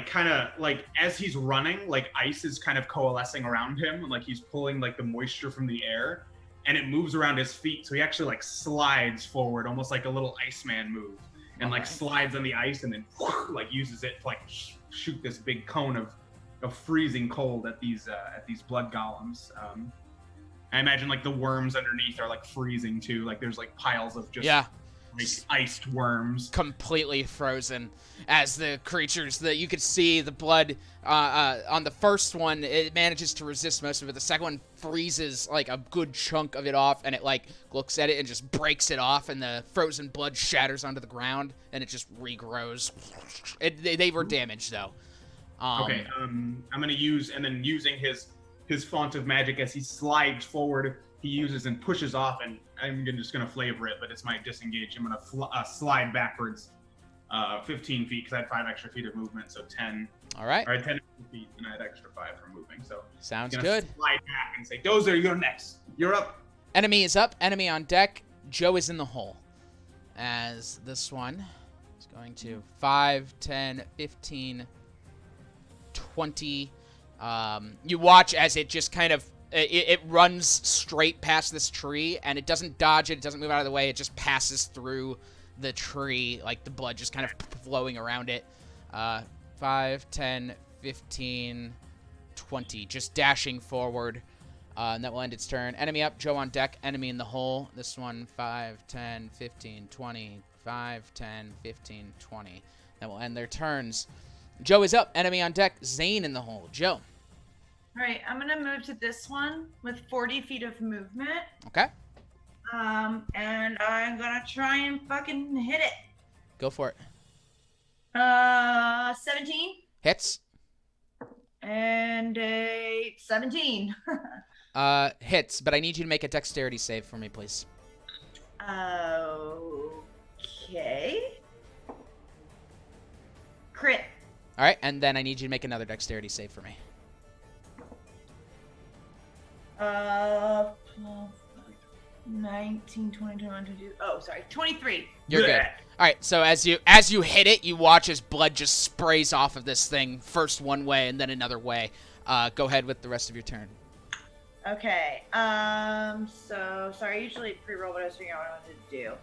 kind of like as he's running, like ice is kind of coalescing around him, and like he's pulling like the moisture from the air, and it moves around his feet. So he actually like slides forward, almost like a little Iceman move, and like slides on the ice, and then like uses it to like shoot this big cone of freezing cold at these blood golems. I imagine like the worms underneath are like freezing too. Like there's like piles of just like iced worms, completely frozen. As the creatures that you could see the blood on the first one, it manages to resist most of it. The second one freezes like a good chunk of it off, and it like looks at it and just breaks it off, and the frozen blood shatters onto the ground, and it just regrows. They were damaged though. Okay, I'm gonna use, and then using his font of magic as he slides forward, he uses and pushes off, and I'm just gonna flavor it, but it's my disengage. I'm gonna slide backwards 15 feet because I had 5 extra feet of movement, so 10. All right. Or 10 feet, and I had extra 5 for moving. So sounds I'm good. Slide back and say, Dozer, you're next. You're up. Enemy is up. Enemy on deck. Joe is in the hole. As this one is going to 5, 10, 15, 20. You watch as it just kind of it runs straight past this tree, and it doesn't dodge it. It doesn't move out of the way. It just passes through the tree, like the blood just kind of flowing around it. 5, 10, 15, 20. Just dashing forward. And that will end its turn. Enemy up. Joe on deck. Enemy in the hole. This one, 5, 10, 15, 20. 5, 10, 15, 20. That will end their turns. Joe is up. Enemy on deck. Zane in the hole. Joe. All right, I'm gonna move to this one with 40 feet of movement. Okay. And I'm gonna try and fucking hit it. Go for it. 17 Hits. and a 17. Hits, but I need you to make a dexterity save for me, please. Okay. Crit. All right, and then I need you to make another dexterity save for me. 19, 20, 21, 22. Oh, sorry, 23. You're good. All right, so as you hit it, you watch as blood just sprays off of this thing, first one way and then another way. Go ahead with the rest of your turn. Okay. So sorry. I usually pre-roll, but I was figuring out what I wanted to do.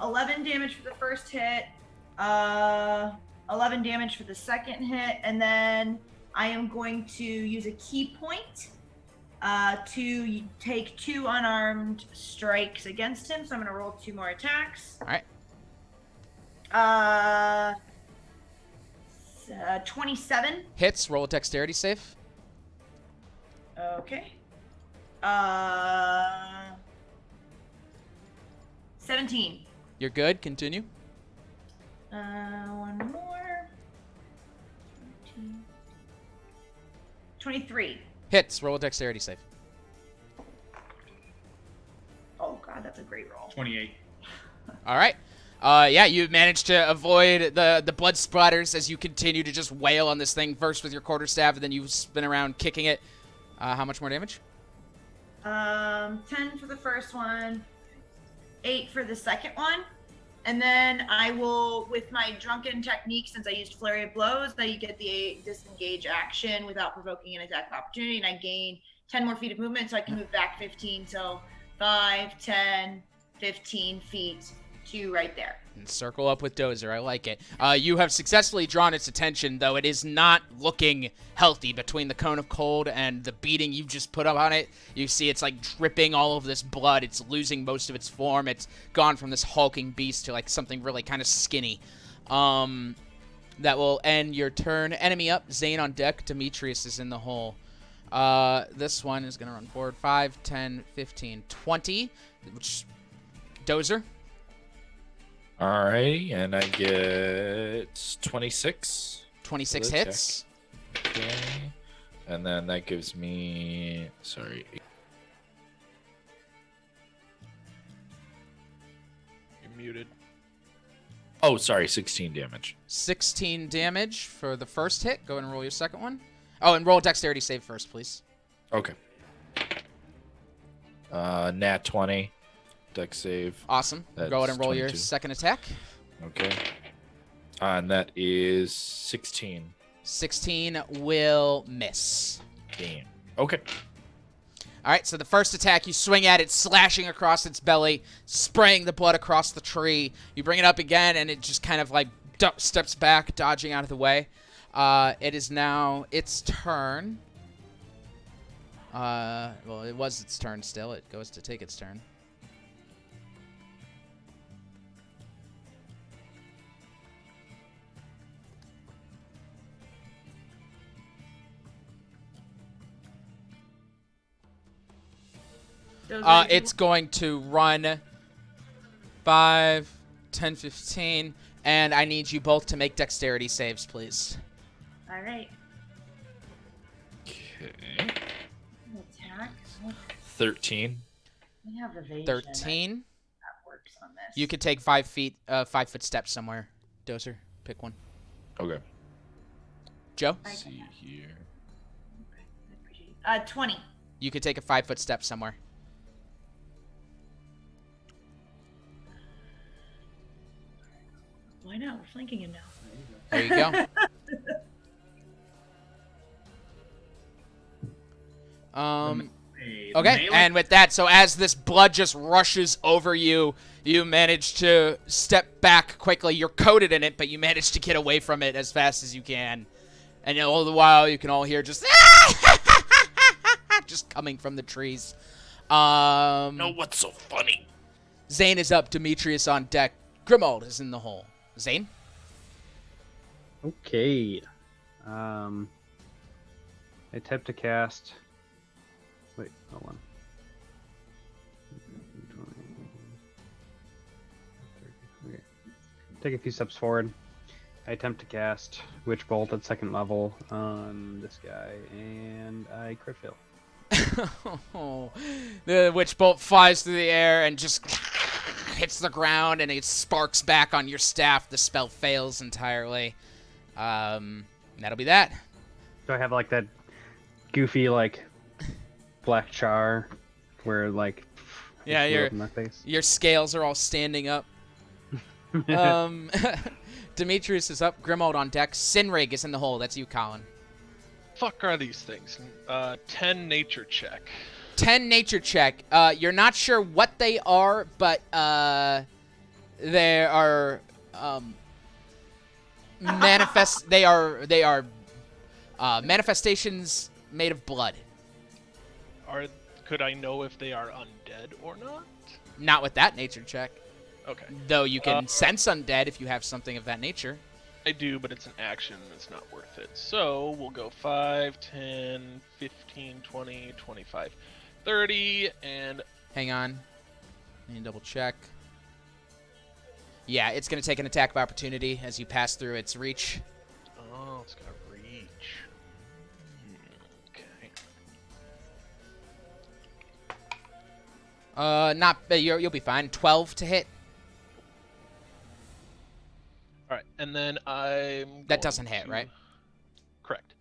11 damage for the first hit. 11 damage for the second hit, and then I am going to use a key point to take 2 unarmed strikes against him. So I'm going to roll 2 more attacks. All right. 27. Hits. Roll a dexterity save. Okay. 17. You're good. Continue. One more. 23. Hits. Roll a dexterity save. Oh god, that's a great roll. 28. All right. Yeah, you managed to avoid the blood splatters as you continue to just wail on this thing, first with your quarterstaff, and then you spin around kicking it. How much more damage? 10 for the first one, 8 for the second one, and then I will, with my drunken technique, since I used Flurry of Blows, I get the disengage action without provoking an attack of opportunity, and I gain 10 more feet of movement, so I can move back 15, so 5, 10, 15 feet to right there. And circle up with Dozer. I like it. You have successfully drawn its attention, though it is not looking healthy. Between the cone of cold and the beating you just put up on it, you see it's like dripping all of this blood. It's losing most of its form. It's gone from this hulking beast to like something really kind of skinny. That will end your turn. Enemy up. Zane on deck. Demetrius is in the hole. This one is going to run forward 5, 10, 15, 20. Which, Dozer. Alrighty, and I get 26. 26 for the hits. attack. Okay. And then that gives me... Sorry. You're muted. Oh, sorry, 16 damage. 16 damage for the first hit. Go ahead and roll your second one. Oh, and roll a dexterity save first, please. Okay. Nat 20. Dex save. Awesome. Go ahead and roll your second attack. Okay. And that is 16. 16 will miss. Damn. Okay. All right, so the first attack, you swing at it, slashing across its belly, spraying the blood across the tree. You bring it up again, and it just kind of like steps back, dodging out of the way. It is now its turn. Well, it was its turn still. It goes to take its turn. It's going to run 5, 10, 15, and I need you both to make dexterity saves, please. All right. Okay. Attack. 13. We have evasion. 13. That works on this. You could take 5 foot steps somewhere. Dozer, pick one. Okay. Joe? Let's see here. 20. You could take a 5 foot step somewhere. Why not? We're flanking him now. There you go. Okay, and with that, so as this blood just rushes over you, you manage to step back quickly. You're coated in it, but you manage to get away from it as fast as you can. And all the while, you can all hear just just coming from the trees. No, what's so funny? Zane is up. Demetrius on deck. Grimald is in the hole. Zane? Okay. I attempt to cast. Wait, hold on. Okay. Take a few steps forward. I attempt to cast Witch Bolt at 2nd level on this guy, and I crit fail. The Witch Bolt flies through the air and just hits the ground, and it sparks back on your staff. The spell fails entirely. That'll be that. Do I have like that goofy like black char where like Yeah, it blew up in my face? your scales are all standing up. Demetrius is up. Grimold on deck. Sinrig is in the hole. That's you, Colin. Fuck are these things? 10 nature check. 10 nature check. You're not sure what they are, but they are They are manifestations made of blood. Could I know if they are undead or not? Not with that nature check. Okay. Though you can sense undead if you have something of that nature. I do, but it's an action. It's not worth it. So we'll go 5, 10, 15, 20, 25, 30, and... Hang on. Let me double check. Yeah, it's going to take an attack of opportunity as you pass through its reach. Oh, it's got reach. Okay. You'll be fine. 12 to hit. All right, and then That doesn't hit, right? Correct.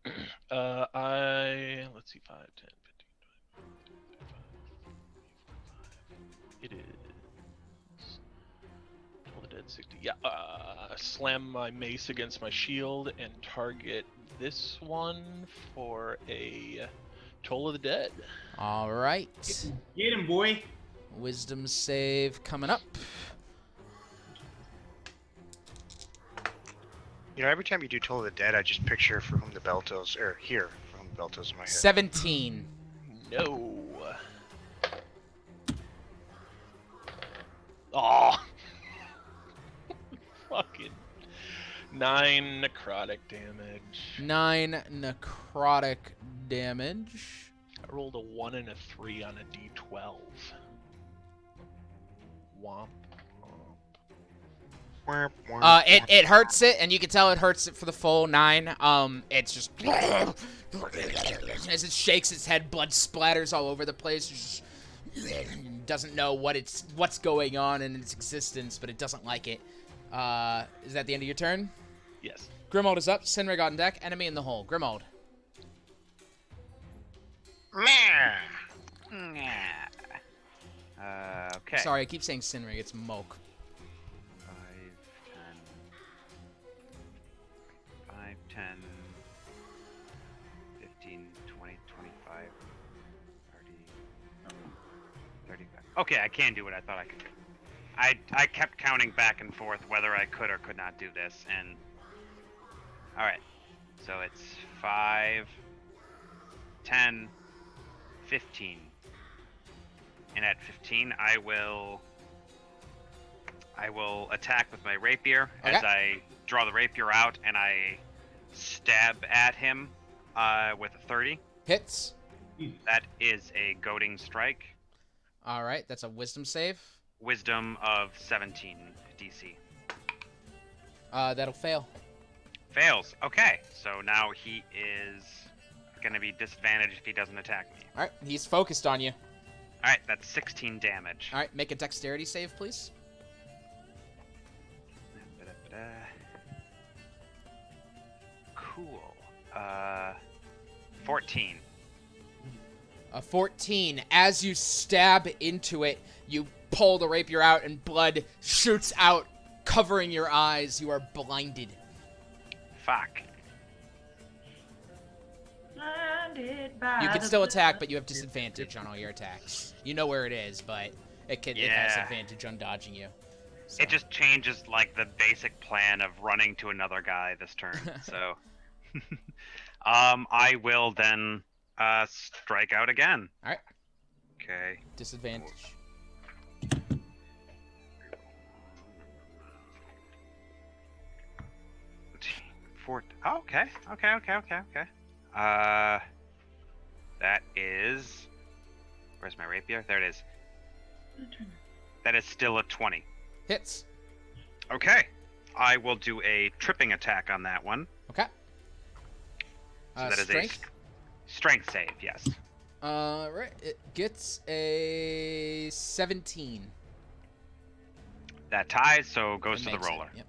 Okay. Let's see, 5, 10, 15, 20, 25. It is. Toll the Dead 60. Yeah. Slam my mace against my shield and target this one for a Toll of the Dead. All right. Get him, boy. Wisdom save coming up. You know, every time you do Toll of the Dead, I just picture For Whom the Bell Tolls, or hear For Whom the Bell Tolls in my head. 17. No. Oh. Fucking 9 necrotic damage. 9 necrotic damage. I rolled a 1 and a 3 on a d12. Womp. It hurts it, and you can tell it hurts it for the full 9. It's just as it shakes its head, blood splatters all over the place. It just doesn't know what's going on in its existence, but it doesn't like it. Is that the end of your turn? Yes. Grimold is up. Sinrig on deck. Enemy in the hole. Grimold. Okay. Sorry, I keep saying Sinrig. It's Moke. 5, 10, 15, 20, 25, 30, 35. Okay, I can do what I thought I could do. I kept counting back and forth whether I could or could not do this, and... Alright, so it's 5, 10, 15. And at 15, I will attack with my rapier as I draw the rapier out and I stab at him with a 30. Hits. That is a goading strike. All right, that's a wisdom save. Wisdom of 17 DC. That'll fail. Fails. Okay, so now he is going to be disadvantaged if he doesn't attack me. All right, he's focused on you. All right, that's 16 damage. All right, make a dexterity save, please. Cool. 14. A 14. As you stab into it, you pull the rapier out and blood shoots out, covering your eyes. You are blinded. Fuck. You can still attack, but you have disadvantage on all your attacks. You know where it is, but it has advantage on dodging you. So. It just changes like the basic plan of running to another guy this turn. So, I will then strike out again. All right. Okay. Disadvantage. 14, 4. Oh, okay. That is. Where's my rapier? There it is. That is still a 20. Hits. Okay. I will do a tripping attack on that one. Okay. So that is Strength? a strength save, yes. Right. It gets a 17. That ties, so goes It to the makes it, roller. Yep.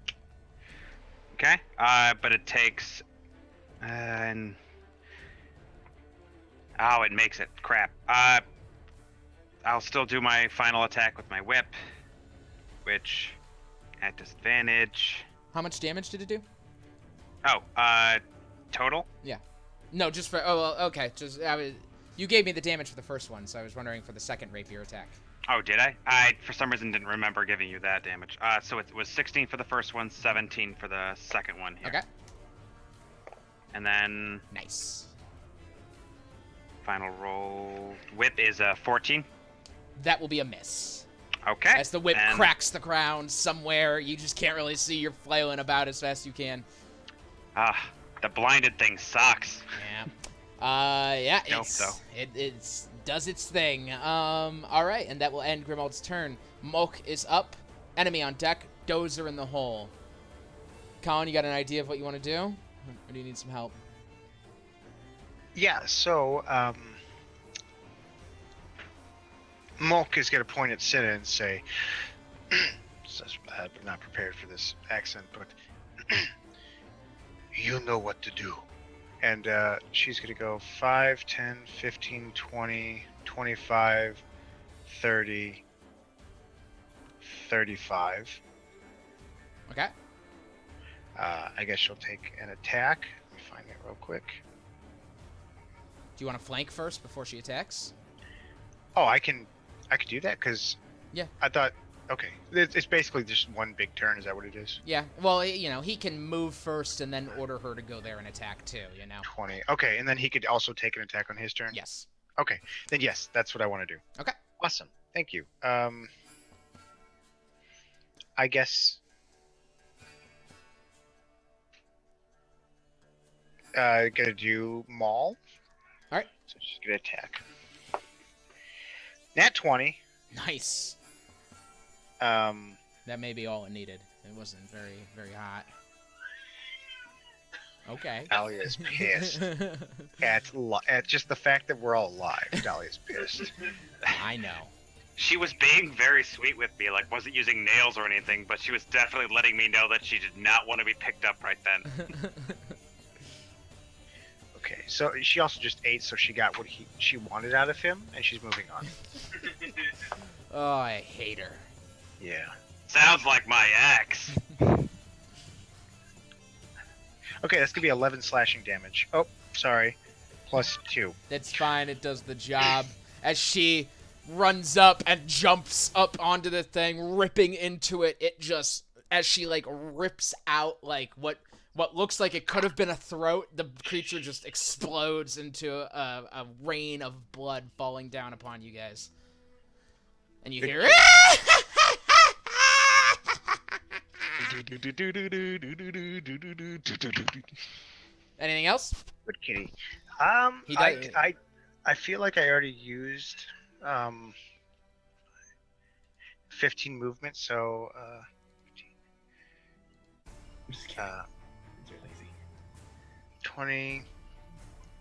Okay. But it takes. And. Oh, it makes it. Crap. I'll still do my final attack with my whip, which at disadvantage. How much damage did it do? Oh, total? Yeah. No, just for. Oh, well, okay. Just you gave me the damage for the first one, so I was wondering for the second rapier attack. Oh, did I? I for some reason didn't remember giving you that damage. So it was 16 for the first one, 17 for the second one here. Okay. And then Nice. final roll. Whip is a 14. That will be a miss. Okay. As the whip and cracks the ground somewhere, you just can't really see. You're flailing about as fast as you can. The blinded thing sucks. Yeah. Yeah. Nope, though. It's does its thing. All right, and that will end Grimald's turn. Moke is up. Enemy on deck. Dozer in the hole. Colin, you got an idea of what you want to do, or do you need some help? Yeah, so Mulk is going to point at Cinna and say, I'm not prepared for this accent, but you know what to do. And she's going to go 5, 10, 15, 20, 25, 30, 35. Okay. I guess she'll take an attack. Let me find it real quick. Do you want to flank first before she attacks? Oh, I can do that because Yeah. I thought, okay, it's basically just one big turn. Is that what it is? Yeah. Well, you know, he can move first and then order her to go there and attack too. You know. 20. Okay, and then he could also take an attack on his turn. Yes. Okay, then yes, that's what I want to do. Okay. Awesome. Thank you. I guess. Gonna do Maul. All right. So she's gonna attack. Nat 20. Nice. That may be all it needed. It wasn't very, very hot. Okay. Dahlia is pissed at just the fact that we're all alive. Dahlia's pissed. I know. She was being very sweet with me, like wasn't using nails or anything, but she was definitely letting me know that she did not want to be picked up right then. Okay, so she also just ate, so she got what she wanted out of him, and she's moving on. Oh, I hate her. Yeah. Sounds like my ex. Okay, that's gonna be 11 slashing damage. Oh, sorry. Plus 2. That's fine. It does the job. As she runs up and jumps up onto the thing, ripping into it, it just, as she like rips out like what looks like it could have been a throat, the creature just explodes into a rain of blood falling down upon you guys. And you hear anything else? Good kitty. He does- I feel like I already used 15 movement, so I'm just kidding. You're lazy. 20,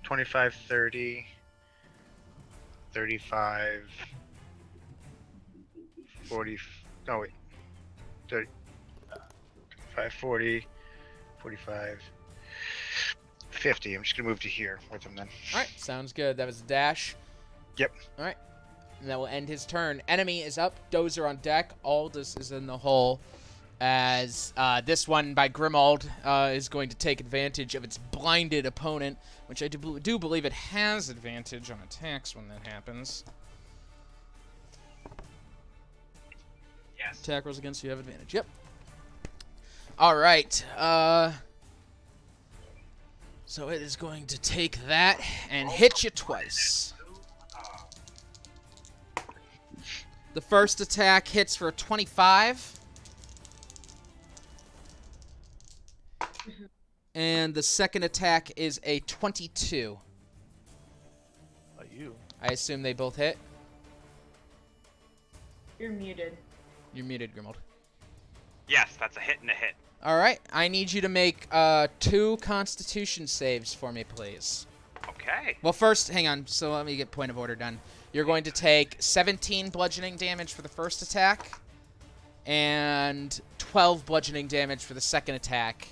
25, 30, 35, 40, no wait, 30, 35, 40, 45, 50. I'm just going to move to here with him then. Alright, sounds good. That was a dash. Yep. Alright. And that will end his turn. Enemy is up. Dozer on deck. Aldous is in the hole. As this one by Grimald is going to take advantage of its blinded opponent, which I do believe it has advantage on attacks when that happens. Yes. Attack rolls against you have advantage. Yep. Alright. So it is going to take that and hit you twice. The first attack hits for a 25. And the second attack is a 22. You. I assume they both hit. You're muted. You're muted, Grimold. Yes, that's a hit and a hit. All right. I need you to make 2 Constitution saves for me, please. Okay. Well, first, hang on. So let me get point of order done. You're going to take 17 bludgeoning damage for the first attack and 12 bludgeoning damage for the second attack.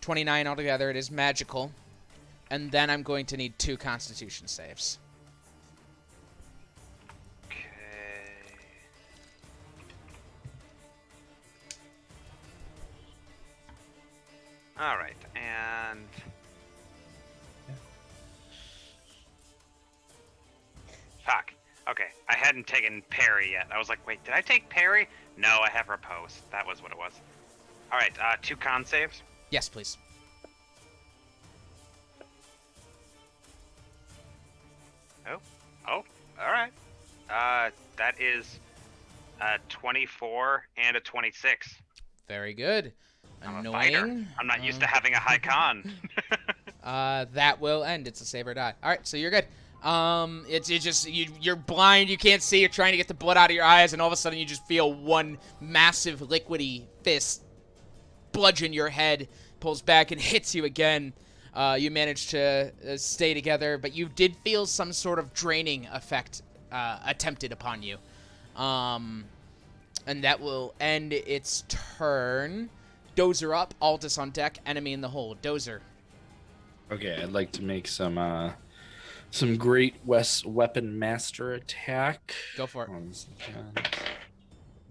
29 altogether. It is magical. And then I'm going to need 2 Constitution saves. Okay. All right, and fuck. Okay, I hadn't taken parry yet. I was like, wait, did I take parry? No, I have riposte. That was what it was. All right, 2 con saves. Yes, please. Oh, all right. That is 24 and a 26. Very good. I'm a fighter. Annoying. I'm not used to having a high con. That will end. It's a save or die. All right, so you're good. It's just you're blind. You can't see. You're trying to get the blood out of your eyes, and all of a sudden you just feel one massive liquidy fist bludgeon your head, pulls back and hits you again. You managed to stay together, but you did feel some sort of draining effect attempted upon you. And that will end its turn. Dozer up, Aldous on deck, enemy in the hole. Dozer. Okay, I'd like to make some Great West Weapon Master attack. Go for it.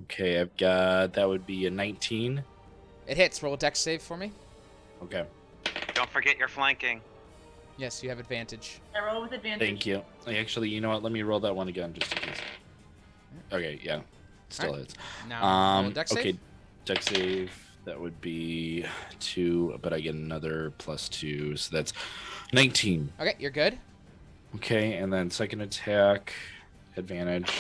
Okay, I've got, that would be a 19. It hits. Roll a dex save for me. Okay. Don't forget your flanking. Yes, you have advantage. I roll with advantage. Thank you. Actually, you know what? Let me roll that one again just in case. Okay, yeah. Still hits. Now, roll a dex okay, save. dex save. That would be 2, but I get another +2, so that's 19. Okay, you're good. Okay, and then second attack, advantage.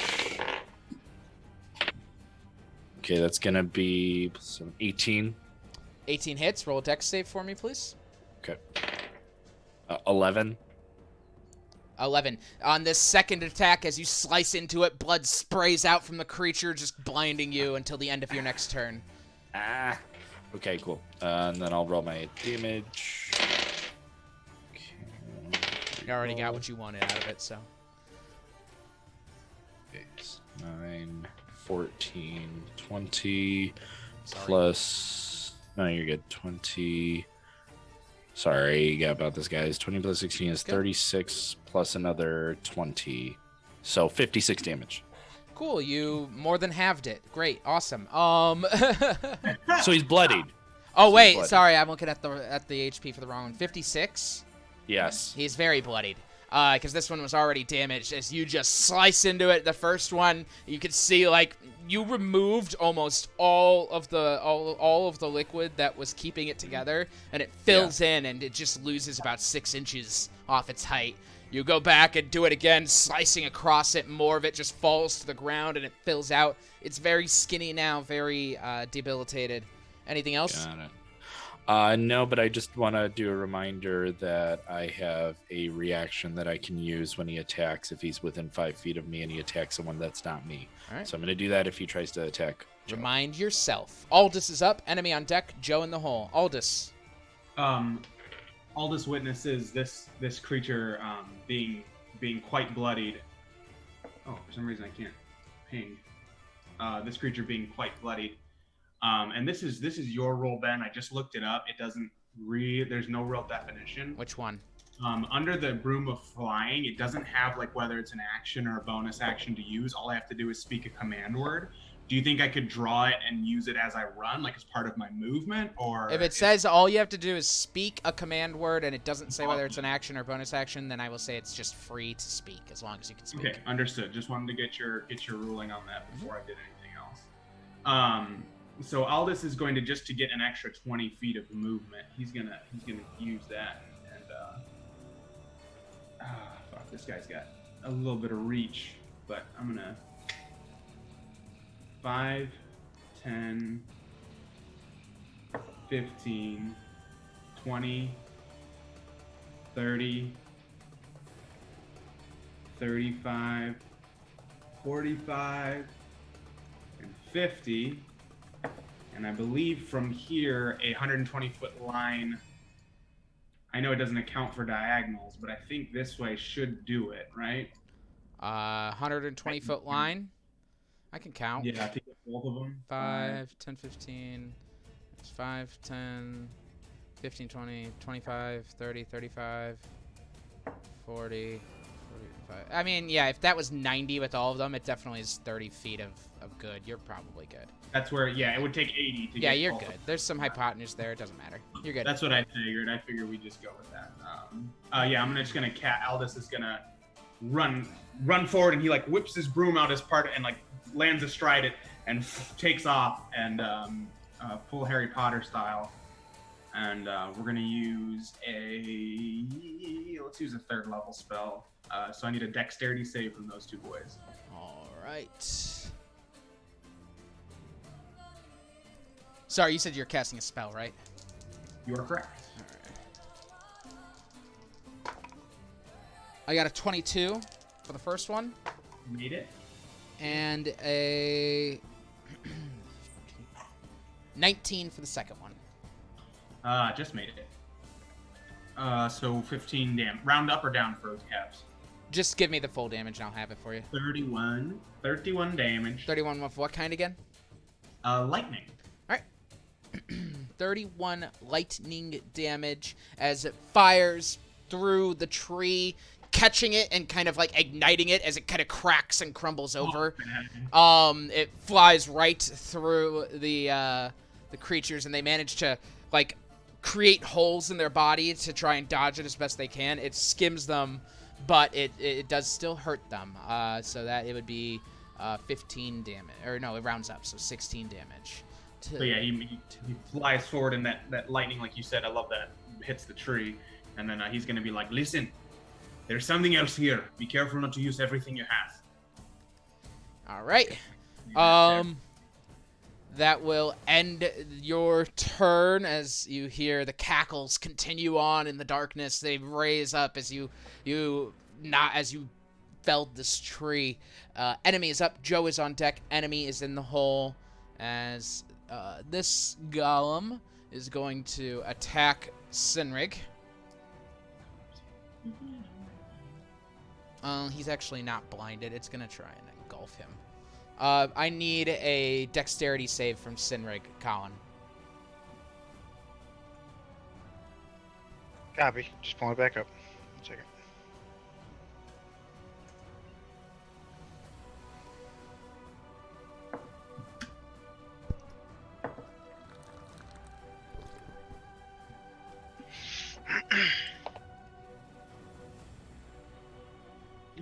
Okay, that's gonna be 18. 18 hits. Roll a dex save for me, please. Okay. 11. 11. On this second attack, as you slice into it, blood sprays out from the creature, just blinding you until the end of your next turn. Okay, cool. And then I'll roll my damage. Okay. You already got what you wanted out of it, so. 9, 14, 20, Sorry. plus... No, you're good. 20... Sorry, got about this, guys. 20 plus 16 is Good. 36, plus another 20. So 56 damage. Cool, you more than halved it. Great, awesome. So he's bloodied. Oh wait, bloodied. sorry, I'm looking at the HP for the wrong one. 56. Yes. He's very bloodied. Because this one was already damaged. As you just slice into it, the first one, you could see like you removed almost all of the liquid that was keeping it together, and it fills in, and it just loses about 6 inches off its height. You go back and do it again, slicing across it. More of it just falls to the ground, and it fills out. It's very skinny now, very debilitated. Anything else? Got it. No, but I just want to do a reminder that I have a reaction that I can use when he attacks if he's within 5 feet of me and he attacks someone that's not me. All right. So I'm going to do that if he tries to attack Joe. Remind yourself. Aldous is up. Enemy on deck. Joe in the hole. Aldous. Aldous witnesses this creature being quite bloodied. Oh, for some reason I can't ping. This creature being quite bloodied. And this is your role, Ben. I just looked it up. It doesn't there's no real definition. Which one? Under the Broom of Flying, it doesn't have like whether it's an action or a bonus action to use. All I have to do is speak a command word. Do you think I could draw it and use it as I run, like as part of my movement, or If it says all you have to do is speak a command word and it doesn't say whether it's an action or bonus action, then I will say it's just free to speak as long as you can speak. Okay, understood. Just wanted to get your ruling on that before I did anything else. So Aldous is going to just to get an extra 20 feet of movement. He's gonna use that and fuck, this guy's got a little bit of reach, but I'm gonna 5, 10, 15, 20, 30, 35, 45, and 50. And I believe from here, a 120-foot line. I know it doesn't account for diagonals, but I think this way should do it, right? 120-foot line. I can count. Yeah, to get both of them. 5, 10, 15. It's 5, 10, 15, 20, 25, 30, 35, 40, 45. I mean, yeah, if that was 90 with all of them, it definitely is 30 feet of good. You're probably good. That's where, yeah, it would take 80 to get. Yeah, you're both good. of them. There's some hypotenuse there. It doesn't matter. You're good. That's what I figured. I figured we just go with that. Yeah, just gonna Aldous is gonna run forward, and he like whips his broom out as part and like lands astride it and takes off and full Harry Potter style. And we're gonna use let's use a 3rd level spell. So I need a dexterity save from those two boys. All right. Sorry, you said you're casting a spell, right? You are correct. All right. I got a 22 for the first one. Made it. And a 19 for the second one. Just made it. So 15 damage. Round up or down for those caps? Just give me the full damage and I'll have it for you. 31 damage. 31 of what kind again? Lightning. 31 lightning damage as it fires through the tree, catching it and kind of like igniting it as it kind of cracks and crumbles over. It flies right through the creatures, and they manage to like create holes in their body to try and dodge it as best they can. It skims them, but it does still hurt them. So that it would be 15 damage, or no, it rounds up, so 16 damage. So yeah, he flies forward, and that lightning, like you said, I love that, hits the tree, and then he's gonna be like, "Listen, there's something else here. Be careful not to use everything you have." All right. That will end your turn as you hear the cackles continue on in the darkness. They raise up as you felled this tree. Enemy is up. Joe is on deck. Enemy is in the hole as this golem is going to attack Sinrig. He's actually not blinded. It's going to try and engulf him. I need a dexterity save from Sinrig, Colin. Copy. Just pull it back up. 1 second.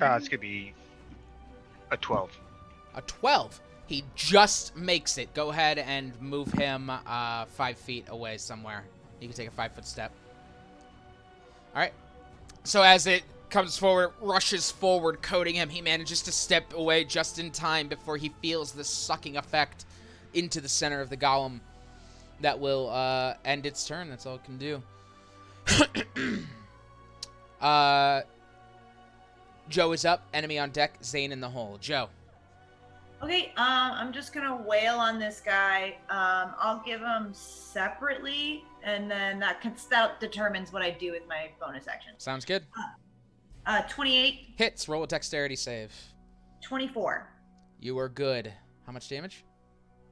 It's gonna be a 12. A 12. He just makes it. Go ahead and move him 5 feet away somewhere. You can take a 5-foot step. All right. So as it comes forward, rushes forward, coating him, he manages to step away just in time before he feels the sucking effect into the center of the golem. That will end its turn. That's all it can do. Joe is up. Enemy on deck. Zane in the hole. Joe. Okay, I'm just gonna wail on this guy. I'll give him separately, and then that determines what I do with my bonus action. Sounds good. 28. Hits. Roll a dexterity save. 24. You are good. How much damage?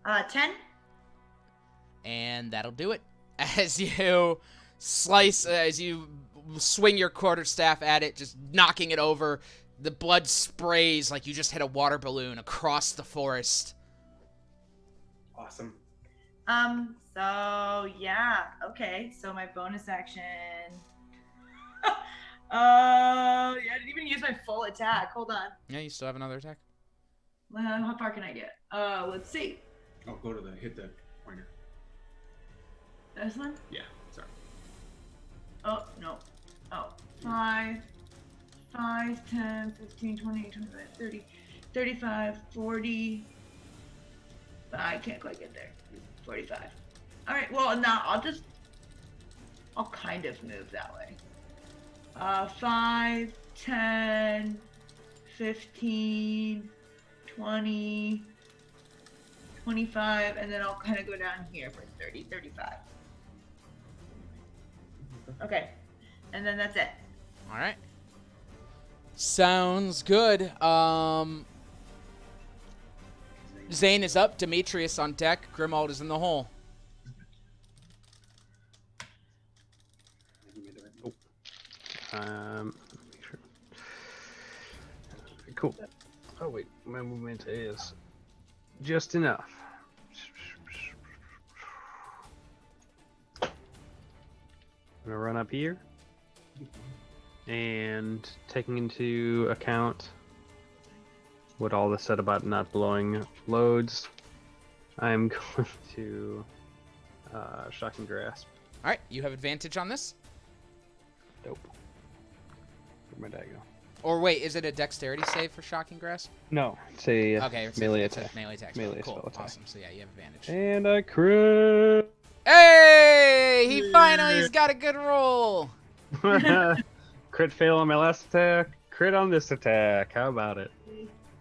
10. And that'll do it. As you as you swing your quarterstaff at it, just knocking it over, the blood sprays like you just hit a water balloon across the forest. Awesome. So yeah, okay. So my bonus action. Yeah, I didn't even use my full attack. Hold on. Yeah, you still have another attack. How far can I get? Let's see. Oh, go to hit the pointer. This one? Yeah, sorry. Oh, no. Oh, 5, 10, 15, 20, 25, 30, 35, 40. I can't quite get there. 45. All right. Well, now I'll kind of move that way. 5, 10, 15, 20, 25, and then I'll kind of go down here for 30, 35. Okay. And then that's it. All right. Sounds good. Zane is up. Demetrius on deck. Grimald is in the hole. Make sure. Cool. Oh wait, my movement is just enough. I'm gonna run up here, and taking into account what all this said about not blowing loads, I'm going to Shocking Grasp. All right. You have advantage on this. Dope. Where'd my die go? Or wait, is it a dexterity save for Shocking Grasp? No, it's a Okay. It's melee it's attack. Melee attack. Melee Cool. spell attack. Awesome. So yeah, you have advantage. And a crit! Hey! He finally's got a good roll. Crit fail on my last attack, crit on this attack. How about it?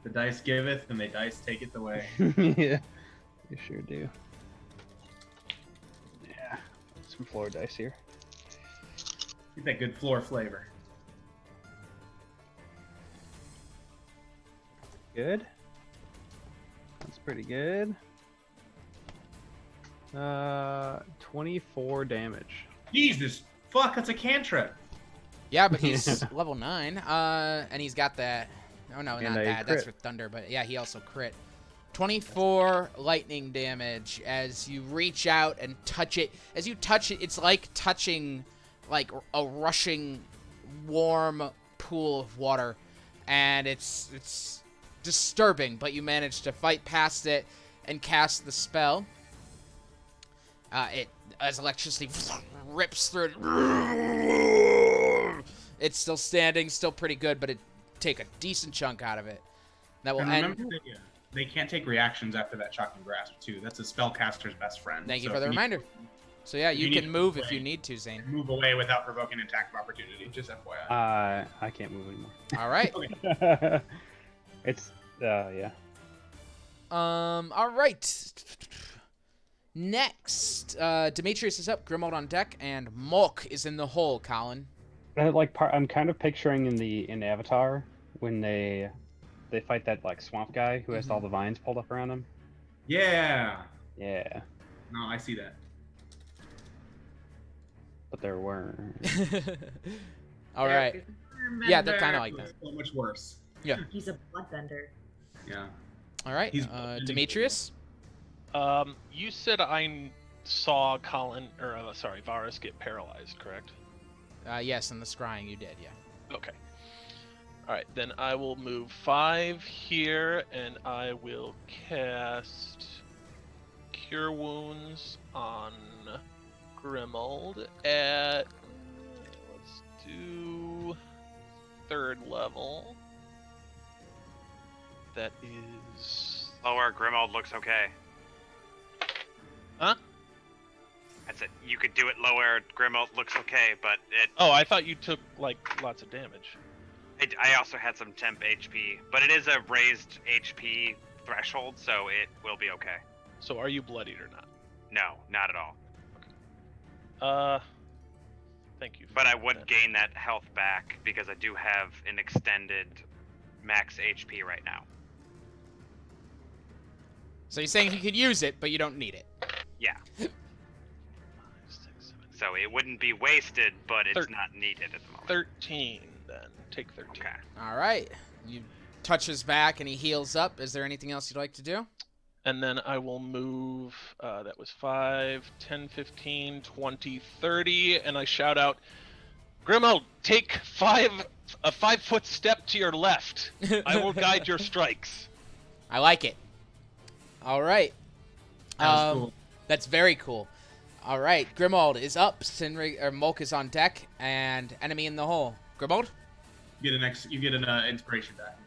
The dice giveth, and the dice taketh away. Yeah, you sure do. Yeah, some floor dice here. Get that good floor flavor. Good. That's pretty good. 24 damage. Jesus, fuck, that's a cantrip. Yeah, but he's level 9. And he's got that. Oh no, And not a that. That's for crit. thunder. But yeah, he also crit. 24 lightning damage as you reach out and touch it. As you touch it, it's like touching like a rushing warm pool of water, and it's disturbing. But you manage to fight past it and cast the spell. It as electricity rips through it. It's still standing, still pretty good, but it take a decent chunk out of it. That will And end. remember, they can't take reactions after that Shocking Grasp, too. That's a spellcaster's best friend. Thank you So for the if you reminder. So yeah, you you need can to move move if you away. need to, Zane. move away without provoking an attack of opportunity, just FYI. I can't move anymore. All right. It's yeah. All right. Next, Demetrius is up. Grimald on deck, and Molk is in the hole. Colin. I'm kind of picturing in Avatar when they fight that like swamp guy who has all the vines pulled up around him. Yeah. Yeah, No, I see that. but there weren't. All right. Yeah, they're kind of like that. So much worse. He's a bloodbender. Yeah. All right. He's- Demetrius. You said I saw Varus get paralyzed, correct? Yes, in the scrying you did. Yeah. Okay. All right, then I will move 5 here, and I will cast Cure Wounds on Grimald at let's do 3rd level. That is Lower Grimald looks okay. Huh? I said you could do it lower. Grimald looks okay, but it. Oh, I thought you took like lots of damage. I also had some temp HP, but it is a raised HP threshold, so it will be okay. So are you bloodied or not? No, not at all. Thank you. But I would gain that health back because I do have an extended max HP right now. So you're saying you could use it, but you don't need it. Yeah. 5, 6, 7, So it wouldn't be wasted, but it's Thir- not needed at the moment. 13 then. Take 13. Okay. All right. You touch his back, and he heals up. Is there anything else you'd like to do? And then I will move, that was 5, 10, 15, 20, 30, and I shout out, Grimald, take a 5-foot step to your left. I will guide your strikes. I like it. All right. That was cool. That's very cool. All right. Grimald is up. Molk is on deck, and enemy in the hole. Grimald? You get an inspiration back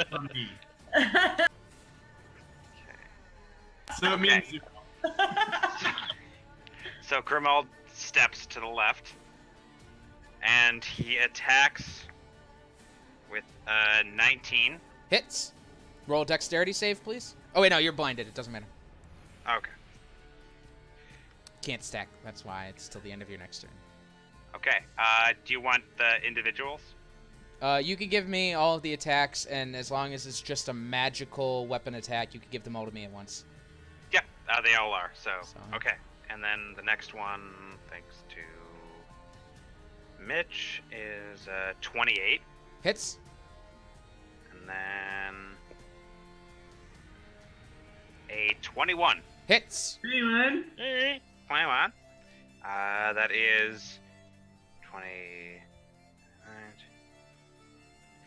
from me. So it means So Grimald steps to the left, and he attacks with 19. Hits. Roll a dexterity save, please. Oh, wait, no, you're blinded. It doesn't matter. Okay. Can't stack. That's why it's till the end of your next turn. Okay. Do you want the individuals? You can give me all of the attacks, and as long as it's just a magical weapon attack, you can give them all to me at once. Yep. They all are. So So- okay. And then the next one, thanks to Mitch, is 28, Hits. and then a 21. Hits. Hey, man. 21. That is 20.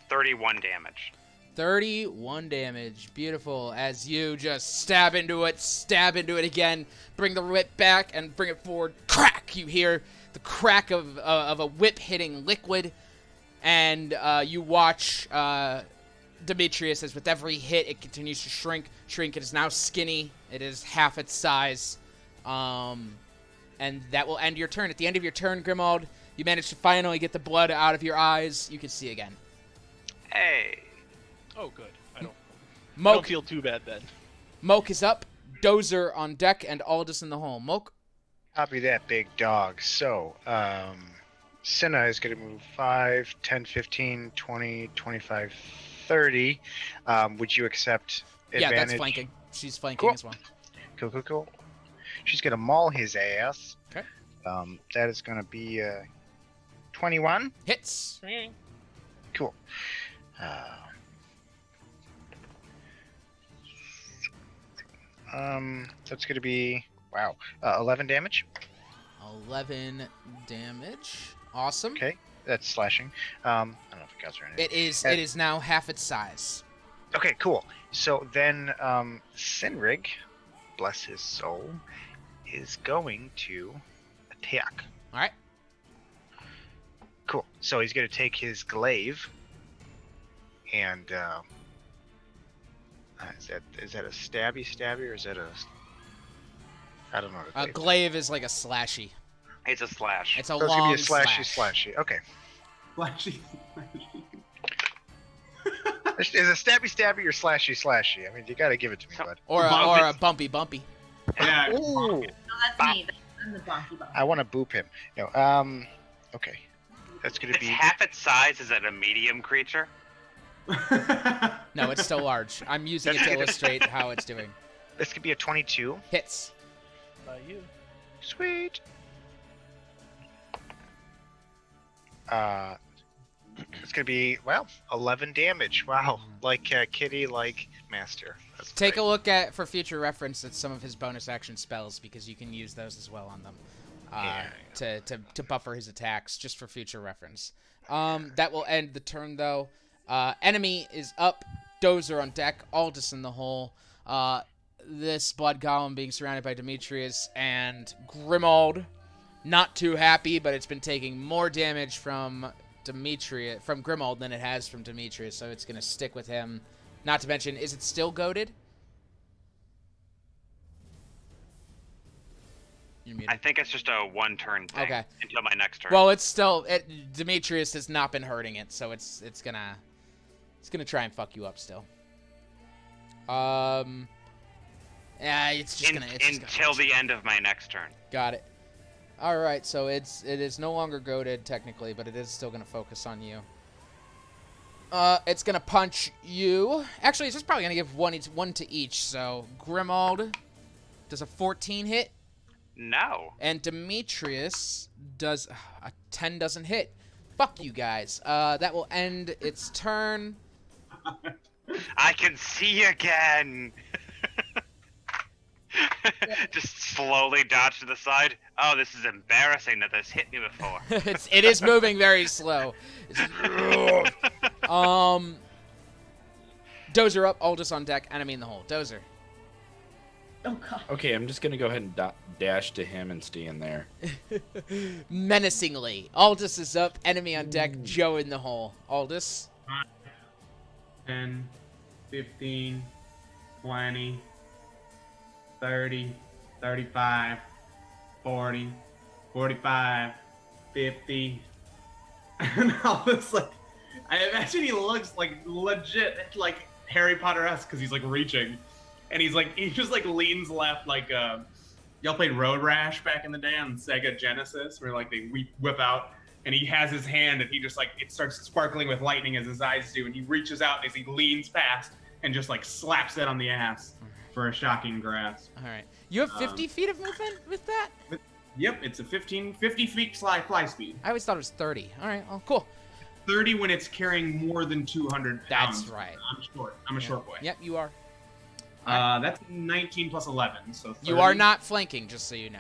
31 damage. 31 damage. Beautiful. As you just stab into it again, bring the whip back and bring it forward. Crack! You hear the crack of a whip hitting liquid, and you watch Demetrius as with every hit it continues to shrink. It is now skinny. It is half its size. And that will end your turn. At the end of your turn, Grimald, you manage to finally get the blood out of your eyes. You can see again. Hey. Oh, good. I don't Moke, feel too bad then. Moke is up. Dozer on deck, and Aldous in the hole. Moke? Copy that, big dog. So, Cinna is going to move 5, 10, 15, 20, 25, 30. Would you accept advantage? Yeah, that's flanking. She's flanking Cool. as well. Cool. She's going to maul his ass. Okay. That is going to be 21. Hits. Cool. That's going to be, 11 damage. 11 damage. Awesome. Okay, that's slashing. I don't know if it counts or anything. It is now half its size. Okay, cool. So then, Sinrig, bless his soul, is going to attack. All right. Cool. So he's going to take his glaive, and is that a stabby, or is that a? I don't know. What A glaive is like a slashy. It's a slash. It's a So it's long gonna be a slash. slashy. Okay. Flashy. Is a stabby or slashy? I mean, you got to give it to me, bud. Or a bumpy. Yeah. Ooh. No, that's me. I'm the bonky bonky. I want to boop him. No. Okay. That's going to It's be. half its size. Is it a medium creature? No, it's still large. I'm using it to illustrate how it's doing. This could be a 22. Hits. By you. Sweet. It's gonna be 11 damage. Wow, like Kitty, like Master. That's Take great. a look at, for future reference, at some of his bonus action spells, because you can use those as well on them. To buffer his attacks, just for future reference. That will end the turn, though. Enemy is up. Dozer on deck. Aldous in the hole. This blood golem being surrounded by Demetrius and Grimald. Not too happy, but it's been taking more damage from Grimald than it has from Demetrius, so it's going to stick with him. Not to mention, is it still goaded? You're muted. I think it's just a one-turn thing. Okay. Until my next turn. Well, it's still Demetrius has not been hurting it, so it's gonna try and fuck you up still. Yeah, it's just gonna until the end of my next turn. Got it. All right, so it is no longer goaded technically, but it is still gonna focus on you. It's gonna punch you. Actually, it's just probably gonna give one to each. So Grimald does a 14 hit. No. And Demetrius does a 10 doesn't hit. Fuck you guys. That will end its turn. I can see again. Just slowly dodge to the side. Oh, this is embarrassing that this hit me before. It is moving very slow. Dozer up, Aldous on deck, enemy in the hole. Dozer. Oh god. Okay, I'm just gonna go ahead and dash to him and stay in there. Menacingly. Aldous is up, enemy on deck, Joe in the hole. Aldous. 10, 15, 20, 30, 35, 40, 45, 50. And all this, like, I imagine he looks like legit like Harry Potter-esque because he's like reaching, and he just like leans left like y'all played Road Rash back in the day on Sega Genesis, where like they whip out, and he has his hand, and he just like it starts sparkling with lightning as his eyes do, and he reaches out as he leans past and just like slaps it on the ass for a shocking grasp. All right. You have 50 feet of movement with that? Yep, it's a 50 feet fly speed. I always thought it was 30. All right. Oh, cool. 30 when it's carrying more than 200 pounds. That's right. I'm short. I'm a short boy. Yep, you are. That's 19 plus 11, so 30. You are not flanking, just so you know.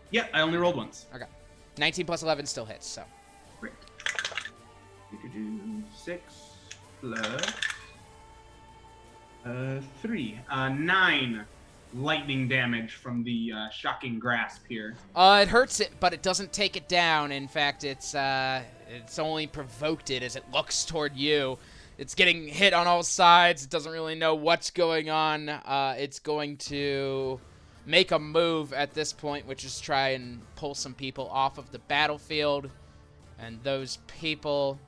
Yep, I only rolled once. Okay. 19 plus 11 still hits, so. Great. 6 plus 3. 9 lightning damage from the shocking grasp here. It hurts it, but it doesn't take it down. In fact, it's only provoked it as it looks toward you. It's getting hit on all sides. It doesn't really know what's going on. It's going to make a move at this point, which is try and pull some people off of the battlefield. And those people...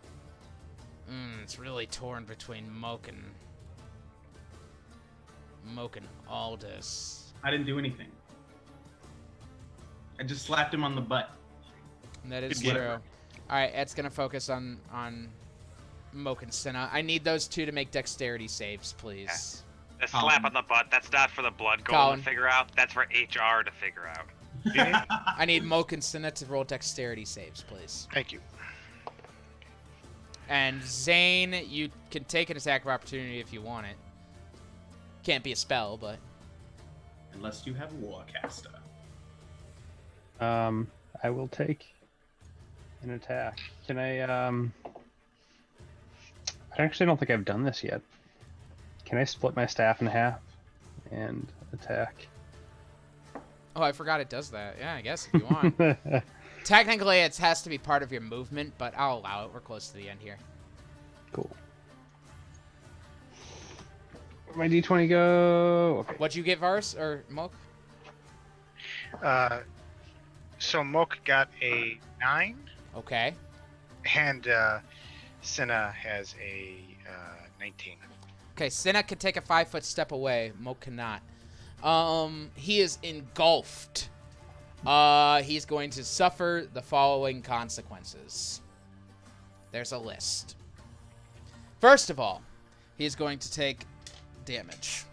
it's really torn between Moke and Aldous. I didn't do anything. I just slapped him on the butt. That is Good true. work. All right, Ed's going to focus on Moke and Senna. I need those two to make dexterity saves, please. A slap on the butt, that's not for the blood goal Colin. to figure out. That's for HR to figure out. I need Moke and Senna to roll dexterity saves, please. Thank you. And Zane, you can take an attack of opportunity if you want it. Can't be a spell, but... Unless you have Warcaster. I will take an attack. Can I actually don't think I've done this yet. Can I split my staff in half and attack? Oh, I forgot it does that. Yeah, I guess if you want. Technically, it has to be part of your movement, but I'll allow it. We're close to the end here. Cool. Where'd my D20 go? Okay. What'd you get, Vars or Moke? So Moke got a 9, Okay. and Cinna has a 19. Okay, Senna can take a 5-foot step away. Moke cannot. He is engulfed. He's going to suffer the following consequences. There's a list. First of all, he's going to take damage.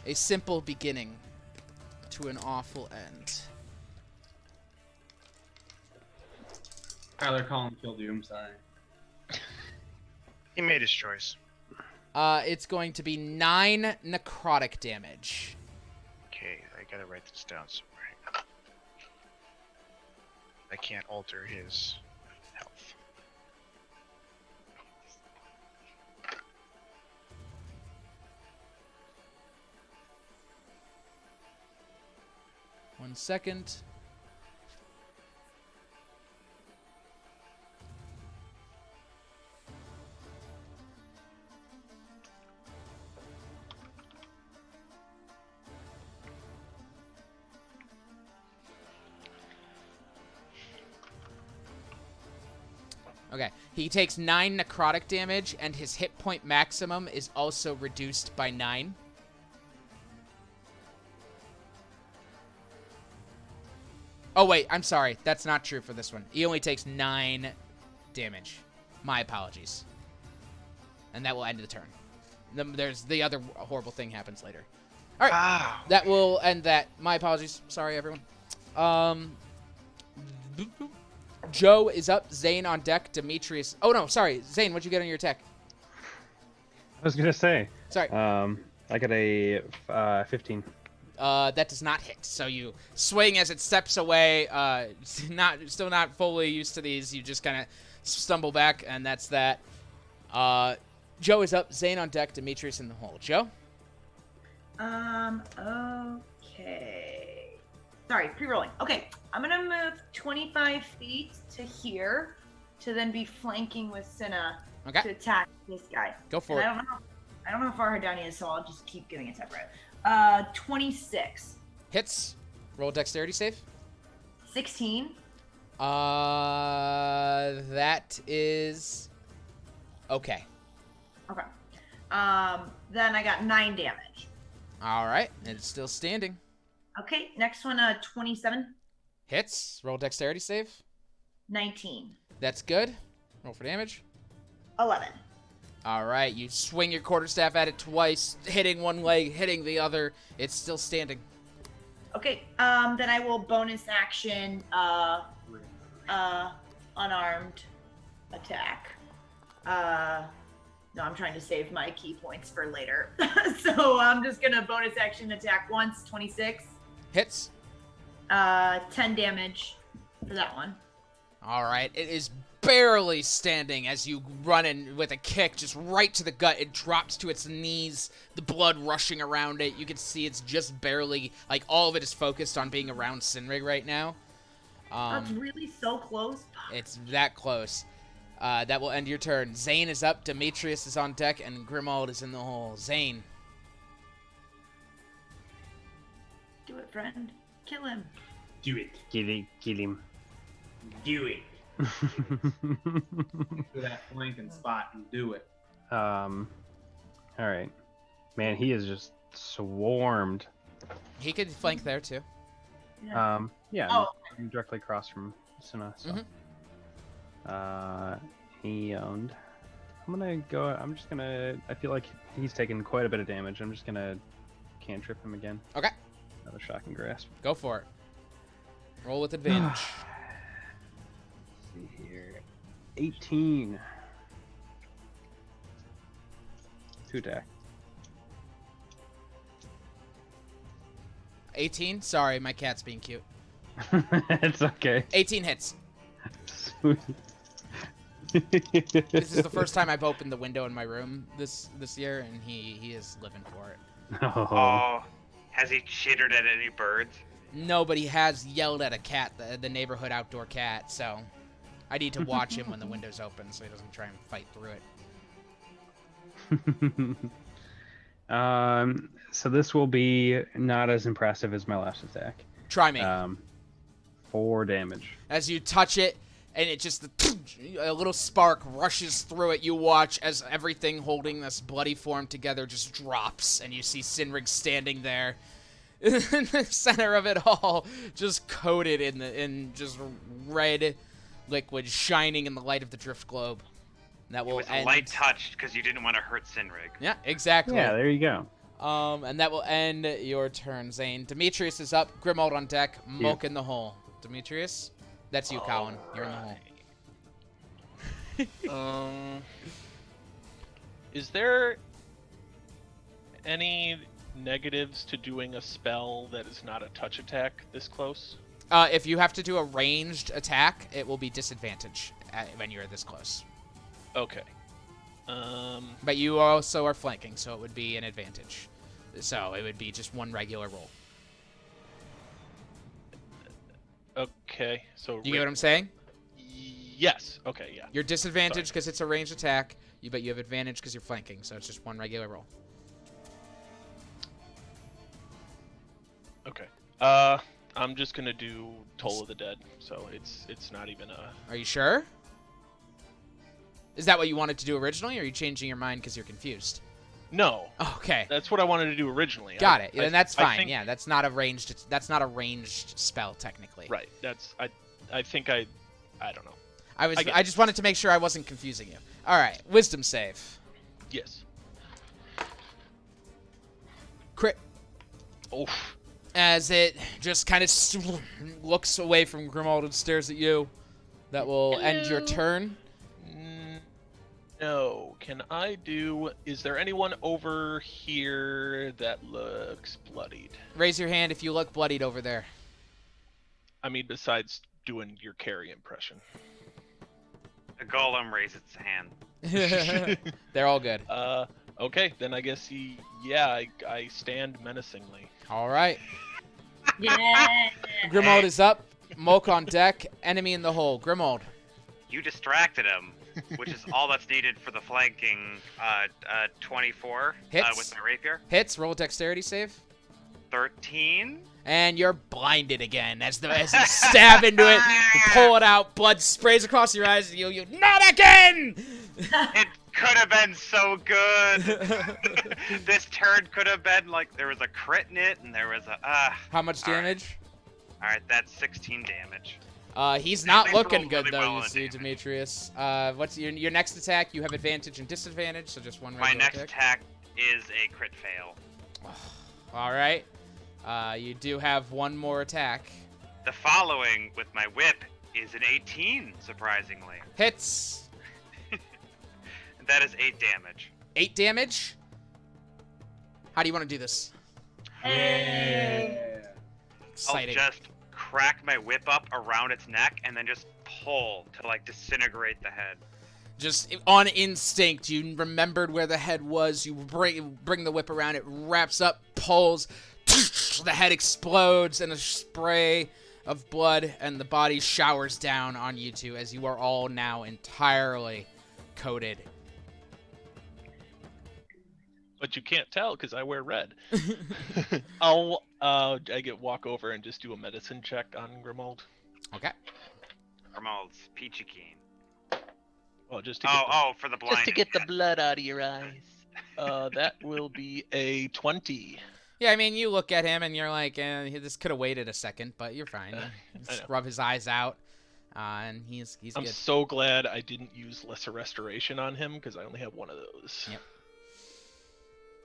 A simple beginning to an awful end. Tyler Collin killed you, I'm sorry. He made his choice. It's going to be 9 necrotic damage. Okay, I gotta write this down somewhere. I can't alter his health. One second. Okay, he takes 9 necrotic damage, and his hit point maximum is also reduced by 9. Oh, wait, I'm sorry. That's not true for this one. He only takes 9 damage. My apologies. And that will end the turn. There's the other horrible thing happens later. All right, that will end that. My apologies. Sorry, everyone. Joe is up. Zane on deck. Demetrius. Oh, no, sorry. Zane, what'd you get on your attack? I was gonna say. Sorry. I got a 15. That does not hit. So you swing as it steps away. Still not fully used to these. You just kind of stumble back, and that's that. Joe is up. Zane on deck. Demetrius in the hole. Joe? Okay. Sorry, pre-rolling. Okay, I'm gonna move 25 feet to here to then be flanking with Cinna to attack this guy. Go for it. I don't know how far down he is, so I'll just keep giving it separate. 26. Hits. Roll a dexterity save. 16. That is okay. Okay. Then I got 9 damage. All right, it's still standing. Okay, next one, 27. Hits. Roll dexterity save. 19. That's good. Roll for damage. 11. All right, you swing your quarterstaff at it twice, hitting one leg, hitting the other. It's still standing. Okay, then I will bonus action, unarmed attack. No, I'm trying to save my key points for later. So I'm just gonna bonus action attack once, 26. Hits. 10 damage for that one. All right, it is barely standing as you run in with a kick just right to the gut. It drops to its knees, the blood rushing around it. You can see it's just barely, like, all of it is focused on being around Sinrig right now. That's really so close. It's that close. That will end your turn. Zane is up, Demetrius is on deck, and Grimald is in the hole. Zane. Do it, friend. Kill him. Do it. Kill him. Do it. Do that flanking spot and do it. All right. Man, he is just swarmed. He could flank there, too. Yeah. Yeah, Oh. I'm directly across from Suna, so. He owned. I feel like he's taken quite a bit of damage. I'm just gonna cantrip him again. Okay. Another shocking grasp. Go for it. Roll with advantage. Let's see here. 18. To attack. 18? Sorry, my cat's being cute. It's okay. 18 hits. Sweet. This is the first time I've opened the window in my room this year, and he is living for it. Oh, has he chittered at any birds? No, but he has yelled at a cat, the neighborhood outdoor cat, so I need to watch him when the window's open so he doesn't try and fight through it. So this will be not as impressive as my last attack. Try me. 4 damage. As you touch it, and it just, a little spark rushes through it. You watch as everything holding this bloody form together just drops, and you see Sinrig standing there in the center of it all, just coated in just red liquid shining in the light of the drift globe. That will It was end. light touched because you didn't want to hurt Sinrig. Yeah, exactly. Yeah, there you go. And that will end your turn, Zane. Demetrius is up. Grimald on deck. Moke in the hole. Demetrius, that's you, Colin. You're in the hole. Is there any negatives to doing a spell that is not a touch attack this close? If you have to do a ranged attack, it will be disadvantage when you're this close. Okay. But you also are flanking, so it would be an advantage. So it would be just one regular roll. Okay, so... You get what I'm saying? Yes. Okay, yeah. You're disadvantaged because it's a ranged attack, but you have advantage because you're flanking, so it's just one regular roll. Okay. I'm just gonna do Toll of the Dead, so it's not even a... Are you sure? Is that what you wanted to do originally, or are you changing your mind because you're confused? No. Okay. That's what I wanted to do originally. Got it. Then that's fine. think- Yeah, that's not a ranged spell technically. Right. That's I think I don't know. I just wanted to make sure I wasn't confusing you. All right, wisdom save. Yes. Crit. Oof. As it just kind of looks away from Grimald and stares at you. That will end your turn. No. Can I do... Is there anyone over here that looks bloodied? Raise your hand if you look bloodied over there. I mean, besides doing your carry impression. The golem raises its hand. They're all good. Okay, then I guess I stand menacingly. All right. Yeah. Grimald is up. Moke on deck. Enemy in the hole. Grimald. You distracted him, which is all that's needed for the flanking 24 Hits. with my rapier. Hits. Roll a dexterity save. 13. And you're blinded again as you stab into it, you pull it out, blood sprays across your eyes, and you not again! It could have been so good. This turn could have been like there was a crit in it, and there was a How much damage? All right, that's 16 damage. He's not These looking rolled good really though, well you on see, damage. Demetrius. What's your next attack? You have advantage and disadvantage, so just one My regular next attack is a crit fail. All right. You do have one more attack. The following with my whip is an 18, surprisingly. Hits. That is 8 damage. 8 damage. How do you want to do this? Hey. Exciting. I'll just crack my whip up around its neck and then just pull to like disintegrate the head. Just on instinct, you remembered where the head was. You bring the whip around. It wraps up, pulls. The head explodes in a spray of blood, and the body showers down on you two as you are all now entirely coated. But you can't tell because I wear red. I'll walk over and just do a medicine check on Grimold. Okay. Grimold's peachy keen. Well, just to get for the blind. just to get the blood out of your eyes. That will be a 20. Yeah, I mean, you look at him and you're like, this could have waited a second, but you're fine. Just rub his eyes out, and he's I'm good. so glad I didn't use Lesser Restoration on him because I only have one of those. Yep.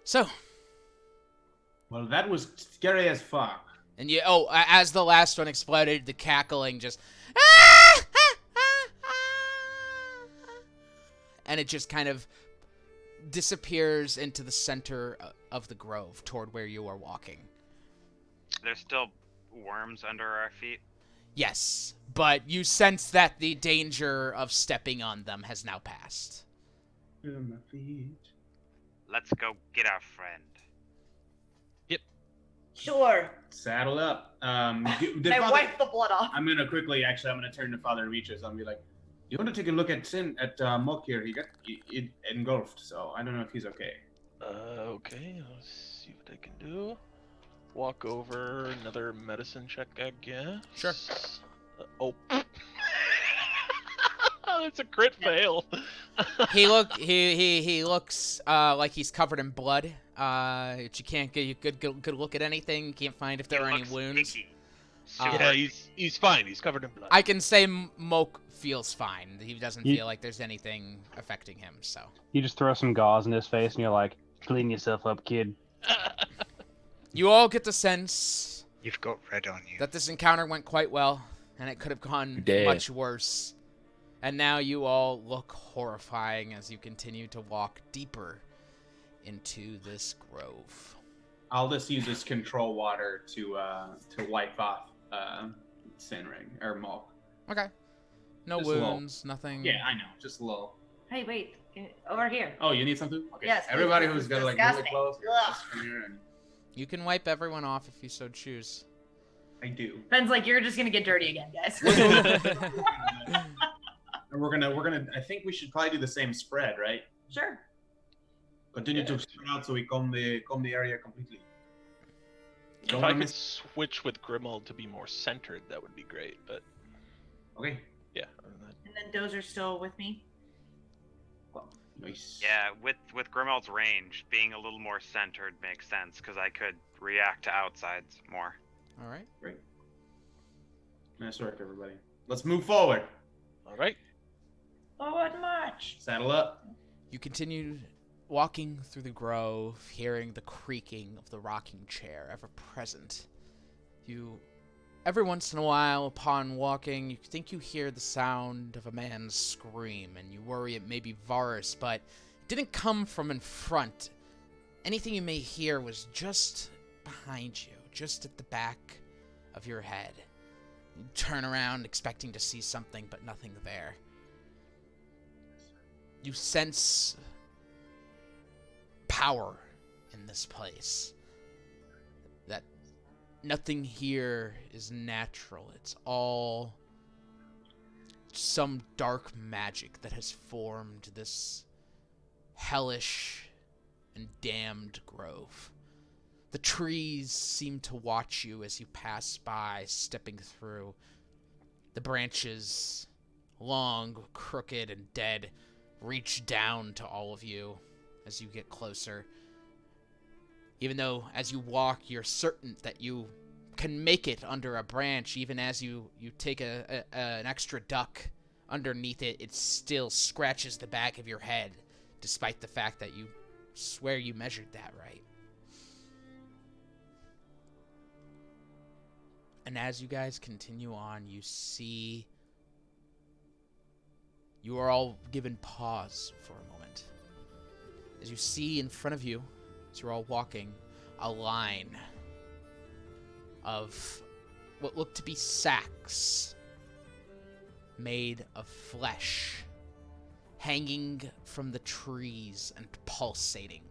So. Well, that was scary as fuck. And as the last one exploded, the cackling just, and it just kind of disappears into the center of the grove toward where you are walking. There's still worms under our feet. Yes, but you sense that the danger of stepping on them has now passed. My feet. Let's go get our friend. Sure. Saddle up. Can I wipe the blood off? I'm gonna turn to Father Reaches and be like, you want to take a look at Mok here? He got engulfed, so I don't know if he's okay. Okay, let's see what I can do. Walk over, another medicine check, I guess. Sure. It's a crit fail. He looks like he's covered in blood. But you can't get a good look at anything. You can't find if there are any wounds. Icky. Yeah, he's fine. He's covered in blood. I can say Moke feels fine. He doesn't feel like there's anything affecting him. So You just throw some gauze in his face and you're like, clean yourself up, kid. you all get the sense You've got red on you. that this encounter went quite well, and it could have gone Dead. much worse. And now you all look horrifying as you continue to walk deeper into this grove. I'll just use this control water to wipe off Sinring or Mok. Okay. No Just a little. wounds, nothing. Yeah, I know, just a little. Hey, wait. Over here. Oh, you need something? Okay. Yes, Everybody this who's is got like really disgusting. close. Ugh. Just come here and You can wipe everyone off if you so choose. I do. Ben's like, you're just gonna get dirty again, guys. And we're gonna. I think we should probably do the same spread, right? Sure. Continue to spread out so we comb the area completely. If Don't I wanna could miss. switch with Grimold to be more centered, that would be great. But Okay. yeah, other than that. And then Dozer's still with me. Nice. Yeah, with Grimold's range, being a little more centered makes sense because I could react to outsides more. All right. Great. Nice work, everybody. Let's move forward. All right. Forward march. Saddle up. You continue walking through the grove, hearing the creaking of the rocking chair ever present. Every once in a while, upon walking, you think you hear the sound of a man's scream, and you worry it may be Varus, but it didn't come from in front. Anything you may hear was just behind you, just at the back of your head. You turn around expecting to see something, but nothing there. You sense power in this place. That nothing here is natural. It's all some dark magic that has formed this hellish and damned grove. The trees seem to watch you as you pass by, stepping through. The branches, long, crooked, and dead, reach down to all of you as you get closer. Even though, as you walk, you're certain that you can make it under a branch, even as you take an extra duck underneath it, it still scratches the back of your head, despite the fact that you swear you measured that right. And as you guys continue on, you see... You are all given pause for a moment. As you see in front of you, as you're all walking, a line of what look to be sacks made of flesh hanging from the trees and pulsating.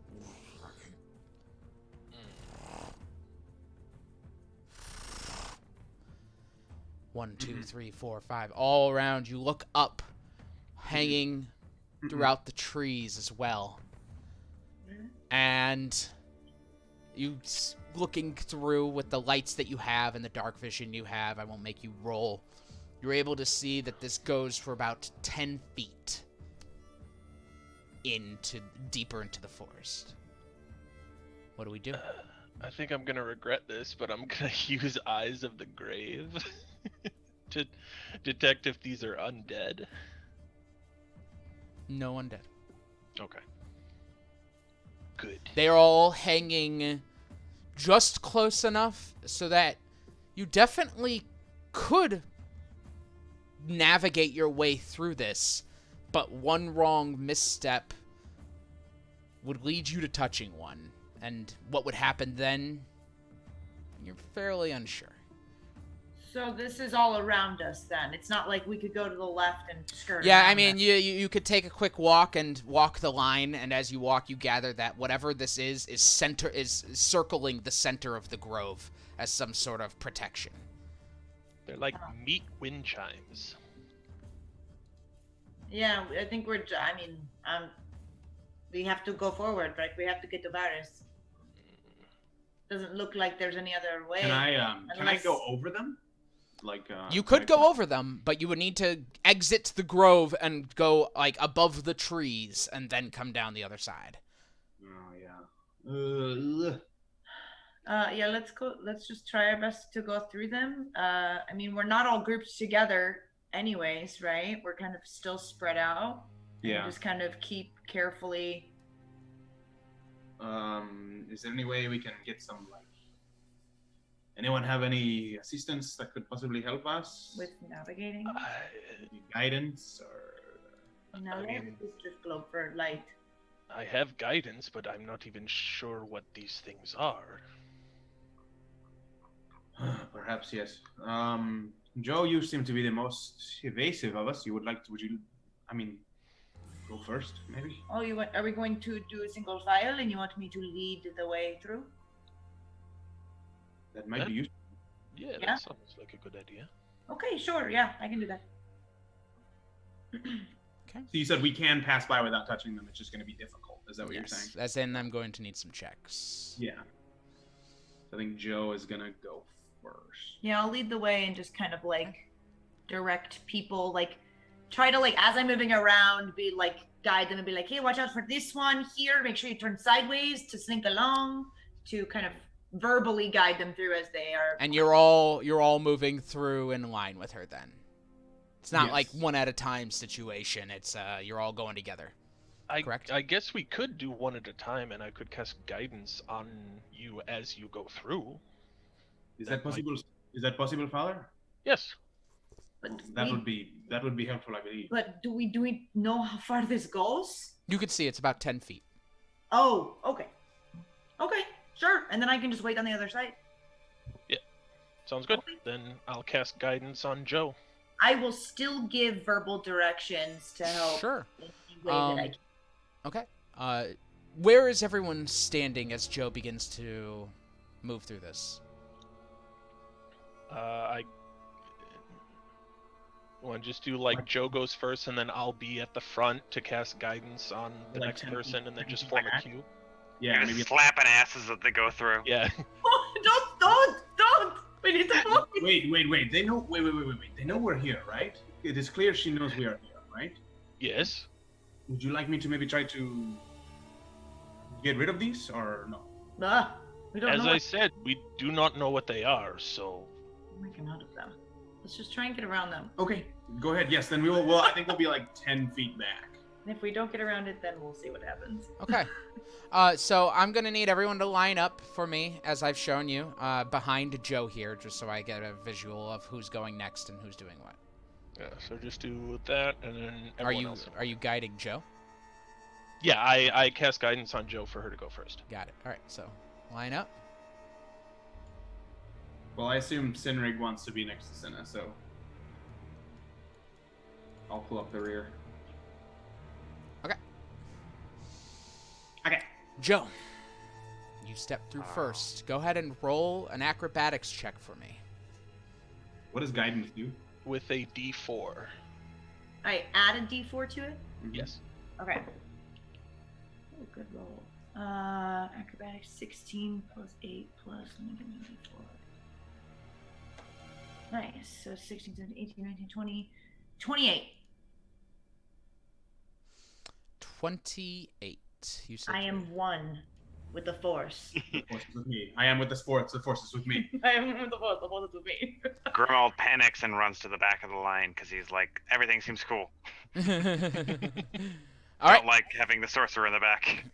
One, two, three, four, five, all around. You look up, hanging throughout the trees as well. And you looking through with the lights that you have and the dark vision you have, I won't make you roll. You're able to see that this goes for about 10 feet deeper into the forest. What do we do? I think I'm gonna regret this, but I'm gonna use Eyes of the Grave to detect if these are undead. No undead. Okay. Good. They're all hanging just close enough so that you definitely could navigate your way through this, but one wrong misstep would lead you to touching one. And what would happen then, you're fairly unsure. So this is all around us then. It's not like we could go to the left and skirt. Yeah, around I mean, it. you could take a quick walk and walk the line, and as you walk, you gather that whatever this is circling the center of the grove as some sort of protection. They're like meat wind chimes. Yeah, I think we have to go forward, right? We have to get to Varys. Doesn't look like there's any other way. Can I go over them? You could go over them, but you would need to exit the grove and go like above the trees and then come down the other side. Oh yeah. Yeah, let's go. Let's just try our best to go through them. I mean, we're not all grouped together anyways, right? We're kind of still spread out. Yeah. And just kind of keep carefully. Is there any way we can get some anyone have any assistance that could possibly help us With navigating? Any guidance or? No, I mean- it's just globe for light. I have guidance, but I'm not even sure what these things are. Perhaps yes. Joe, you seem to be the most evasive of us. Would you? I mean, go first, maybe. Oh, are we going to do a single file and you want me to lead the way through? That might be useful. Yeah, Yeah? that sounds like a good idea. Okay, sure. Yeah, I can do that. Okay. So you said we can pass by without touching them. It's just going to be difficult. Is that what you're saying? As in, I'm going to need some checks. Yeah. So I think Joe is going to go first. Yeah, I'll lead the way and just kind of direct people, try to as I'm moving around, be guide them and be like, hey, watch out for this one here. Make sure you turn sideways to slink along, to kind of verbally guide them through as they are. And you're all moving through in line with her then. It's not Yes. like one at a time situation. It's you're all going together. Correct? I guess we could do one at a time, and I could cast guidance on you as you go through. Is That that possible? Is that possible, Father? Yes. But That would be helpful, I believe. But do we know how far this goes? You can see it's about 10 feet. Oh, okay. Okay, sure. And then I can just wait on the other side. Sounds good. Okay. Then I'll cast guidance on Joe. I will still give verbal directions to help Sure. in any way that I can. Okay. Where is everyone standing as Joe begins to move through this? I want to just do Joe goes first, and then I'll be at the front to cast guidance on the Like next 10 person, feet- and then 10 just feet form a back? queue. Yeah, You're maybe. just slapping asses that they go through. Yeah. Don't! We need to focus. Wait. They know. Wait. They know we're here, right? It is clear she knows we are here, right? Yes. Would you like me to maybe try to get rid of these, or no? We don't As know I what said, we do not know what they are, so we can out of them. Let's just try and get around them. Okay, go ahead. Yes, then we will. Well, I think we'll be like 10 feet back. And if we don't get around it, then we'll see what happens. Okay. So I'm going to need everyone to line up for me, as I've shown you, behind Joe here, just so I get a visual of who's going next and who's doing what. yeah. So just do that, and then everyone else. Are you guiding Joe? Yeah, I cast guidance on Joe for her to go first. Got it. All right, so line up. Well, I assume Sinrig wants to be next to Cinna, so I'll pull up the rear. Okay. Joe, you step through first. Go ahead and roll an acrobatics check for me. What does guidance do? With a D4. I add a D4 to it? Yes. Okay. Oh, good roll. Acrobatics 16 plus 8 plus, let me get my D4. Nice. So 16, 17, 18, 19, 20, 28. 28. You said I am one with the force. The force is with me. I am with the sports. The force is with me. I am with the force. The force is with me. Grimald panics and runs to the back of the line because he's like, everything seems cool. All Don't right. like having the sorcerer in the back.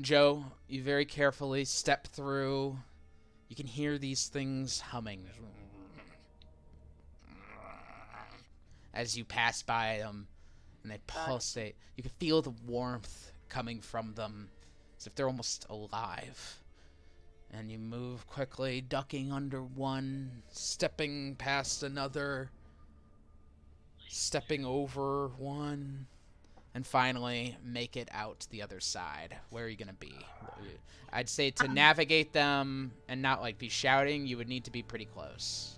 Joe, you very carefully step through. You can hear these things humming as you pass by them, and they pulsate. You can feel the warmth coming from them, as if they're almost alive. And you move quickly, ducking under one, stepping past another, stepping over one, and finally make it out the other side. Where are you going to be? I'd say to navigate them and not like be shouting, you would need to be pretty close.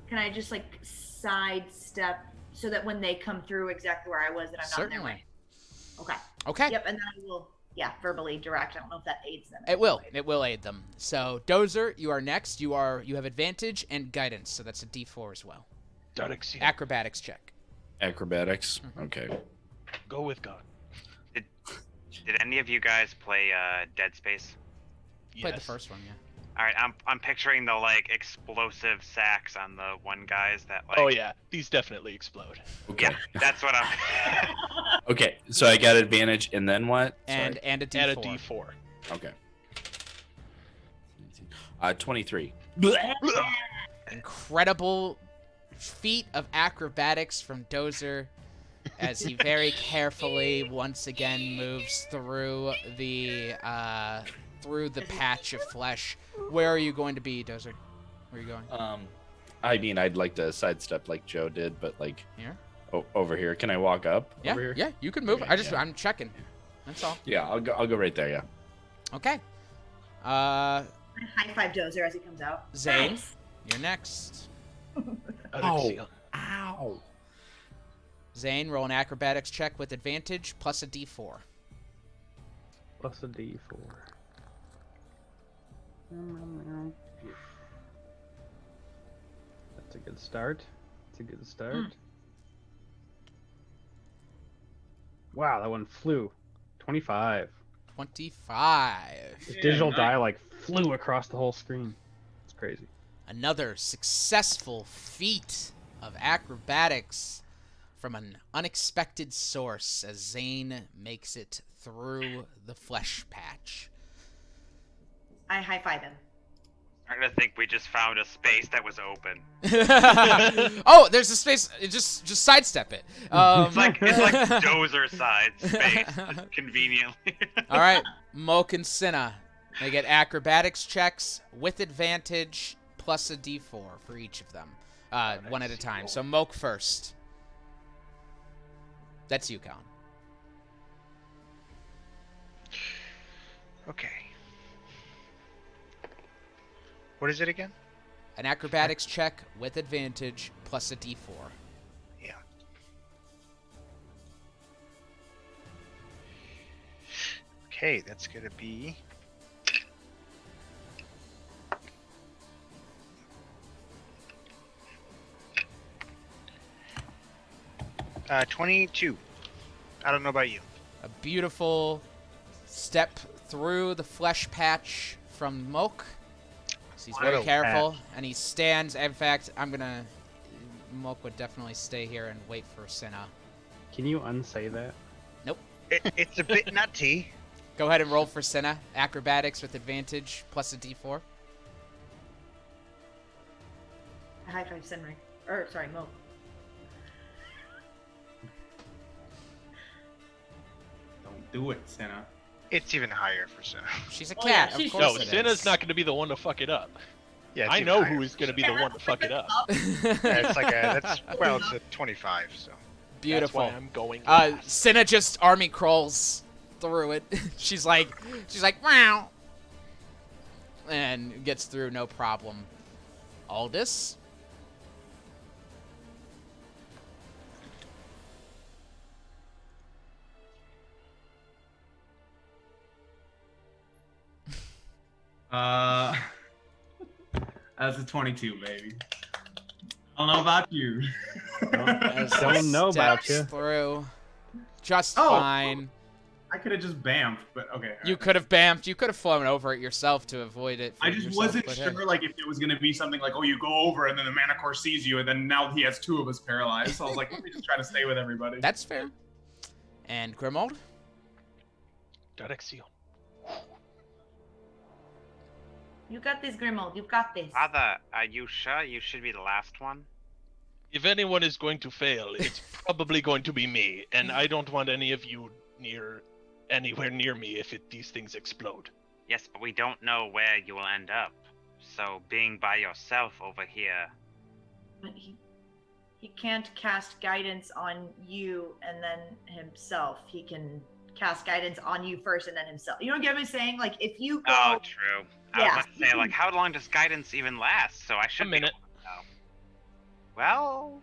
Can I just like sidestep so that when they come through exactly where I was, that I'm not in their way? Okay. Okay. Yep, and then I will, verbally direct. I don't know if that aids them. It will. It will aid them. So, Dozer, you are next. You have advantage and guidance, so that's a D4 as well. Acrobatics check. Acrobatics. Okay. Go with God. Did any of you guys play Dead Space? Played the first one, yeah. All right, I'm picturing the like explosive sacks on the one guys that like. Oh yeah, these definitely explode. Okay. Yeah, that's what I'm. Okay, so I got advantage, and then what? And a D4. Add a D4. Okay. 23. Incredible feat of acrobatics from Dozer as he very carefully once again moves through the patch of flesh. Where are you going to be, Dozer? Where are you going? I mean, I'd like to sidestep like Joe did, but like Here? over here. Can I walk up? Yeah, over here? yeah, you can move. Okay, I'm checking. That's all. Yeah, I'll go right there. Yeah. Okay. High five Dozer as he comes out. Zane, Nice. you're next. Alexion. Ow. Zane, roll an acrobatics check with advantage plus a D4. Plus a D4. That's a good start. Wow, that one flew. 25. 25. The digital die like flew across the whole screen. It's crazy. Another successful feat of acrobatics from an unexpected source as Zane makes it through the flesh patch. I high five him. I'm gonna think we just found a space that was open. Oh, there's a space. Just sidestep it. It's like Dozer side space, just conveniently. All right, Moke and Cinna. They get acrobatics checks with advantage plus a D4 for each of them, one at a time. So Moke first. That's you, Colin. Okay. What is it again? An acrobatics check with advantage plus a D4. Yeah. Okay. Okay, that's gonna be 22. I don't know about you. A beautiful step through the flesh patch from Moke. So he's very What a careful, and he stands. In fact, Moke would definitely stay here and wait for Cinna. Can you unsay that? It's a bit nutty. Go ahead and roll for Cinna. Acrobatics with advantage plus a d4. High five, Senri. Or, sorry, Mo. Don't do it, Senna. It's even higher for Senna. She's a Oh, yeah, cat, she's of course No, it Cinna's is. not going to be the one to fuck it up. Yeah, it's I even know higher who is for going to be Senna. the one to fuck it up. Yeah, it's like it's a 25. So Beautiful. That's why I'm going last. Cinna just army crawls through it. she's like, wow, and gets through no problem. Aldous. That's a 22, baby. I don't know about you. As Don't know about steps you. through just Oh. fine. I could have just bamfed, but okay. You could have bamfed. You could have flown over it yourself to avoid it. for I just yourself, wasn't but sure, hey. like, if it was gonna be something like, oh, you go over and then the Manticore sees you, and then now he has two of us paralyzed. So I was like, let me just try to stay with everybody. That's fair. And Grimold? Direction. You got this, Grimold. You've got this. Father, are you sure you should be the last one? If anyone is going to fail, it's probably going to be me, and I don't want any of you anywhere near me if these things explode. Yes, but we don't know where you will end up. So being by yourself over here. But he can't cast guidance on you and then himself. He can cast guidance on you first and then himself. You know what I'm saying? Like, if you go... Oh, true. I was Yeah. about to say, like, how long does guidance even last? So I should A be minute. able to know. Well,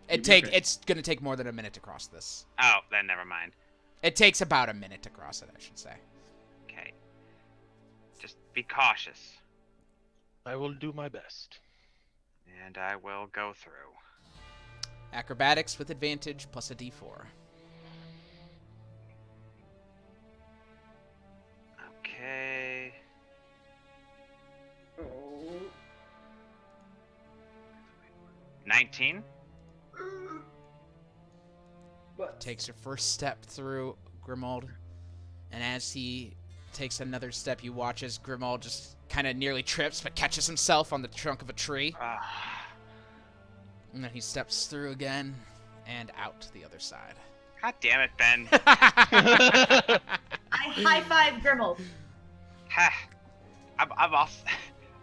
It's gonna take more than a minute to cross this. oh, then never mind. It takes about a minute to cross it, I should say. Okay. Just be cautious, I will do my best. and I will go through. Acrobatics with advantage plus a d4. Okay. 19. Takes her first step through Grimold, and as he takes another step, you watch as Grimold just kind of nearly trips, but catches himself on the trunk of a tree. And then he steps through again, and out to the other side. God damn it, Ben. I high five Grimold. Ha. I'm also...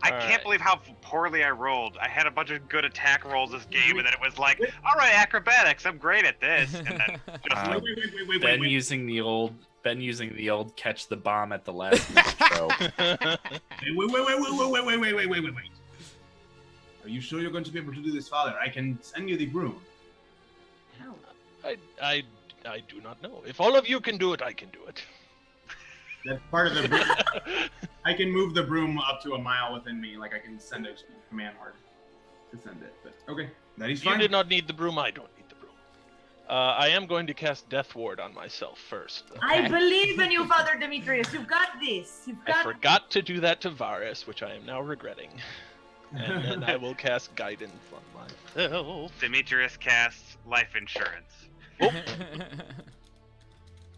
I All can't right. believe how poorly I rolled. I had a bunch of good attack rolls this game, and then it was like, all right, acrobatics, I'm great at this. And then just Uh, Wait, Ben wait. using the old catch the bomb at the last minute trope. Wait. Are you sure you're going to be able to do this, Father? I can send you the broom. I do not know. If all of you can do it, I can do it. That's part of the broom. I can move the broom up to a mile within me. Like, I can send a command word to send it. But okay, that is You fine. did not need the broom. I don't need the broom. I am going to cast Death Ward on myself first, though. I believe in you, Father Demetrius. You've got this. You've I got forgot to do that to Varus, which I am now regretting. And then I will cast Guidance on myself. Demetrius casts life insurance.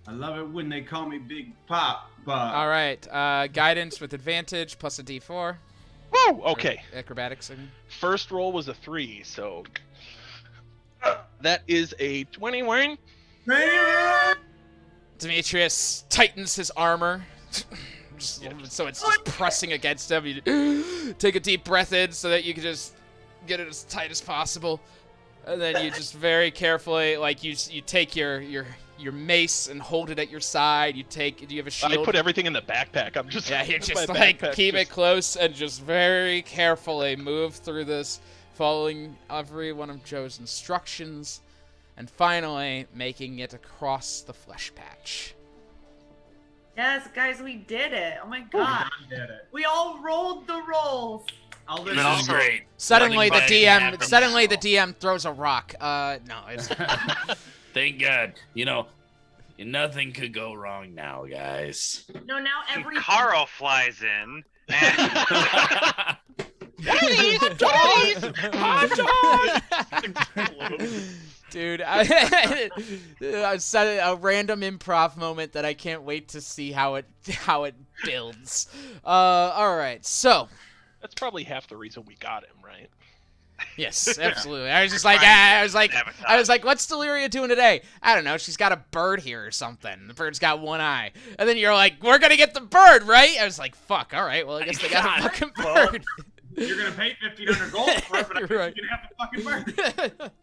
I love it when they call me Big Pop. All right, guidance with advantage plus a d4. Woo! Okay. Or acrobatics. I mean. First roll was a 3, so that is a 21. Demetrius tightens his armor, just a little bit, so it's just pressing against him. You take a deep breath in so that you can just get it as tight as possible, and then you just very carefully, like you take your mace and hold it at your side. Do you have a shield? I put everything in the backpack. I'm just Yeah, you my just like backpack's keep it just- close and just very carefully move through this, following every one of Joe's instructions, and finally making it across the flesh patch. Yes, guys, we did it. Oh my We god. did it. We all rolled the rolls. I'll This listen. is great. Suddenly the Nothing bad DM. can happen Suddenly the now. DM throws a rock. No, it's Thank God. You know, nothing could go wrong now, guys. No, now every Carl flies in. And Dude, I said a random improv moment that I can't wait to see how it builds. All right, so That's probably half the reason we got him, right? yes, absolutely. I was just like, I was like, what's Deliria doing today? I don't know. She's got a bird here or something. The bird's got one eye, and then you're like, we're gonna get the bird, right? I was like, fuck. All right, well, I guess they got a fucking bird. You're gonna pay 1,500 gold for it, but I guess Right. you're gonna have the fucking bird.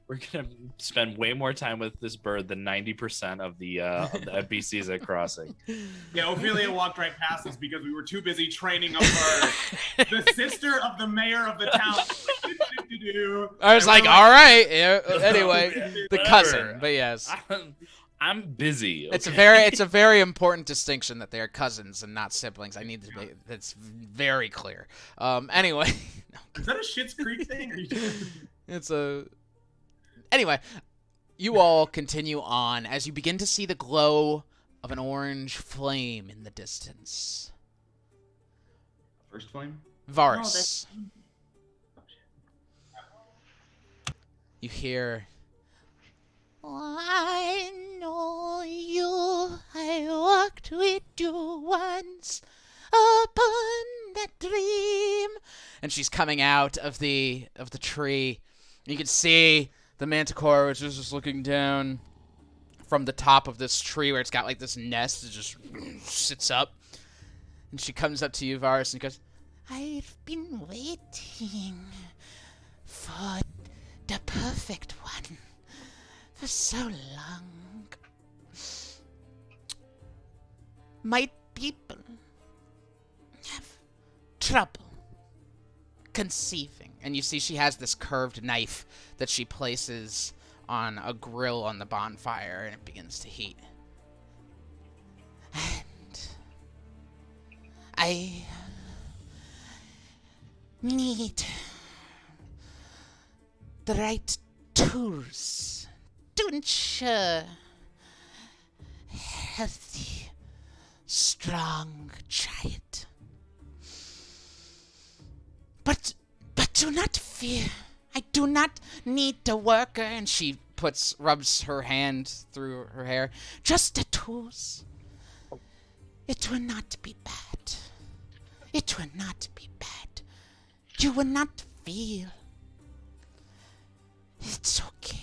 We're gonna spend way more time with this bird than 90% of the NPCs at Crossing. Yeah, Ophelia walked right past us because we were too busy training a bird. The sister of the mayor of the town. I was like, all right. Yeah, anyway, the cousin, but yes. I'm busy. It's a okay? very important distinction that they are cousins and not siblings. I need to be that's very clear. Anyway, Is that a Schitt's Creek thing? Or it's a anyway. You all continue on as you begin to see the glow of an orange flame in the distance. First flame? Varus, you hear. I know you. I walked with you once upon that dream. And she's coming out of the tree. You can see the Manticore, which is just looking down from the top of this tree where it's got like this nest. It just sits up. And she comes up to you, Varus, and goes, I've been waiting for the perfect one for so long. My people have trouble conceiving. And you see she has this curved knife that she places on a grill on the bonfire, and it begins to heat. And I need the right tools to ensure healthy, strong giant. But do not fear. I do not need a worker. And she rubs her hand through her hair. Just the tools. It will not be bad. It will not be bad. You will not feel. It's okay.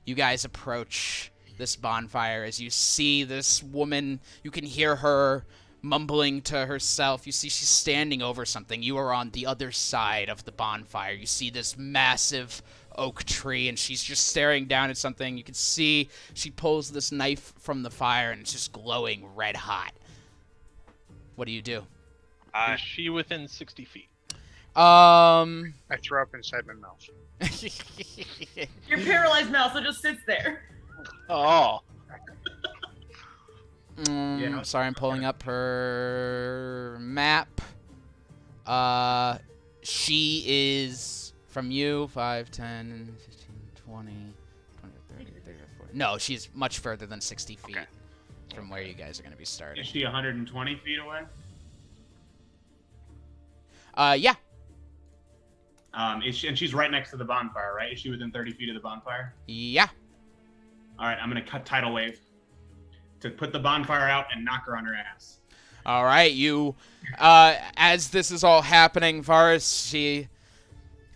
You guys approach this bonfire as you see this woman. You can hear her mumbling to herself. You see she's standing over something. You are on the other side of the bonfire. You see this massive oak tree, and she's just staring down at something. You can see she pulls this knife from the fire, and it's just glowing red hot. What do you do? Is she within 60 feet? I throw up inside my mouth. Your paralyzed mouse, so just sits there. Oh. Yeah. Sorry, I'm pulling up her map. She is from you, 5, 10, 15, 20, 30, 40. No, she's much further than 60 feet from where you guys are going to be starting. Is she 120 feet away? Yeah. And she's right next to the bonfire, right? Is she within 30 feet of the bonfire? Yeah. All right, I'm gonna cut tidal wave to put the bonfire out and knock her on her ass. All right, you, as this is all happening, Varus, she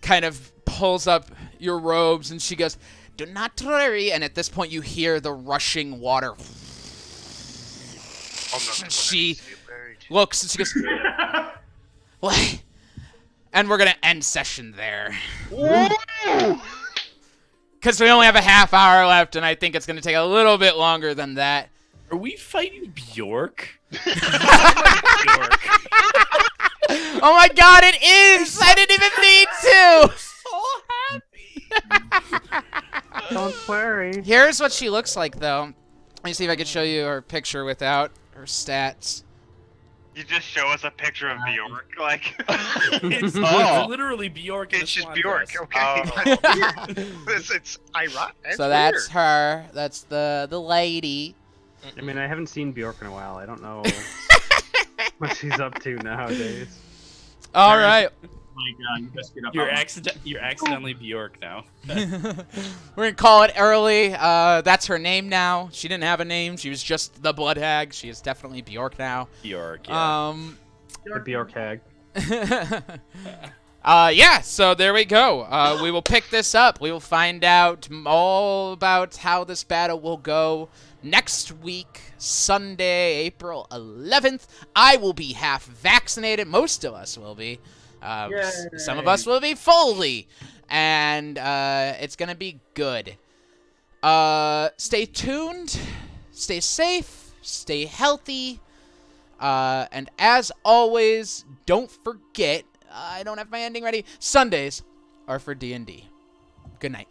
kind of pulls up your robes and she goes, do not worry. And at this point, you hear the rushing water. She looks and she goes, what? And we're going to end session there. Because we only have a half hour left, and I think it's going to take a little bit longer than that. Are we fighting Bjork? Oh my god, it is! I didn't even mean to! Don't worry. Here's what she looks like, though. Let me see if I can show you her picture without her stats. You just show us a picture of Bjork, like. It's Oh. literally Bjork. In It's a just swan Bjork. dress. Okay. Oh. That's weird. It's ironic. So that's her. That's the lady. I mean, I haven't seen Bjork in a while. I don't know what she's up to nowadays. All right. You best get up. You're out. you're accidentally Bjork now. We're gonna call it early. That's her name now. She didn't have a name. She was just the Blood Hag. She is definitely Bjork now. Bjork. Yeah. The Bjork hag. Yeah, so there we go. We will pick this up. We will find out all about how this battle will go next week, Sunday, April 11th. I will be half vaccinated. Most of us will be. Some of us will be fully. And it's going to be good. Stay tuned. Stay safe. Stay healthy. And as always, don't forget, I don't have my ending ready. Sundays are for D&D. Good night.